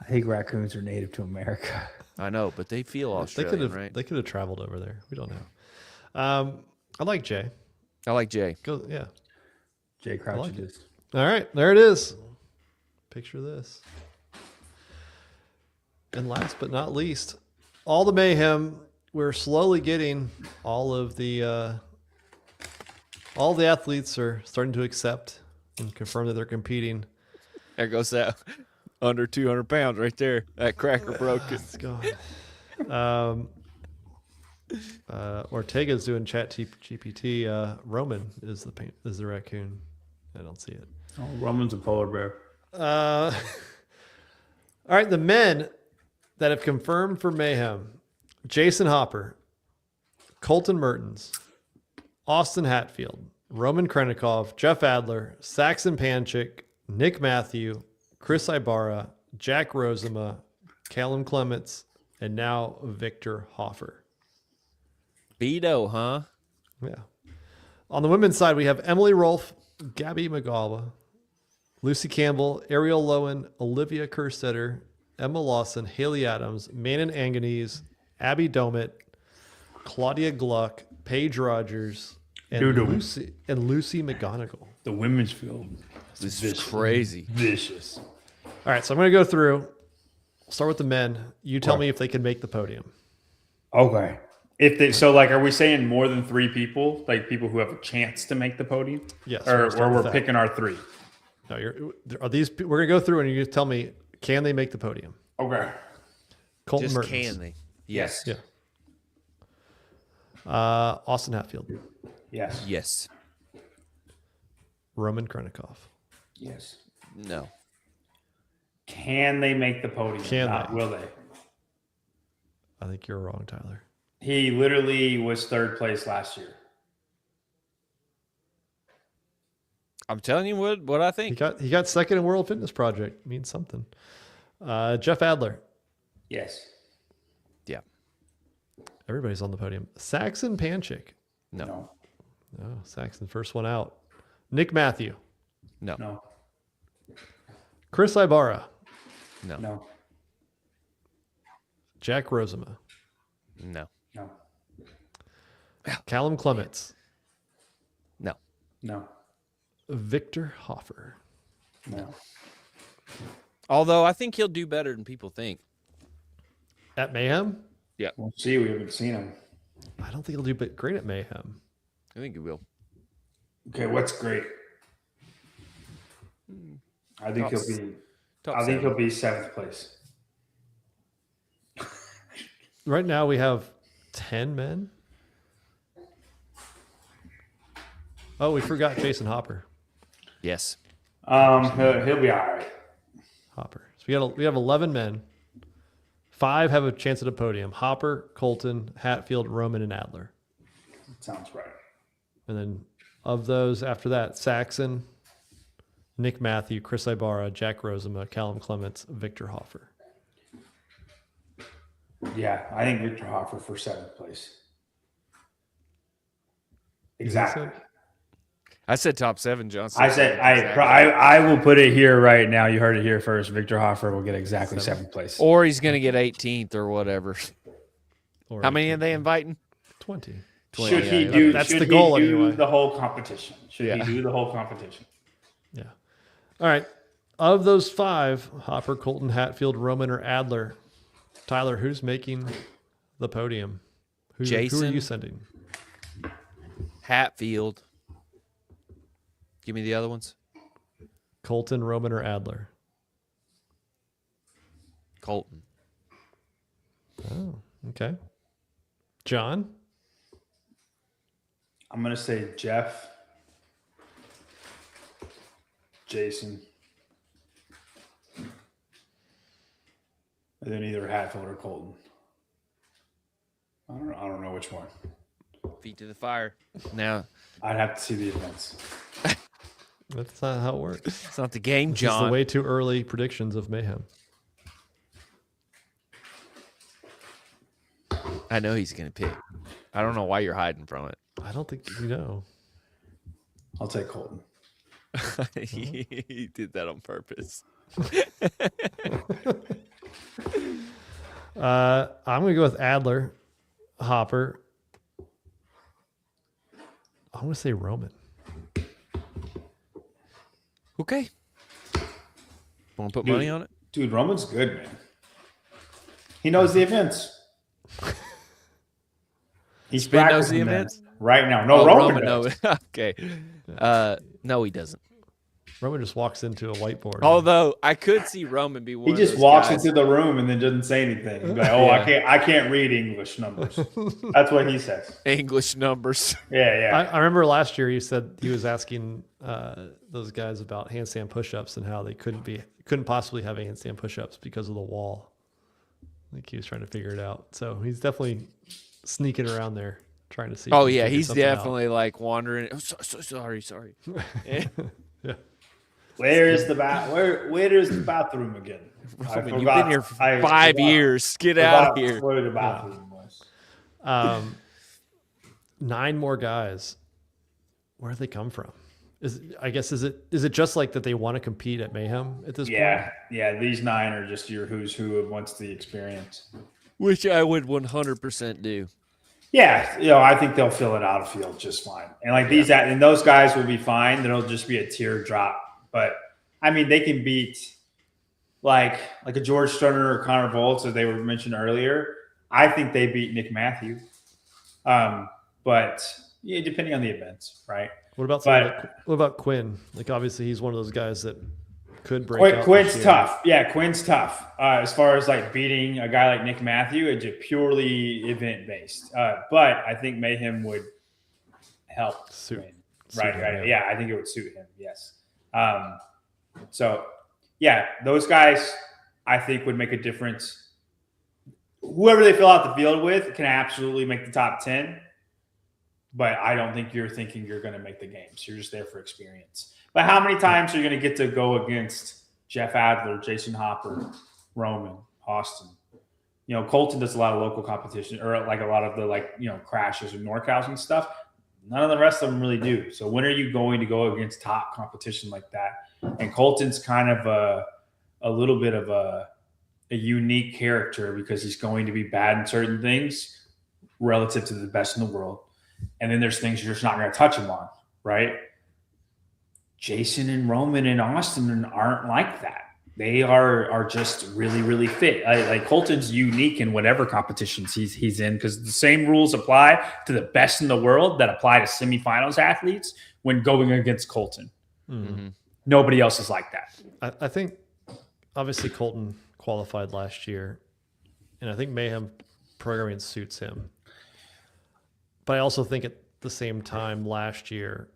Speaker 1: think raccoons are native to America.
Speaker 4: I know, but they feel Australian, right?
Speaker 3: They could have traveled over there. We don't know. I like Jay.
Speaker 4: I like Jay.
Speaker 3: Yeah.
Speaker 1: Jay Crouchages.
Speaker 3: All right, there it is. Picture this. And last but not least, all the mayhem. We're slowly getting all the athletes are starting to accept and confirm that they're competing.
Speaker 4: There goes that under 200 pounds right there. That cracker broke it.
Speaker 3: Let's go. Ortega's doing chat GPT. Roman is the raccoon. I don't see it.
Speaker 1: Oh, Roman's a polar bear.
Speaker 3: All right, the men that have confirmed for mayhem: Jason Hopper, Colton Mertens, Austin Hatfield, Roman Krennikov, Jeff Adler, Saxon Panchik, Nick Matthew, Chris Ibarra, Jack Rosema, Callum Clements, and now Victor Hoffer.
Speaker 4: Beto, huh?
Speaker 3: Yeah. On the women's side, we have Emily Rolfe, Gabby Magawa, Lucy Campbell, Ariel Lowen, Olivia Kerstetter, Emma Lawson, Haley Adams, Manon Anganese, Abby Domit, Claudia Gluck, Paige Rogers, and Lucy McGonigal.
Speaker 1: The women's field.
Speaker 4: This is crazy.
Speaker 1: Vicious.
Speaker 3: All right, so I'm going to go through. We'll start with the men. You tell me if they can make the podium.
Speaker 1: Okay. Are we saying more than 3 people? Like people who have a chance to make the podium?
Speaker 3: Yes.
Speaker 1: Or we're picking our 3?
Speaker 3: No, we're going to go through and you tell me, can they make the podium?
Speaker 1: Okay.
Speaker 3: Colton
Speaker 4: Just
Speaker 3: Mertens.
Speaker 4: can they? Yes.
Speaker 3: Yeah. Austin Hatfield.
Speaker 1: Yes.
Speaker 4: Yes.
Speaker 3: Roman Krennikov.
Speaker 1: Yes.
Speaker 4: No.
Speaker 1: Can they make the podium? Will they?
Speaker 3: I think you're wrong, Tyler.
Speaker 1: He literally was 3rd place last year.
Speaker 4: I'm telling you what I think.
Speaker 3: He got 2nd in World Fitness Project. Means something. Jeff Adler.
Speaker 1: Yes.
Speaker 4: Yeah.
Speaker 3: Everybody's on the podium. Saxon Panchik.
Speaker 4: No.
Speaker 3: No, Saxon, first one out. Nick Matthew.
Speaker 4: No.
Speaker 3: Chris Ibarra.
Speaker 4: No.
Speaker 1: No.
Speaker 3: Jack Rosema.
Speaker 4: No.
Speaker 1: No.
Speaker 3: Callum Clements.
Speaker 4: No.
Speaker 1: No.
Speaker 3: Victor Hoffer.
Speaker 1: No.
Speaker 4: Although I think he'll do better than people think.
Speaker 3: At Mayhem?
Speaker 1: We'll see. We haven't seen him.
Speaker 3: I don't think he'll do great at Mayhem.
Speaker 4: I think he will.
Speaker 1: Okay, what's great? I think
Speaker 4: Top
Speaker 1: he'll be.
Speaker 4: top
Speaker 1: I think
Speaker 4: seven.
Speaker 1: he'll be 7th place.
Speaker 3: Right now we have 10 men. Oh, we forgot Jason Hopper.
Speaker 4: Yes.
Speaker 1: He'll be all right.
Speaker 3: Hopper. So we have 11 men. 5 have a chance at a podium. Hopper, Colton, Hatfield, Roman, and Adler.
Speaker 1: Sounds right.
Speaker 3: And then of those after that, Saxon, Nick Matthew, Chris Ibarra, Jack Rosema, Callum Clements, Victor Hoffer.
Speaker 1: Yeah, I think Victor Hoffer for 7th place.
Speaker 3: You think so?
Speaker 1: Exactly.
Speaker 4: I said top 7, Johnson.
Speaker 1: I said I will put it here right now. You heard it here first. Victor Hoffer will get exactly 7th place.
Speaker 4: Or he's going to get 18th or whatever.
Speaker 3: Or
Speaker 4: How many are they inviting?
Speaker 3: 20.
Speaker 1: Should he
Speaker 4: yeah,
Speaker 1: do?
Speaker 3: that's
Speaker 1: should
Speaker 3: the goal
Speaker 1: he do
Speaker 3: anyway.
Speaker 1: the whole competition? Should
Speaker 4: Yeah.
Speaker 1: he do the whole competition?
Speaker 3: Yeah. All right. Of those 5, Hopper, Colton, Hatfield, Roman, or Adler, Tyler, who's making the podium? Who are
Speaker 4: Jason.
Speaker 3: you sending?
Speaker 4: Hatfield. Give me the other ones.
Speaker 3: Colton, Roman, or Adler?
Speaker 4: Colton.
Speaker 3: Oh, okay. John?
Speaker 1: I'm gonna say Jeff, Jason, and then either Hatfield or Colton. I don't know which one.
Speaker 4: Feet to the fire. Now,
Speaker 1: I'd have to see the events.
Speaker 3: That's not how it works.
Speaker 4: it's not the game,
Speaker 3: This is
Speaker 4: John.
Speaker 3: the way too early predictions of Mayhem.
Speaker 4: I know he's going to pick. I don't know why you're hiding from it.
Speaker 3: I don't think you know.
Speaker 1: I'll take Colton.
Speaker 4: He did that on purpose.
Speaker 3: I'm going to go with Adler, Hopper. I'm going to say Roman.
Speaker 4: Okay. Want to put money on it?
Speaker 1: Dude, Roman's good, man. He knows the events. He's
Speaker 4: Spin knows
Speaker 1: practicing
Speaker 4: the
Speaker 1: them
Speaker 4: events?
Speaker 1: right now. No, Roman does.
Speaker 4: no. Okay. No, he doesn't.
Speaker 3: Roman just walks into a whiteboard.
Speaker 4: Although I could see Roman be one.
Speaker 1: He
Speaker 4: of
Speaker 1: just
Speaker 4: those
Speaker 1: walks
Speaker 4: guys.
Speaker 1: into the room and then doesn't say anything. He's like, "Oh, I can't read English numbers." That's what he says.
Speaker 4: English numbers.
Speaker 1: Yeah.
Speaker 3: I remember last year he said he was asking those guys about handstand push-ups and how they couldn't possibly have handstand push-ups because of the wall. I think he was trying to figure it out. So he's definitely sneaking around there trying to see. if
Speaker 4: Oh
Speaker 3: he can
Speaker 4: yeah,
Speaker 3: figure
Speaker 4: he's
Speaker 3: something out.
Speaker 4: definitely like wandering. Oh, sorry.
Speaker 3: Yeah.
Speaker 1: Where is the bathroom again?
Speaker 4: Roman, you've been here for 5 years. Get out of here.
Speaker 1: Where the bathroom was.
Speaker 3: 9 more guys. Where do they come from? Is it just like that they want to compete at Mayhem at this point?
Speaker 1: Yeah. These 9 are just your who's who of wants the experience.
Speaker 4: Which I would 100% do.
Speaker 1: Yeah, I think they'll fill it out of field just fine. And like and those guys will be fine. It'll just be a teardrop. But I mean, they can beat like a George Sterner or Connor Volz, as they were mentioned earlier. I think they beat Nick Matthew. But yeah, depending on the events, right?
Speaker 3: What about Quinn? Like obviously he's one of those guys that could break out.
Speaker 1: Quinn's
Speaker 3: this year.
Speaker 1: tough. Yeah, Quinn's tough. As far as like beating a guy like Nick Matthew, it's just purely event based. But I think Mayhem would help Quinn. Right.
Speaker 3: him,
Speaker 1: Yeah, I think it would suit him. Yes. So yeah, those guys I think would make a difference. Whoever they fill out the field with can absolutely make the top 10. But I don't think you're thinking you're going to make the games. You're just there for experience. But how many times are you going to get to go against Jeff Adler, Jason Hopper, Roman, Austin? Colton does a lot of local competition or like a lot of the crashes and NorCals and stuff. None of the rest of them really do. So when are you going to go against top competition like that? And Colton's kind of a little bit of a unique character because he's going to be bad in certain things, relative to the best in the world. And then there's things you're just not going to touch him on, right? Jason and Roman and Austin aren't like that. They are just really, really fit. Like Colton's unique in whatever competitions he's in, because the same rules apply to the best in the world that apply to semifinals athletes when going against Colton.
Speaker 3: Mm-hmm.
Speaker 1: Nobody else is like that.
Speaker 3: I think obviously Colton qualified last year, and I think Mayhem programming suits him. But I also think at the same time last year,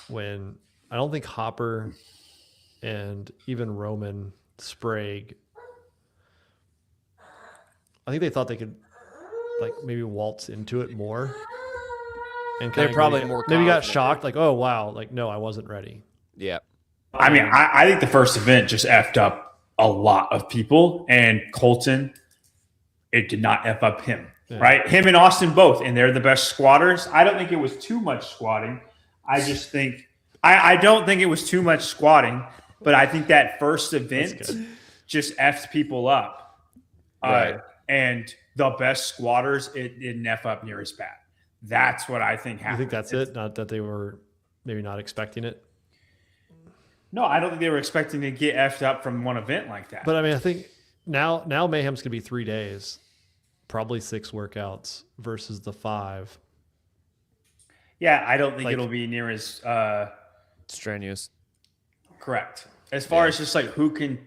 Speaker 3: when I don't think Hopper and even Roman Sprague, I think they thought they could like maybe waltz into it more. And
Speaker 4: They're probably
Speaker 3: maybe,
Speaker 4: more
Speaker 3: maybe got
Speaker 4: confident.
Speaker 3: shocked, like, oh wow, like no, I wasn't ready.
Speaker 4: Yeah.
Speaker 1: I mean, I think the first event just effed up a lot of people, and Colton, it did not F up him, right? Him and Austin both, and they're the best squatters. I don't think it was too much squatting. I just think, I don't think it was too much squatting, but I think that first event just effed people up.
Speaker 4: Right.
Speaker 1: And the best squatters, it didn't F up near as bad. That's what I think happened.
Speaker 3: You think that's it? Not that they were maybe not expecting it?
Speaker 1: No, I don't think they were expecting to get effed up from one event like that.
Speaker 3: But I mean, I think now Mayhem's going to be 3 days, probably 6 workouts versus the 5.
Speaker 1: Yeah, I don't think it'll be near as
Speaker 4: strenuous.
Speaker 1: Correct. As far as just like who can,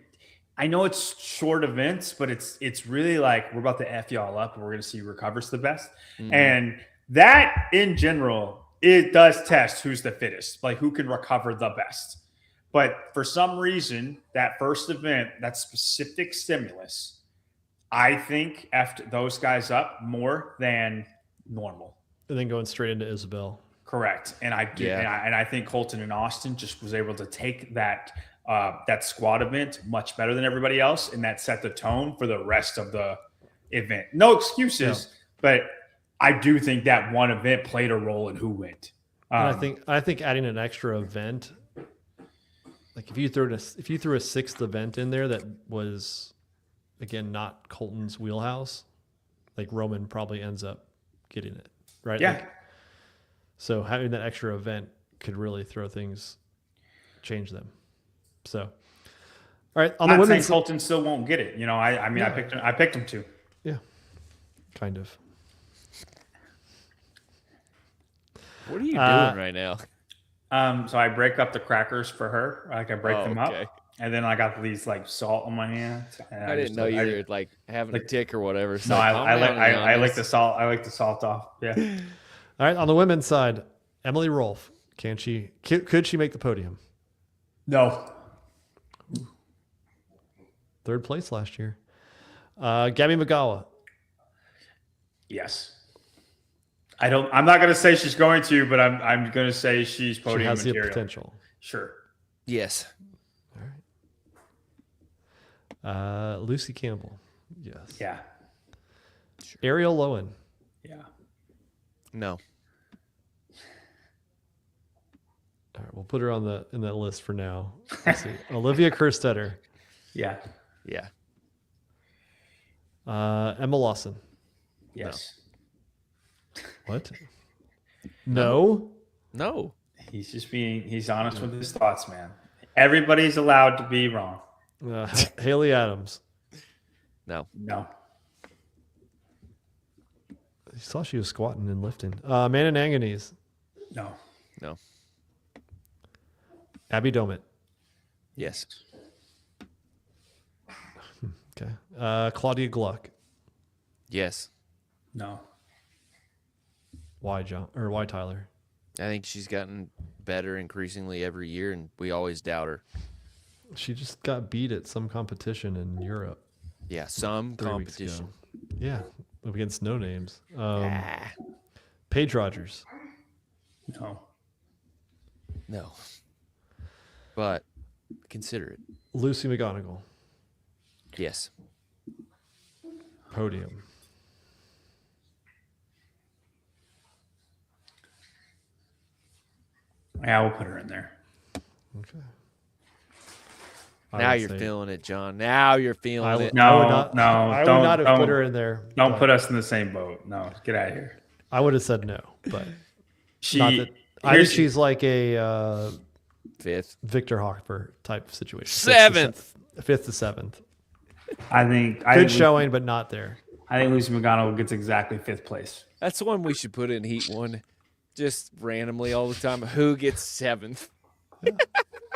Speaker 1: I know it's short events, but it's really like we're about to F y'all up and we're going to see who recovers the best.
Speaker 4: Mm-hmm.
Speaker 1: And that in general, it does test who's the fittest, like who can recover the best. But for some reason, that first event, that specific stimulus, I think effed those guys up more than normal.
Speaker 3: And then going straight into Isabel.
Speaker 1: Correct. And I do, and I think Colton and Austin just was able to take that that squad event much better than everybody else, and that set the tone for the rest of the event. No excuses, but I do think that one event played a role in who went.
Speaker 3: And I think adding an extra event, like if you threw a 6th event in there that was again not Colton's wheelhouse, like Roman probably ends up getting it, right?
Speaker 1: Yeah.
Speaker 3: Like, so having that extra event could really change them. So, all right, on the women's
Speaker 1: saying Colton still won't get it. You know, I mean, I picked him to.
Speaker 3: Yeah, kind of.
Speaker 4: What are you doing right now?
Speaker 1: So I break up the crackers for her. Like I break them up,
Speaker 4: okay.
Speaker 1: and then I got these like salt on my hands. And
Speaker 4: I didn't know you were like having a tick or whatever. So
Speaker 1: no, I like the salt. I like the salt off. Yeah.
Speaker 3: All right, on the women's side, Emily Rolfe. Could she make the podium?
Speaker 1: No.
Speaker 3: 3rd place last year. Gabby Magawa.
Speaker 1: Yes. I'm not going to say she's going to, but I'm going to say she's podium
Speaker 3: She has
Speaker 1: material.
Speaker 3: the potential.
Speaker 1: Sure.
Speaker 4: Yes.
Speaker 3: All right. Lucy Campbell. Yes.
Speaker 1: Yeah.
Speaker 4: Sure.
Speaker 3: Ariel Lowen.
Speaker 1: Yeah.
Speaker 4: No.
Speaker 3: All right, we'll put her in that list for now. Let's see. Olivia Kerstetter.
Speaker 1: Yeah.
Speaker 4: Yeah.
Speaker 3: Emma Lawson.
Speaker 1: Yes.
Speaker 3: What? No.
Speaker 4: No.
Speaker 1: He's honest with his thoughts, man. Everybody's allowed to be wrong.
Speaker 3: Haley Adams.
Speaker 4: No.
Speaker 1: No.
Speaker 3: You saw she was squatting and lifting. Amanda Nanganese.
Speaker 1: No.
Speaker 4: No.
Speaker 3: Abby Domit.
Speaker 4: Yes.
Speaker 3: Okay. Claudia Gluck.
Speaker 4: Yes.
Speaker 1: No.
Speaker 3: Why Tyler?
Speaker 4: I think she's gotten better increasingly every year, and we always doubt her.
Speaker 3: She just got beat at some competition in Europe.
Speaker 4: Yeah, some
Speaker 3: 3 weeks
Speaker 4: competition.
Speaker 3: ago. Yeah, against no names. Paige Rogers.
Speaker 1: No.
Speaker 4: No. But consider it.
Speaker 3: Lucy McGonigal.
Speaker 4: Yes.
Speaker 3: Podium.
Speaker 1: Yeah, we'll put her in there.
Speaker 3: Okay.
Speaker 4: Now
Speaker 3: would
Speaker 4: you're
Speaker 3: say.
Speaker 4: feeling it, John. Now you're feeling it.
Speaker 1: No,
Speaker 3: I would not,
Speaker 1: no,
Speaker 3: I would
Speaker 1: don't-
Speaker 3: not have
Speaker 1: don't-
Speaker 3: put her in there.
Speaker 1: Don't
Speaker 3: but
Speaker 1: put us in the same boat. No, get out of here.
Speaker 3: I would have said no, but
Speaker 1: She.
Speaker 3: not that. I think
Speaker 1: here's-
Speaker 3: she's like a
Speaker 4: 5th.
Speaker 3: Victor Hoffer type situation.
Speaker 4: 7th.
Speaker 3: 5th to 7th.
Speaker 1: I think.
Speaker 3: Good showing, but not there.
Speaker 1: I think Lucy McGonigal gets exactly 5th place.
Speaker 4: That's the one we should put in Heat 1 just randomly all the time. Who gets 7th?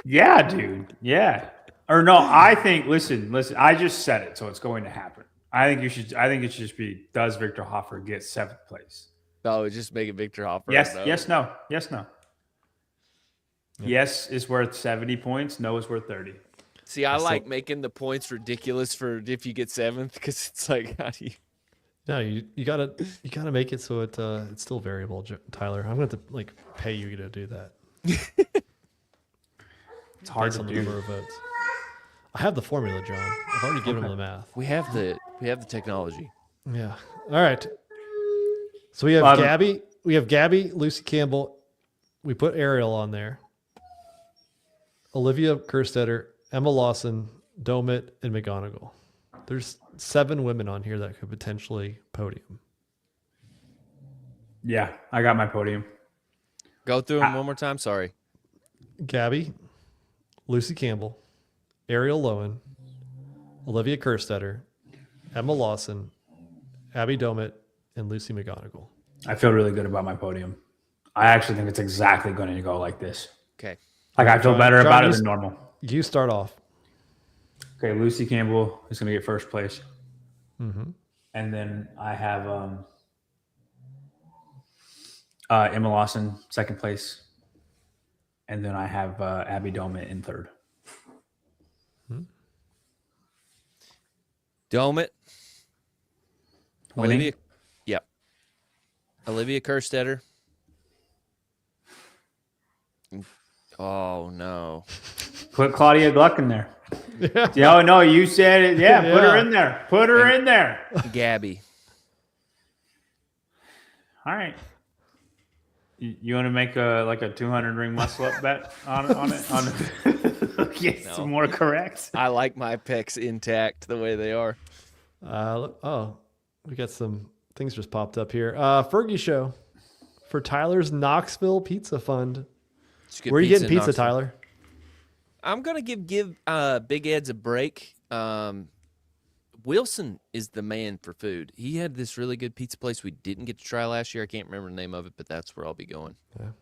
Speaker 1: Yeah, dude. Yeah. Or no, I think. Listen. I just said it, so it's going to happen. I think it should just be. Does Victor Hoffer get 7th place?
Speaker 4: No, just make it Victor Hoffer.
Speaker 1: Yes.
Speaker 4: No.
Speaker 1: Yes. No. Yes. No.
Speaker 3: Yeah.
Speaker 1: Yes is worth 70 points. No is worth 30.
Speaker 4: See, I like making the points ridiculous for if you get 7th because it's like, how do you?
Speaker 3: No, you gotta make it so it's still variable, Tyler. I'm gonna have to like pay you to do that.
Speaker 1: It's hard
Speaker 3: Based
Speaker 1: to
Speaker 3: on the
Speaker 1: do.
Speaker 3: number of votes. I have the formula, John. I've already given him the math.
Speaker 4: We have the technology.
Speaker 3: Yeah. All right. So we have
Speaker 1: Well,
Speaker 3: Gabby. We have Gabby, Lucy Campbell. We put Ariel on there. Olivia Kerstetter, Emma Lawson, Domit, and McGonigal. There's 7 women on here that could potentially podium.
Speaker 1: Yeah, I got my podium.
Speaker 4: Go through them one more time. Sorry.
Speaker 3: Gabby, Lucy Campbell, Ariel Lowen, Olivia Kerstetter, Emma Lawson, Abby Domit, and Lucy McGonigal.
Speaker 1: I feel really good about my podium. I actually think it's exactly going to go like this.
Speaker 4: Okay.
Speaker 1: Like I feel better
Speaker 3: John,
Speaker 1: about it
Speaker 3: you-
Speaker 1: than normal.
Speaker 3: You start off.
Speaker 1: Okay, Lucy Campbell is going to get 1st place,
Speaker 3: Mm-hmm.
Speaker 1: and then I have Emma Lawson 2nd place, and then I have Abby Domit in 3rd.
Speaker 4: Domit.
Speaker 1: Winning?
Speaker 4: Olivia. Yep. Olivia Kerstetter. Oh no.
Speaker 1: Put Claudia Gluck in there. Yeah, no, you said it. Yeah, put her
Speaker 3: Yeah.
Speaker 1: in there. Put her in there.
Speaker 4: Gabby.
Speaker 1: All right. You want to make a 200 ring muscle up bet on it? Get
Speaker 4: No.
Speaker 1: some more correct.
Speaker 4: I like my pecs intact the way they are.
Speaker 3: We got some things just popped up here. Fergie show for Tyler's Knoxville Pizza Fund.
Speaker 4: Just get
Speaker 3: Where are you getting
Speaker 4: in
Speaker 3: pizza,
Speaker 4: Knoxville.
Speaker 3: Tyler?
Speaker 4: I'm gonna give Big Ed's a break. Wilson is the man for food. He had this really good pizza place we didn't get to try last year. I can't remember the name of it, but that's where I'll be going.
Speaker 3: I'm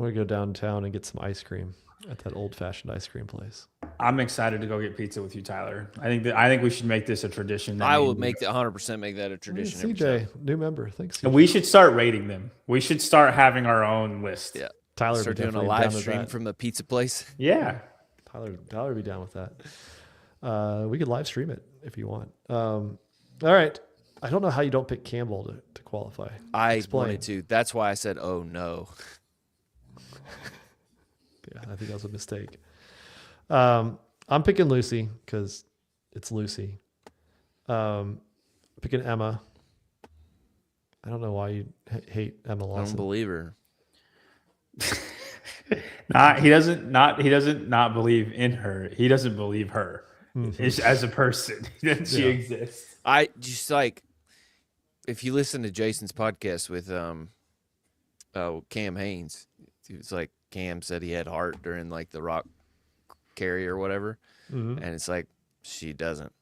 Speaker 3: gonna go downtown and get some ice cream at that old-fashioned ice cream place.
Speaker 1: I'm excited to go get pizza with you, Tyler. I think we should make this a tradition.
Speaker 4: I will make 100% make that a tradition. every
Speaker 3: CJ,
Speaker 4: time.
Speaker 3: new member. Thanks.
Speaker 1: And
Speaker 3: CJ.
Speaker 1: we should start rating them. We should start having our own list.
Speaker 4: Yeah.
Speaker 3: Tyler would
Speaker 4: Start
Speaker 3: be
Speaker 4: doing a
Speaker 3: definitely
Speaker 4: live
Speaker 3: down with
Speaker 4: stream
Speaker 3: that.
Speaker 4: from the pizza place.
Speaker 1: Yeah.
Speaker 3: Tyler would be down with that. We could live stream it if you want. All right. I don't know how you don't pick Campbell to qualify.
Speaker 4: I
Speaker 3: Explain.
Speaker 4: wanted to. That's why I said, "Oh no."
Speaker 3: Yeah, I think that was a mistake. I'm picking Lucy because it's Lucy. Picking Emma. I don't know why you hate Emma
Speaker 4: I don't
Speaker 3: Lawson.
Speaker 4: believe her.
Speaker 1: He doesn't not believe in her. He doesn't believe her as a person that she exists.
Speaker 4: I just like if you listen to Jason's podcast with Cam Haynes, it was like Cam said he had heart during like the rock carry or whatever, and it's like she doesn't.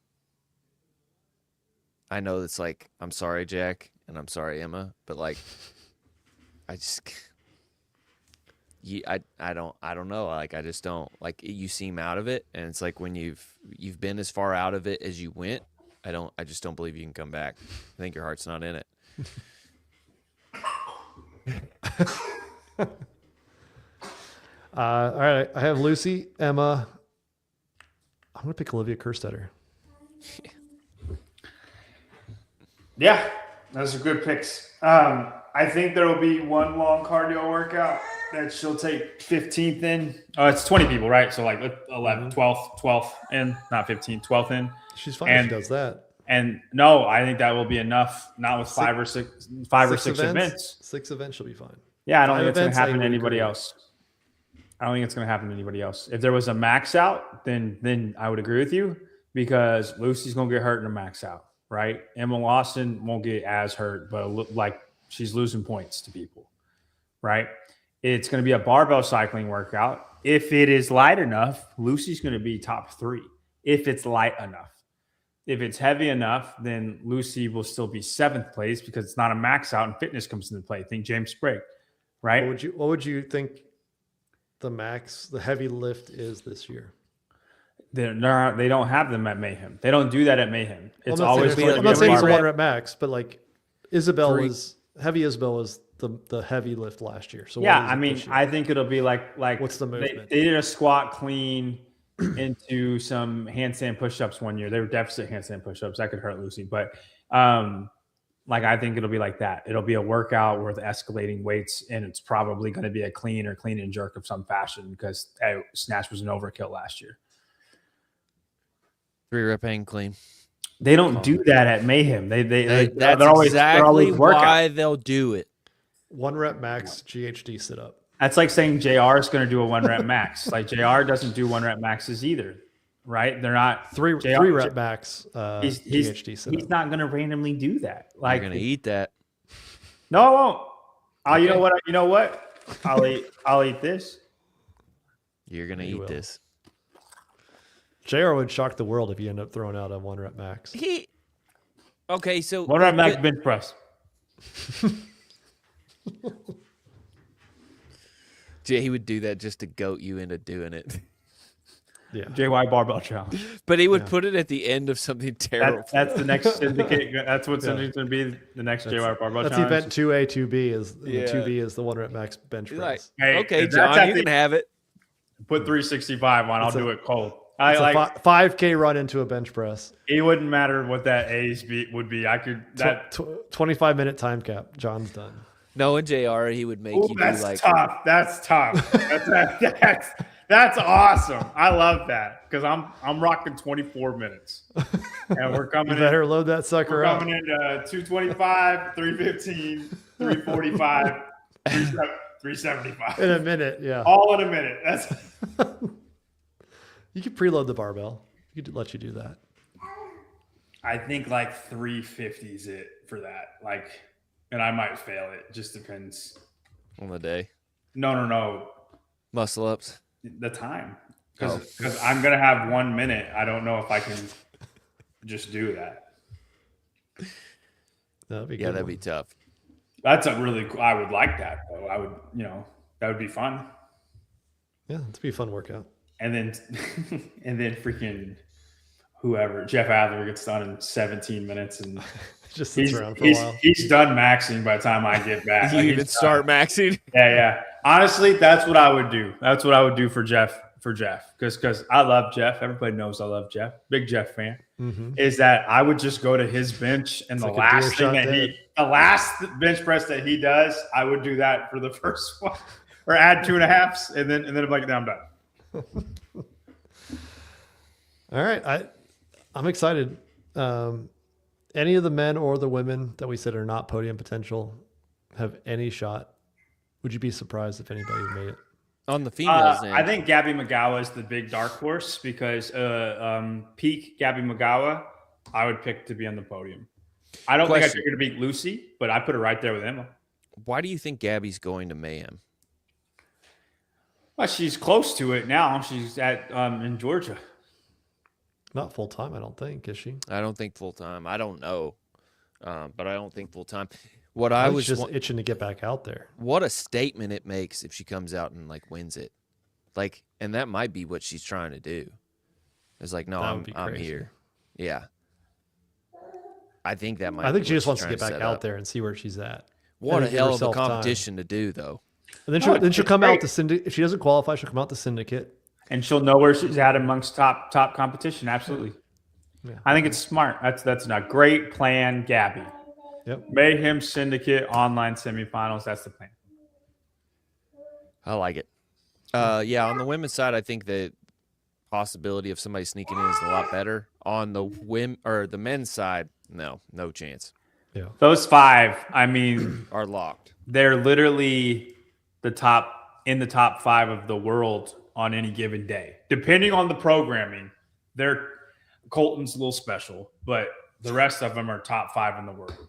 Speaker 4: I know it's like I'm sorry, Jack, and I'm sorry, Emma, but like I just. I don't know. Like I just don't like you seem out of it, and it's like when you've been as far out of it as you went. I just don't believe you can come back. I think your heart's not in it.
Speaker 3: All right. I have Lucy, Emma. I'm gonna pick Olivia Kerstetter.
Speaker 1: Yeah, those are good picks. I think there will be one long cardio workout that she'll take 15th in. Oh, it's 20 people, right? So like 11, 12th in, not 15, 12th in.
Speaker 3: She's fine if
Speaker 1: And-
Speaker 3: she does that.
Speaker 1: And no, I think that will be enough. Not with five or six events.
Speaker 3: 6 events, she'll be fine.
Speaker 1: Yeah, I don't
Speaker 3: 5
Speaker 1: think it's going
Speaker 3: events,
Speaker 1: to
Speaker 3: I
Speaker 1: happen to
Speaker 3: would
Speaker 1: anybody
Speaker 3: agree.
Speaker 1: else. I don't think it's going to happen to anybody else. If there was a max out, then I would agree with you because Lucy's going to get hurt in a max out, right? Emma Lawson won't get as hurt, but like she's losing points to people, right? It's going to be a barbell cycling workout. If it is light enough, Lucy's going to be top 3. If it's light enough. If it's heavy enough, then Lucy will still be 7th place because it's not a max out and fitness comes into play. Think James Sprague, right?
Speaker 3: What would you think the heavy lift is this year?
Speaker 1: They don't have them at Mayhem. They don't do that at Mayhem. It's
Speaker 3: I'm
Speaker 1: always
Speaker 3: I'm not saying it's a
Speaker 1: barbell.
Speaker 3: 1 rep max, but like Isabel was the heavy lift last year. So
Speaker 1: yeah, I mean, I think it'll be like
Speaker 3: what's the movement?
Speaker 1: They did a squat clean into some handstand push-ups one year. They were deficit handstand push-ups. That could hurt Lucy, but like I think it'll be like that. It'll be a workout with escalating weights, and it's probably going to be a clean and jerk of some fashion because snatch was an overkill last year.
Speaker 4: 3 rep hang clean.
Speaker 1: They don't do that at Mayhem.
Speaker 4: That's
Speaker 1: they're always
Speaker 4: why they'll do it.
Speaker 3: 1 rep max GHD sit up.
Speaker 1: That's like saying JR is going to do a 1 rep max. Like JR doesn't do 1 rep maxes either, right? They're not
Speaker 3: 3 rep max GHD sit up.
Speaker 1: He's not going to randomly do that. Like
Speaker 4: You're going to eat that.
Speaker 1: No, I won't. Okay. You know what? I'll eat this.
Speaker 4: You're going to eat this.
Speaker 3: JR would shock the world if you end up throwing out a 1 rep max.
Speaker 4: Okay, so
Speaker 1: 1 rep max bench press.
Speaker 4: Yeah, he would do that just to goat you into doing it.
Speaker 3: Yeah.
Speaker 1: JY barbell challenge.
Speaker 4: But he would put it at the end of something terrible.
Speaker 1: That's the next syndicate. That's what's going to be the next JY barbell
Speaker 3: that's
Speaker 1: challenge.
Speaker 3: That's event 2A, 2B is the 2B is the 1 rep max bench press.
Speaker 4: Like,
Speaker 1: hey,
Speaker 4: okay, John, you can have it.
Speaker 1: Put 365 on. I'll do it cold.
Speaker 3: It's a 5K run into a bench press.
Speaker 1: It wouldn't matter what that A's would be. I could
Speaker 3: 25-minute time cap. John's done.
Speaker 4: No, in JR, he would make you do like
Speaker 1: tough. That's tough. That's awesome. I love that because I'm rocking 24 minutes, and we're coming.
Speaker 3: You better load that sucker up.
Speaker 1: Coming into 225, 315, 345, 375
Speaker 3: in a minute. Yeah,
Speaker 1: all in a minute. That's.
Speaker 3: You could preload the barbell. You could let you do that.
Speaker 1: I think like 350 is it for that. Like. And I might fail it. Just depends.
Speaker 4: On the day?
Speaker 1: No.
Speaker 4: Muscle ups?
Speaker 1: The time. Because I'm going to have 1 minute. I don't know if I can just do that.
Speaker 3: That'd be
Speaker 4: that'd be tough.
Speaker 1: That's a really cool. I would like that, though. I would, that would be fun.
Speaker 3: Yeah, it'd be a fun workout.
Speaker 1: And then freaking whoever, Jeff Adler gets done in 17 minutes and
Speaker 3: just sits around for a while.
Speaker 1: He's done maxing by the time I get back.
Speaker 4: You even start maxing?
Speaker 1: Yeah. Honestly, that's what I would do. That's what I would do for Jeff. Because I love Jeff. Everybody knows I love Jeff. Big Jeff fan. Mm-hmm. Is that I would just go to his bench and the last bench press that he does, I would do that for the first one. Or add 2.5s and then I'm like, now I'm done.
Speaker 3: All right. I'm excited. Any of the men or the women that we said are not podium potential have any shot? Would you be surprised if anybody made it?
Speaker 4: On the females,
Speaker 1: I think Gabby McGowan is the big dark horse because peak Gabby McGowan, I would pick to be on the podium. I don't think I picked her to beat Lucy, but I put her right there with Emma.
Speaker 4: Why do you think Gabby's going to Mayhem?
Speaker 1: Well, she's close to it now. She's at in Georgia.
Speaker 3: Not full time, I don't think, is she?
Speaker 4: I don't think full time. I don't know, but I don't think full time.
Speaker 3: I was just itching to get back out there.
Speaker 4: What a statement it makes if she comes out and like wins it, like, and that might be what she's trying to do. It's like, no, I'm here. Yeah, I think that might.
Speaker 3: I think she just wants to get back out there and see where she's at.
Speaker 4: What a hell of a competition to do, though.
Speaker 3: And then she'll come out to Syndicate. If she doesn't qualify, she'll come out to Syndicate. And
Speaker 1: she'll know where she's at amongst top competition. Absolutely. Yeah. I think it's smart. That's a great plan, Gabby.
Speaker 3: Yep.
Speaker 1: Mayhem Syndicate online semifinals. That's the plan.
Speaker 4: I like it. Yeah, on the women's side, I think the possibility of somebody sneaking in is a lot better. On the men's side, no chance.
Speaker 3: Yeah.
Speaker 1: Those 5, I mean,
Speaker 4: are locked.
Speaker 1: They're literally the top in the top 5 of the world on any given day, depending on the programming. Colton's a little special, but the rest of them are top 5 in the world.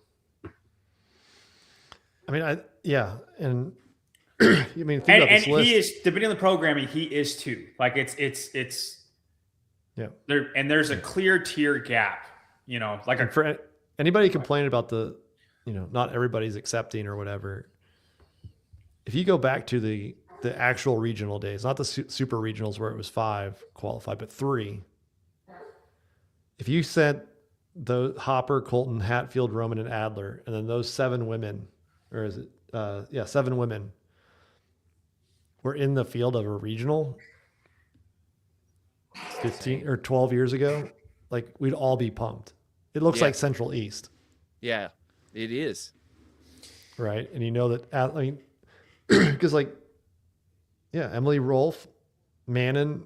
Speaker 3: I mean, and I mean, think about
Speaker 1: And
Speaker 3: this list.
Speaker 1: he is, depending on the programming, he is too. Like it's
Speaker 3: Yeah.
Speaker 1: there, and there's a clear tier gap. You know, like
Speaker 3: And for anybody complaining about not everybody's accepting or whatever. If you go back to the actual regional days, not the super regionals where it was 5 qualified, but 3. If you sent the Hopper, Colton, Hatfield, Roman, and Adler, and then those 7 women, or is it 7 women were in the field of a regional 15 or 12 years ago, like we'd all be pumped. It looks like Central East.
Speaker 4: Yeah, it is.
Speaker 3: Right. And you know that, I mean, because Emily Rolfe, Mannon,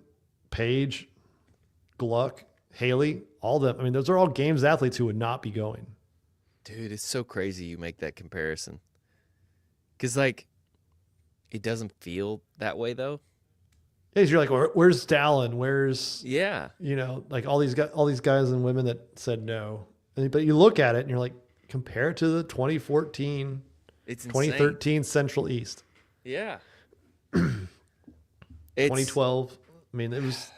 Speaker 3: Page, Gluck, Haley, all them. I mean, those are all games athletes who would not be going.
Speaker 4: Dude, it's so crazy you make that comparison. Because, like, it doesn't feel that way, though.
Speaker 3: Yeah, you're like, where's Dallin? Where's, like all these guys and women that said no. But you look at it and you're like, compare it to the 2014,
Speaker 4: it's
Speaker 3: 2013 Central East.
Speaker 4: Yeah.
Speaker 3: 2012. I mean, it was.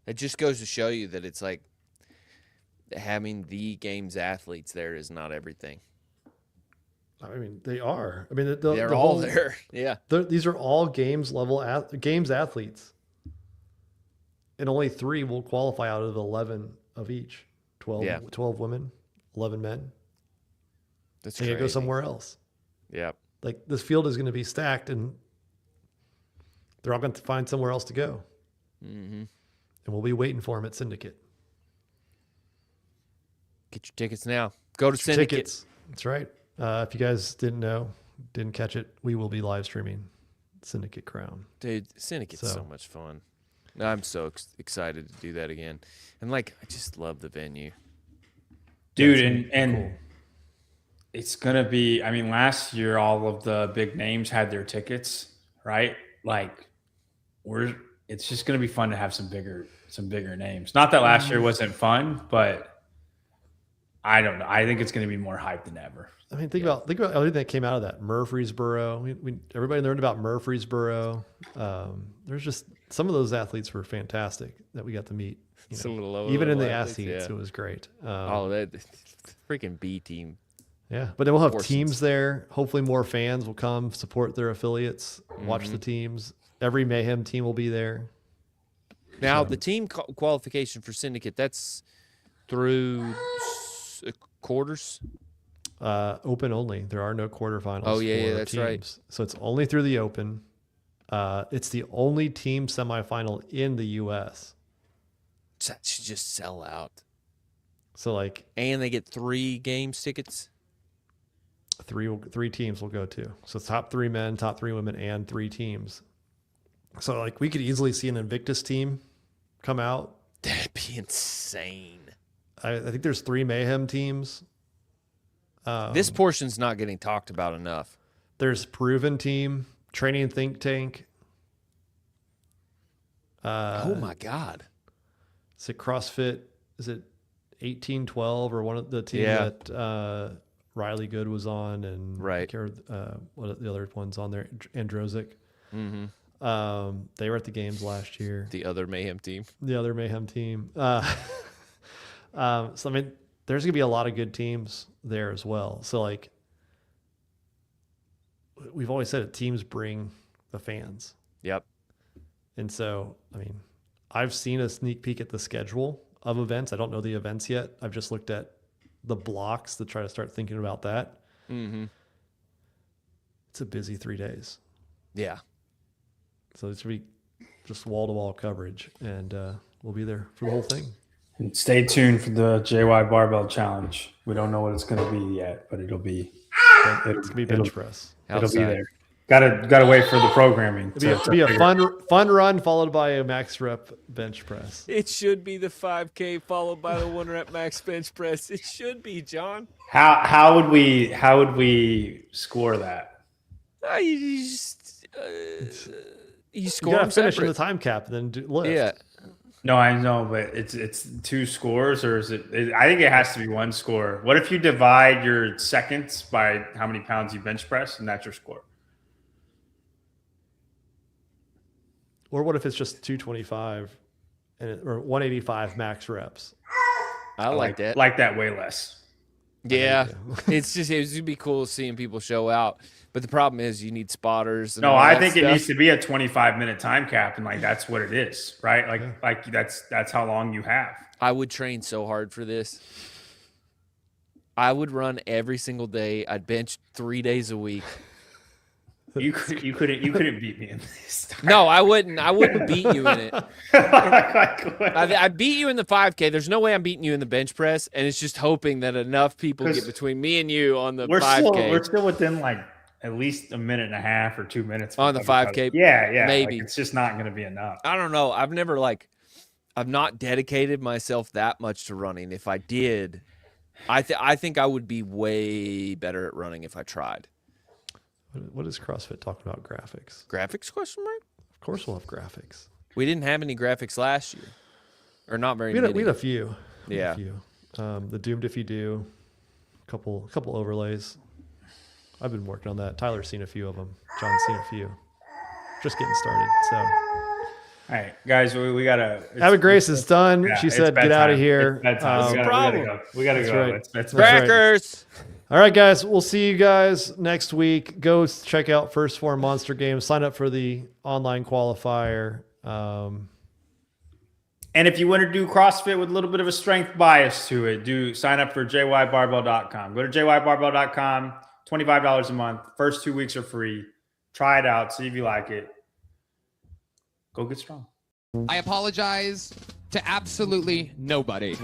Speaker 4: It just goes to show you that it's like having the games athletes there is not everything.
Speaker 3: I mean, they are. I mean,
Speaker 4: they're all there. Yeah.
Speaker 3: These are all games athletes. And only 3 will qualify out of 11 of each. 12 women, 11 men.
Speaker 4: That's
Speaker 3: crazy. Go somewhere else.
Speaker 4: Yeah.
Speaker 3: Like this field is going to be stacked and they're all going to find somewhere else to go.
Speaker 4: Mm-hmm.
Speaker 3: And we'll be waiting for them at Syndicate.
Speaker 4: Get your tickets now. Go to Syndicate.
Speaker 3: Tickets. That's right. If you guys didn't catch it, we will be live streaming Syndicate Crown.
Speaker 4: Dude, Syndicate's so much fun. I'm so excited to do that again. And I just love the venue.
Speaker 1: Dude, and cool. It's going to be, I mean, last year, all of the big names had their tickets, right? It's just going to be fun to have some bigger names. Not that last year wasn't fun, but I don't know. I think it's going to be more hype than ever.
Speaker 3: I mean, think about everything that came out of that. Murfreesboro. Everybody learned about Murfreesboro. There's just some of those athletes were fantastic that we got to meet.
Speaker 4: It's a little
Speaker 3: even in the ass heats, it was great.
Speaker 4: That freaking B team.
Speaker 3: Yeah, but then we'll have teams there. Hopefully, more fans will come support their affiliates, watch the teams. Every Mayhem team will be there.
Speaker 4: Now, the team qualification for Syndicate, that's through quarters?
Speaker 3: Open only. There are no quarterfinals.
Speaker 4: Oh, yeah,
Speaker 3: for
Speaker 4: that's
Speaker 3: teams.
Speaker 4: right.
Speaker 3: So it's only through the Open. It's the only team semifinal in the U.S.
Speaker 4: That should just sell out.
Speaker 3: So,
Speaker 4: and they get 3 games tickets?
Speaker 3: 3 teams will go to. So top 3 men, top 3 women, and 3 teams. So we could easily see an Invictus team come out.
Speaker 4: That'd be insane.
Speaker 3: I think there's 3 Mayhem teams.
Speaker 4: This portion's not getting talked about enough.
Speaker 3: There's Proven team, Training Think Tank.
Speaker 4: Oh my God.
Speaker 3: Is it CrossFit? Is it 1812 or one of the teams that Riley Good was on and
Speaker 4: right?
Speaker 3: What are the other ones on there? Androsic.
Speaker 4: Mm-hmm.
Speaker 3: They were at the games last year.
Speaker 4: The other Mayhem team.
Speaker 3: So I mean, there's gonna be a lot of good teams there as well. So we've always said it, teams bring the fans.
Speaker 4: Yep.
Speaker 3: And so, I mean, I've seen a sneak peek at the schedule of events. I don't know the events yet. I've just looked at the blocks to try to start thinking about that.
Speaker 4: Mm-hmm.
Speaker 3: It's a busy 3 days.
Speaker 4: Yeah.
Speaker 3: So it's going to be just wall-to-wall coverage, and we'll be there for the whole thing.
Speaker 1: And stay tuned for the JY Barbell Challenge. We don't know what it's going to be yet, but it'll be.
Speaker 3: It's going to be bench press.
Speaker 1: It'll be there. Gotta wait for the programming.
Speaker 3: It'll be a fun run followed by a max rep bench press.
Speaker 4: It should be the 5K followed by the 1 rep max bench press. It should be, John.
Speaker 1: How would we score that?
Speaker 4: You
Speaker 3: You
Speaker 4: score
Speaker 3: gotta
Speaker 4: them
Speaker 3: finish in
Speaker 4: separate.
Speaker 3: the time cap, then lift.
Speaker 4: Yeah.
Speaker 1: No, I know, but it's 2 scores, or is it? I think it has to be 1 score. What if you divide your seconds by how many pounds you bench press, and that's your score?
Speaker 3: Or what if it's just 225 or 185 max reps?
Speaker 4: I like that.
Speaker 1: Like that way less.
Speaker 4: Yeah.
Speaker 3: Yeah.
Speaker 4: It's would be cool seeing people show out. But the problem is you need spotters. And
Speaker 1: No,
Speaker 4: all
Speaker 1: I
Speaker 4: that
Speaker 1: think it
Speaker 4: stuff.
Speaker 1: needs to be a 25-minute time cap, and like that's what it is, right? Like that's how long you have.
Speaker 4: I would train so hard for this. I would run every single day. I'd bench 3 days a week.
Speaker 1: You couldn't beat me in this.
Speaker 4: No, I wouldn't. I wouldn't beat you in it. I beat you in the 5K. There's no way I'm beating you in the bench press, and it's just hoping that enough people get between me and you on the 5K.
Speaker 1: We're still within like at least a minute and a half or 2 minutes
Speaker 4: On the 5K.
Speaker 1: Yeah,
Speaker 4: maybe.
Speaker 1: Like, it's just not going to be enough.
Speaker 4: I don't know. I've not dedicated myself that much to running. If I did, I think I would be way better at running if I tried.
Speaker 3: What is CrossFit talking about? Graphics?
Speaker 4: Graphics question mark?
Speaker 3: Of course we'll have graphics.
Speaker 4: We didn't have any graphics last year, or not very
Speaker 3: We
Speaker 4: many.
Speaker 3: had a few.
Speaker 4: Yeah.
Speaker 3: A few. The Doomed If You Do, couple overlays. I've been working on that. Tyler's seen a few of them. John's seen a few. Just getting started. So,
Speaker 1: All right, guys, we gotta.
Speaker 3: Abbott Grace is done.
Speaker 1: Yeah,
Speaker 3: She
Speaker 1: it's
Speaker 3: said, "Get out of
Speaker 1: bedtime.
Speaker 3: here."
Speaker 1: It's bedtime. We gotta
Speaker 3: That's
Speaker 1: go.
Speaker 3: right.
Speaker 1: It's
Speaker 3: That's
Speaker 1: bedtime.
Speaker 3: right.
Speaker 4: Crackers.
Speaker 3: All right, guys. We'll see you guys next week. Go check out First Form Monster Games. Sign up for the online qualifier.
Speaker 1: And if you want to do CrossFit with a little bit of a strength bias to it, sign up for jybarbell.com. Go to jybarbell.com, $25 a month. First 2 weeks are free. Try it out. See if you like it. Go get strong.
Speaker 6: I apologize to absolutely nobody.